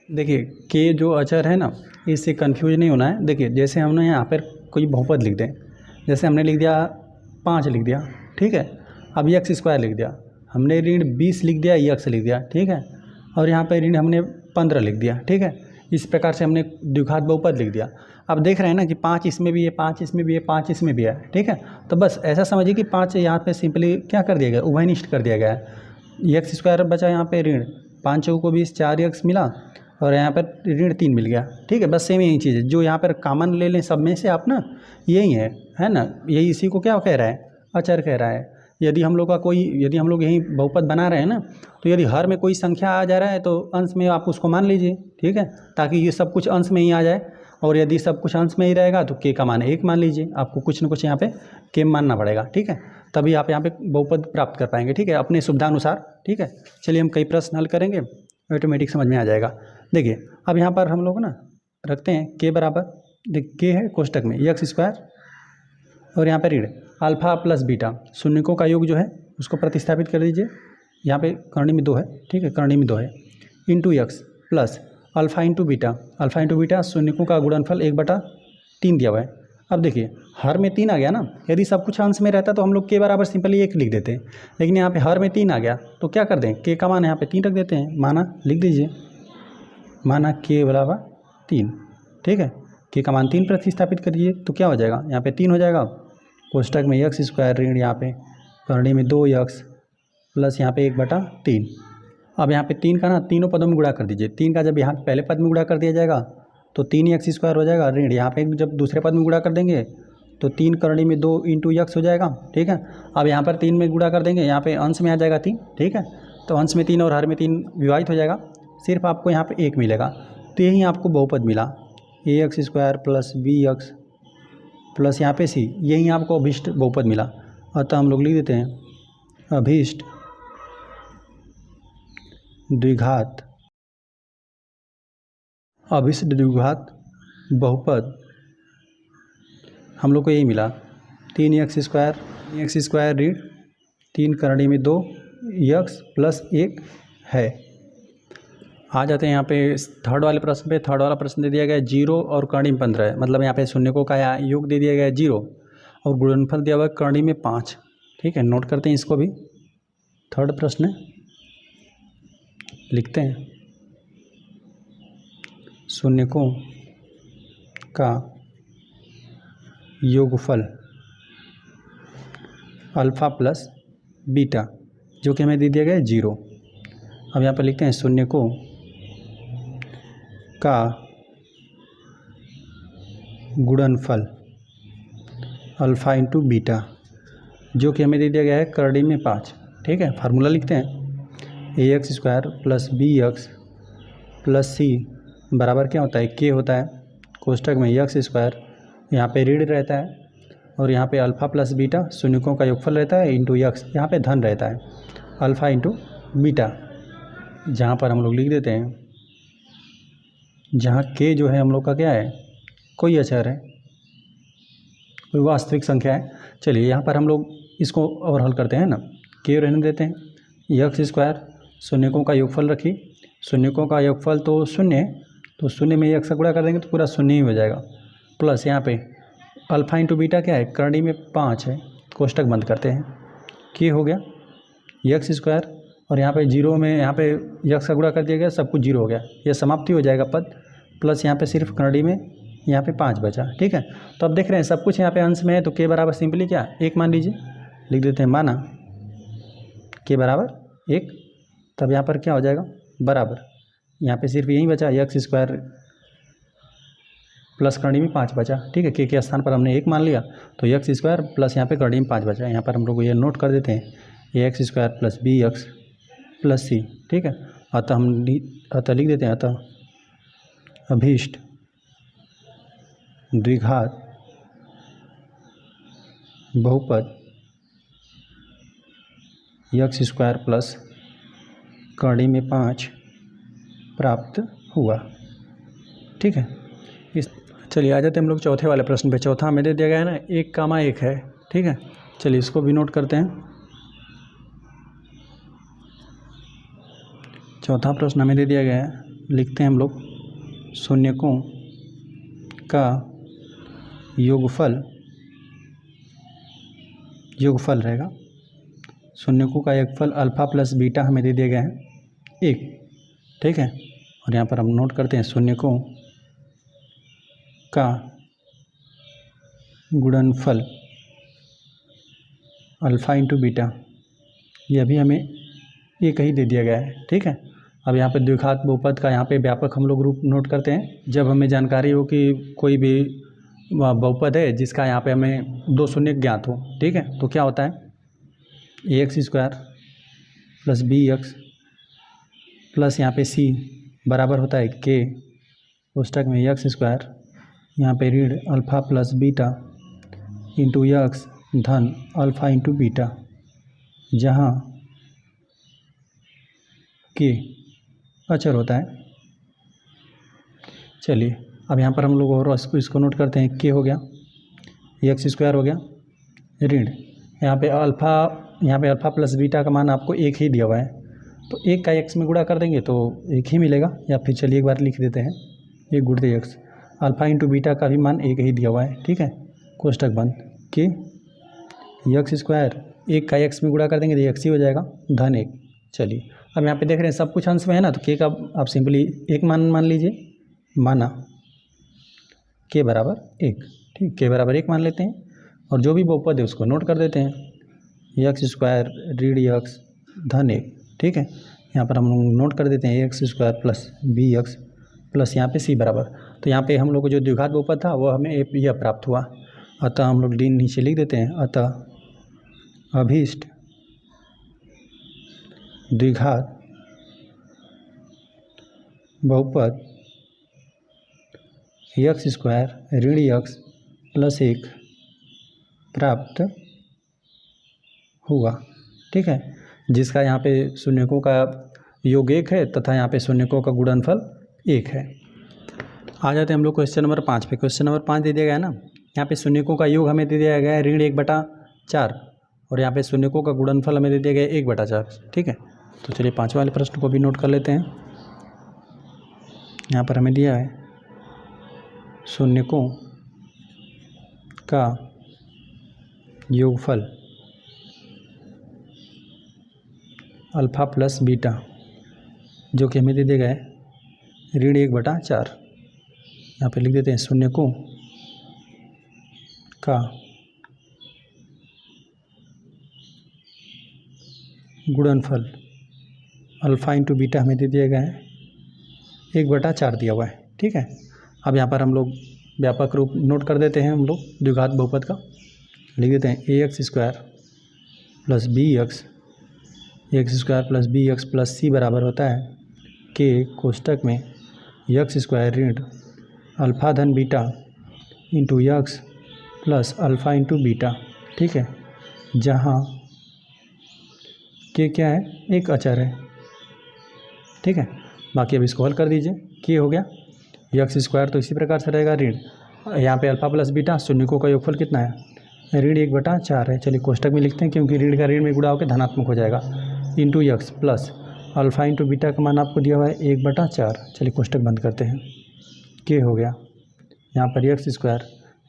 देखिए के जो अचर है ना, इससे कंफ्यूज नहीं होना है। देखिए जैसे हमने यहाँ पर कोई बहुपद लिख दें, जैसे हमने लिख दिया 5 लिख दिया, ठीक है। अब यक्स स्क्वायर लिख दिया, हमने ऋण 20 लिख दिया, यक्स लिख दिया, ठीक है। और यहाँ पे ऋण हमने 15 लिख दिया, ठीक है। इस प्रकार से हमने द्विघात बहुपद लिख दिया। अब देख रहे हैं ना कि 5 इसमें भी है, 5 इसमें भी है, 5 इसमें भी है, ठीक है। तो बस ऐसा समझिए कि 5 यहाँ पे सिंपली क्या कर दिया गया, उभयनिष्ठ कर दिया गया है। यक्स स्क्वायर बचा यहाँ पे ऋण 5 चौको 20, 4 यक्स मिला, और यहाँ पर ऋण 3 मिल गया, ठीक है। बस सेम यही चीज़ है, जो यहाँ पर कॉमन ले लें सब में से आप ना, यही है ना, यही इसी को क्या कह रहा है, अचर कह रहा है। यदि हम लोग यहीं बहुपद बना रहे हैं ना, तो यदि हर में कोई संख्या आ जा रहा है तो अंश में आप उसको मान लीजिए, ठीक है, ताकि ये सब कुछ अंश में ही आ जाए। और यदि सब कुछ अंश में ही रहेगा तो के का मान 1 मान लीजिए, आपको कुछ न कुछ यहाँ पे के मानना पड़ेगा, ठीक है, तभी आप यहाँ पे बहुपद प्राप्त कर पाएंगे, ठीक है, अपने सुविधानुसार, ठीक है। चलिए हम कई प्रश्न हल करेंगे, ऑटोमेटिक समझ में आ जाएगा। देखिए अब यहाँ पर हम लोग ना रखते हैं के बराबर, देखिए के है कोष्टक में x² और यहाँ पर ऋण अल्फा प्लस बीटा, शून्यकों का योग जो है उसको प्रतिस्थापित कर दीजिए। यहाँ पे करणी में 2 है, ठीक है, करणी में 2 है, into x plus alpha into beta शून्यकों का गुणनफल 1/3 दिया हुआ है। अब देखिए हर में 3 आ गया ना, यदि सब कुछ अंश में रहता तो हम लोग के बराबर सिंपली 1 लिख देते हैं, लेकिन यहाँ पे हर में 3 आ गया तो क्या कर दें, के का मान यहाँ पे 3 रख देते हैं, माना लिख दीजिए, माना के बराबर 3, ठीक है, के का मान 3 प्रतिस्थापित करिए तो क्या हो जाएगा, यहाँ पे 3 हो जाएगा, कोष्टक में x² ऋण यहाँ पे करणी में 2x प्लस यहाँ पे 1/3। अब यहाँ पे 3 का ना तीनों पदों में गुणा कर दीजिए, 3 का जब यहाँ पहले पद में गुणा कर दिया जाएगा तो 3x² हो जाएगा, ऋण यहाँ पे जब दूसरे पद में गुणा कर देंगे तो 3 करणी में 2 इंटू x हो जाएगा, ठीक है। अब यहाँ पर 3 में गुणा कर देंगे, यहाँ पे अंश में आ जाएगा 3, ठीक है, तो अंश में 3 और हर में 3 विभाजित हो जाएगा, सिर्फ आपको यहाँ पे 1 मिलेगा, तो यही आपको बहुपद मिला, ax² प्लस bx प्लस यहाँ पे c, यही आपको अभीष्ट बहुपद मिला। अतः हम लोग लिख देते हैं अभीष्ट द्विघात बहुपद हम लोग को यही मिला, 3x² ऋण 3 करणी में 2 x प्लस 1 है। आ जाते हैं यहाँ पे थर्ड वाले प्रश्न पे। थर्ड वाला प्रश्न दे दिया गया है 0 और करणी में 15 है, मतलब यहाँ पे शून्यकों का योग दे दिया गया है 0 और गुणनफल दिया हुआ है करणी में 5, ठीक है, नोट करते हैं इसको भी। थर्ड प्रश्न लिखते हैं, शून्यकों का योगफल अल्फा प्लस बीटा, जो कि हमें दे दिया गया है 0। अब यहाँ पर लिखते हैं शून्यकों का गुणनफल अल्फा इंटू बीटा, जो कि हमें दे दिया गया है करणी में 5, ठीक है। फार्मूला लिखते हैं ax² plus bx plus c बराबर क्या होता है, के होता है, कोष्टक में x², यहाँ पे ऋण रहता है और यहाँ पे अल्फा प्लस बीटा शून्यकों का योगफल रहता है इंटू x, यहाँ पे धन रहता है, अल्फा इंटू बीटा, जहाँ पर हम लोग लिख देते हैं, जहाँ के जो है हम लोग का क्या है, कोई अचर है, कोई वास्तविक संख्या है। चलिए यहाँ पर हम लोग इसको और हल करते हैं ना, के रहने देते हैं, x² शून्यकों का योगफल रखिए, शून्यकों का योगफल तो 0 है, तो 0 में x का गुणा कर देंगे तो पूरा 0 ही हो जाएगा, प्लस यहाँ पे अल्फा इंटू बीटा क्या है, करणी में 5 है, कोष्टक बंद करते हैं, के हो गया x² और यहाँ पे 0 में यहाँ पे x का गुणा कर दिया गया, सब कुछ 0 हो गया, यह समाप्ति हो जाएगा पद, प्लस यहाँ पे सिर्फ करणी में यहाँ पे 5 बचा, ठीक है। तो अब देख रहे हैं सब कुछ यहाँ पे अंश में है, तो के बराबर सिंपली क्या 1 मान लीजिए, लिख देते हैं, माना के बराबर 1, तब यहाँ पर क्या हो जाएगा बराबर, यहाँ पे सिर्फ यही बचा x² प्लस करणी में 5 बचा, ठीक है, के स्थान पर हमने 1 मान लिया, तो x² प्लस यहाँ पे करणी में 5 बचा, यहाँ पर हम लोग ये नोट कर देते हैं ax² plus bx plus c, ठीक है। अतः लिख देते हैं, अतः अभीष्ट द्विघात बहुपद x² प्लस करणी में 5 प्राप्त हुआ, ठीक है। चलिए आ जाते हैं हम लोग चौथे वाले प्रश्न पे। चौथा हमें दे दिया गया है ना 1, है, ठीक है। चलिए इसको भी नोट करते हैं। चौथा प्रश्न हमें दे दिया गया है, लिखते हैं हम लोग, शून्यकों का योगफल रहेगा, शून्यकों का योगफल अल्फा प्लस बीटा हमें दे दिया गया है 1, ठीक है। और यहाँ पर हम नोट करते हैं शून्यकों का गुणनफल अल्फा इंटू बीटा, यह भी हमें एक ही दे दिया गया है, ठीक है। अब यहाँ पे द्विघात बहुपद का यहाँ पे व्यापक हम लोग रूप नोट करते हैं, जब हमें जानकारी हो कि कोई भी बहुपद है जिसका यहाँ पे हमें 2 शून्य ज्ञात हो, ठीक है, तो क्या होता है, a x square plus B x plus यहाँ पे सी बराबर होता है के कोष्टक में एक्स स्क्वायर यहाँ पे ऋण alpha plus beta into x धन अल्फ़ा इंटू बीटा, जहाँ के अचर होता है। चलिए अब यहाँ पर हम लोग और इसको नोट करते हैं। के हो गया, एक्स स्क्वायर हो गया, ऋण यहाँ पे अल्फ़ा प्लस बीटा का मान आपको एक ही दिया हुआ है, तो एक का एक्स में गुणा कर देंगे तो एक ही मिलेगा, या फिर चलिए एक बार लिख देते हैं, एक गुणित एक्स, अल्फ़ा इंटू बीटा का भी मान एक ही दिया हुआ है, ठीक है। कोष्टक बंद के एक्स स्क्वायर एक का एक्स में गुणा कर देंगे तो एक्स ही हो जाएगा धन एक। चलिए अब यहाँ पे देख रहे हैं सब कुछ अंश में है ना, तो के का आप सिंपली एक मान लीजिए, माना के बराबर एक, ठीक, के बराबर एक मान लेते हैं और जो भी बहुपद है उसको नोट कर देते हैं। एक्स स्क्वायर ऋण एक्स धन एक, ठीक है। यहाँ पर हम लोग नोट कर देते हैं X square plus B x plus यहाँ पे सी बराबर, तो यहाँ पे हम लोग को जो द्विघात बहुपद था वो हमें यह प्राप्त हुआ, अतः हम लोग डी नीचे लिख देते हैं। अतः अभीष्ट द्विघात बहुपद एक्स स्क्वायर ऋण एक्स प्लस एक प्राप्त हुआ, ठीक है, जिसका यहाँ पे शून्यकों का योग एक है तथा यहाँ पे शून्यकों का गुणनफल एक है। आ जाते हैं हम लोग क्वेश्चन नंबर 5 पे। क्वेश्चन नंबर 5 दे दिया गया है ना, यहाँ पे शून्यकों का योग हमें दे दिया गया है ऋण 1/4 और यहाँ पे शून्यकों का गुणनफल हमें दे दिया गया है 1/4, ठीक है। तो चलिए 5 वाले प्रश्न को भी नोट कर लेते हैं। यहाँ पर हमें दिया है शून्यकों का योगफल अल्फ़ा प्लस बीटा, जो कि हमें दे दिया गया है ऋण 1/4। यहाँ पे लिख देते हैं शून्यकों का गुणनफल अल्फ़ा इंटू बीटा हमें दे दिया गया है 1/4 दिया हुआ है, ठीक है। अब यहाँ पर हम लोग व्यापक रूप नोट कर देते हैं, हम लोग द्विघात बहुपद का लिख देते हैं a x square plus B x plus c बराबर होता है के कोष्टक में एक्स स्क्वायर ऋण अल्फ़ा धन beta into x plus alpha into beta, ठीक है, जहाँ के क्या है, एक अचर है, ठीक है। बाकी अब इसको हल कर दीजिए। के हो गया एक्स स्क्वायर तो इसी प्रकार से रहेगा ऋण, यहाँ पे अल्फ़ा प्लस बीटा, शून्यकों का योगफल कितना है ऋण 1/4 है, चलिए कोष्टक में लिखते हैं क्योंकि ऋण का ऋण में गुणा होकर धनात्मक हो जाएगा, into x plus alpha into beta का मान आपको दिया हुआ है 1/4, चलिए कोष्टक बंद करते हैं। के हो गया यहाँ पर एक्स स्क्वायर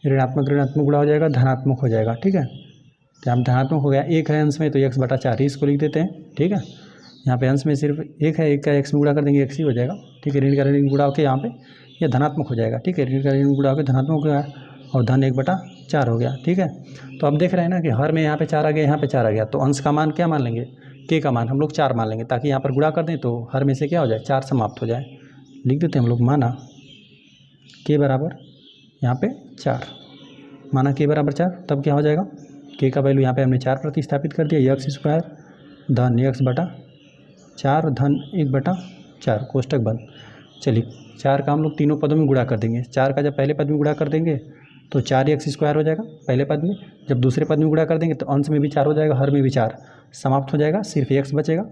ऋणात्मक गुणा हो जाएगा धनात्मक हो जाएगा, ठीक है। तो यहाँ धनात्मक हो गया, एक है अंश में तो 1/4 ही इसको लिख देते हैं, ठीक है। यहाँ पे अंश में सिर्फ एक है, एक का एक्स में गुणा कर देंगे एक्स ही हो जाएगा, ठीक है। ऋण का ऋण गुणा होकर यहाँ पे यह धनात्मक हो जाएगा, ठीक है। ऋण का ऋण गुणा होकर धनात्मक हो गया और धन 1/4 हो गया, ठीक है। तो अब देख रहे हैं ना कि हर में यहाँ पे 4 आ गया, यहाँ पे 4 आ गया, तो अंश का मान क्या मान लेंगे, के का मान हम लोग 4 मान लेंगे, ताकि यहाँ पर गुणा कर दें तो हर में से क्या हो जाए 4 समाप्त हो जाए। लिख देते हैं हम लोग, माना के बराबर यहाँ पे 4, माना के बराबर 4, तब क्या हो जाएगा, के का वैल्यू यहाँ पे हमने 4 प्रतिस्थापित कर दिया, एक्स स्क्वायर धन 1/4 धन 1/4 कोष्टक बंद। चलिए 4 का हम लोग तीनों पदों में गुणा कर देंगे, 4 का जब पहले पद में गुणा कर देंगे तो 4x स्क्वायर हो जाएगा पहले पद में, जब दूसरे पद में गुणा कर देंगे तो अंश में भी 4 हो जाएगा, हर में भी 4 समाप्त हो जाएगा, सिर्फ x बचेगा।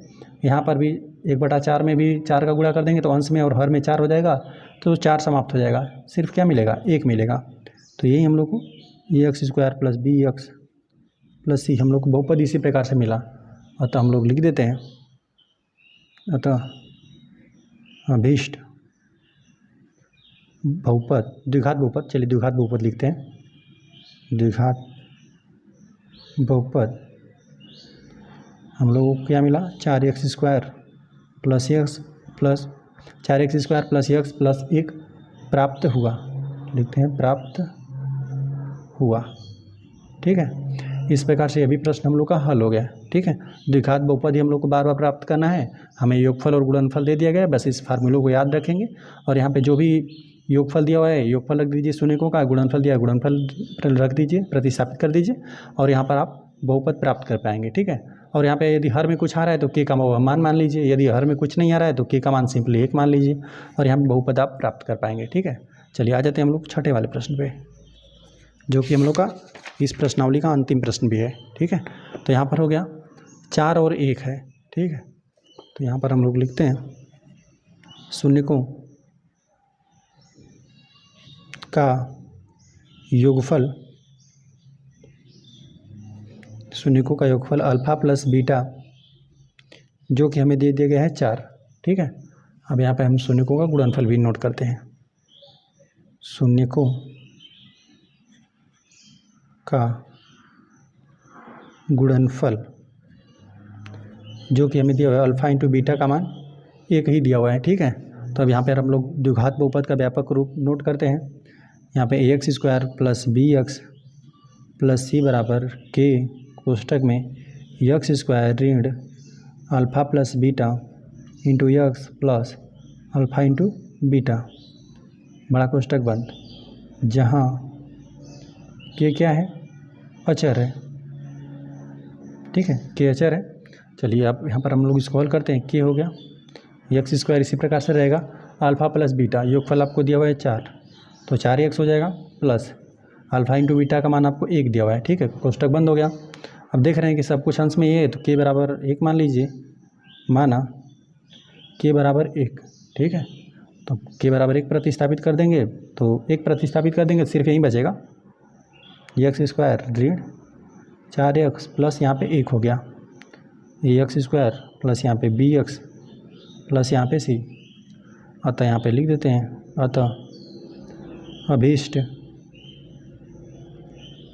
यहाँ पर भी 1/4 में भी 4 का गुणा कर देंगे तो अंश में और हर में 4 हो जाएगा, तो 4 समाप्त हो जाएगा, सिर्फ क्या मिलेगा, 1 मिलेगा। तो यही हम लोग को x square plus B x plus c हम लोग को बहुपद इसी प्रकार से मिला, अतः हम लोग लिख देते हैं, अतः अभीष्ट बहुपद द्विघात बहुपद, चलिए द्विघात बहुपद लिखते हैं, द्विघात बहुपद हम लोगों को क्या मिला, 4x square plus x plus 4x square plus x plus 1 प्राप्त हुआ, लिखते हैं प्राप्त हुआ, ठीक है। इस प्रकार से अभी प्रश्न हम लोग का हल हो गया, ठीक है। द्विघात बहुपद ही हम लोग को बार बार प्राप्त करना है, हमें योगफल और गुणनफल दे दिया गया है, बस इस फार्मूलों को याद रखेंगे और यहाँ पे जो भी योगफल दिया हुआ है योगफल रख दीजिए, शून्यकों का गुणनफल दिया है गुणनफल रख दीजिए, प्रतिस्थापित कर दीजिए और यहाँ पर आप बहुपद प्राप्त कर पाएंगे, ठीक है। और यहाँ पे यदि हर में कुछ आ रहा है तो के का मान मान लीजिए, यदि हर में कुछ नहीं आ रहा है तो के का मान सिंपली 1 मान लीजिए और यहाँ पे बहुपद आप प्राप्त कर पाएंगे। ठीक है, चलिए आ जाते हैं हम लोग छठे वाले प्रश्न पे, जो कि हम लोग का इस प्रश्नावली का अंतिम प्रश्न भी है। ठीक है, तो यहाँ पर हो गया 4 और 1 है। ठीक है, तो यहाँ पर हम लोग लिखते हैं शून्यकों का योगफल, शून्यकों का योगफल अल्फा प्लस बीटा, जो कि हमें दे दिया गया है 4। ठीक है, अब यहाँ पे हम शून्यकों का गुणनफल भी नोट करते हैं। शून्यकों का गुणनफल जो कि हमें दिया हुआ है अल्फा इंटू बीटा का मान 1 ही दिया हुआ है। ठीक है, तो अब यहाँ पर हम लोग द्विघात बहुपद का व्यापक रूप नोट करते हैं। यहाँ पे ax square plus B x plus c बराबर के कोष्टक में यक्स स्क्वायर ऋण alpha plus beta into x plus alpha into beta बड़ा कोष्टक बंद, जहाँ के क्या है, अचर है। ठीक है, के अचर है। चलिए अब यहाँ पर हम लोग इसको हल करते हैं। के हो गया यक्स स्क्वायर इसी प्रकार से रहेगा, अल्फ़ा प्लस बीटा योगफल आपको दिया हुआ है 4, तो 4x हो जाएगा प्लस अल्फ़ा इंटू बीटा का मान आपको 1 दिया हुआ है। ठीक है, कोष्टक बंद हो गया। अब देख रहे हैं कि सब कुछ अंश में ये है, तो के बराबर 1 मान लीजिए, माना के बराबर 1। ठीक है, तो के बराबर 1 प्रतिस्थापित कर देंगे, तो 1 प्रतिस्थापित कर देंगे सिर्फ यहीं बचेगा एक्स स्क्वायर ऋण 4x प्लस यहाँ पे 1 हो गया, एक्स स्क्वायर प्लस यहाँ पे बी एक्स प्लस यहाँ पे सी। अतः यहाँ पे लिख देते हैं, अतः अभीष्ट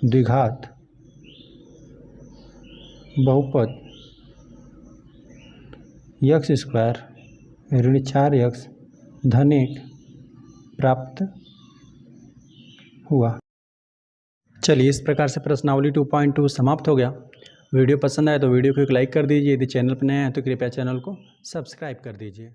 द्विघात बहुपद यक्स स्क्वायर ऋण 4x धन 1 प्राप्त हुआ। चलिए इस प्रकार से प्रश्नावली 2.2 समाप्त हो गया। वीडियो पसंद आए तो वीडियो को एक लाइक कर दीजिए, यदि चैनल पर नए हैं तो कृपया चैनल को सब्सक्राइब कर दीजिए।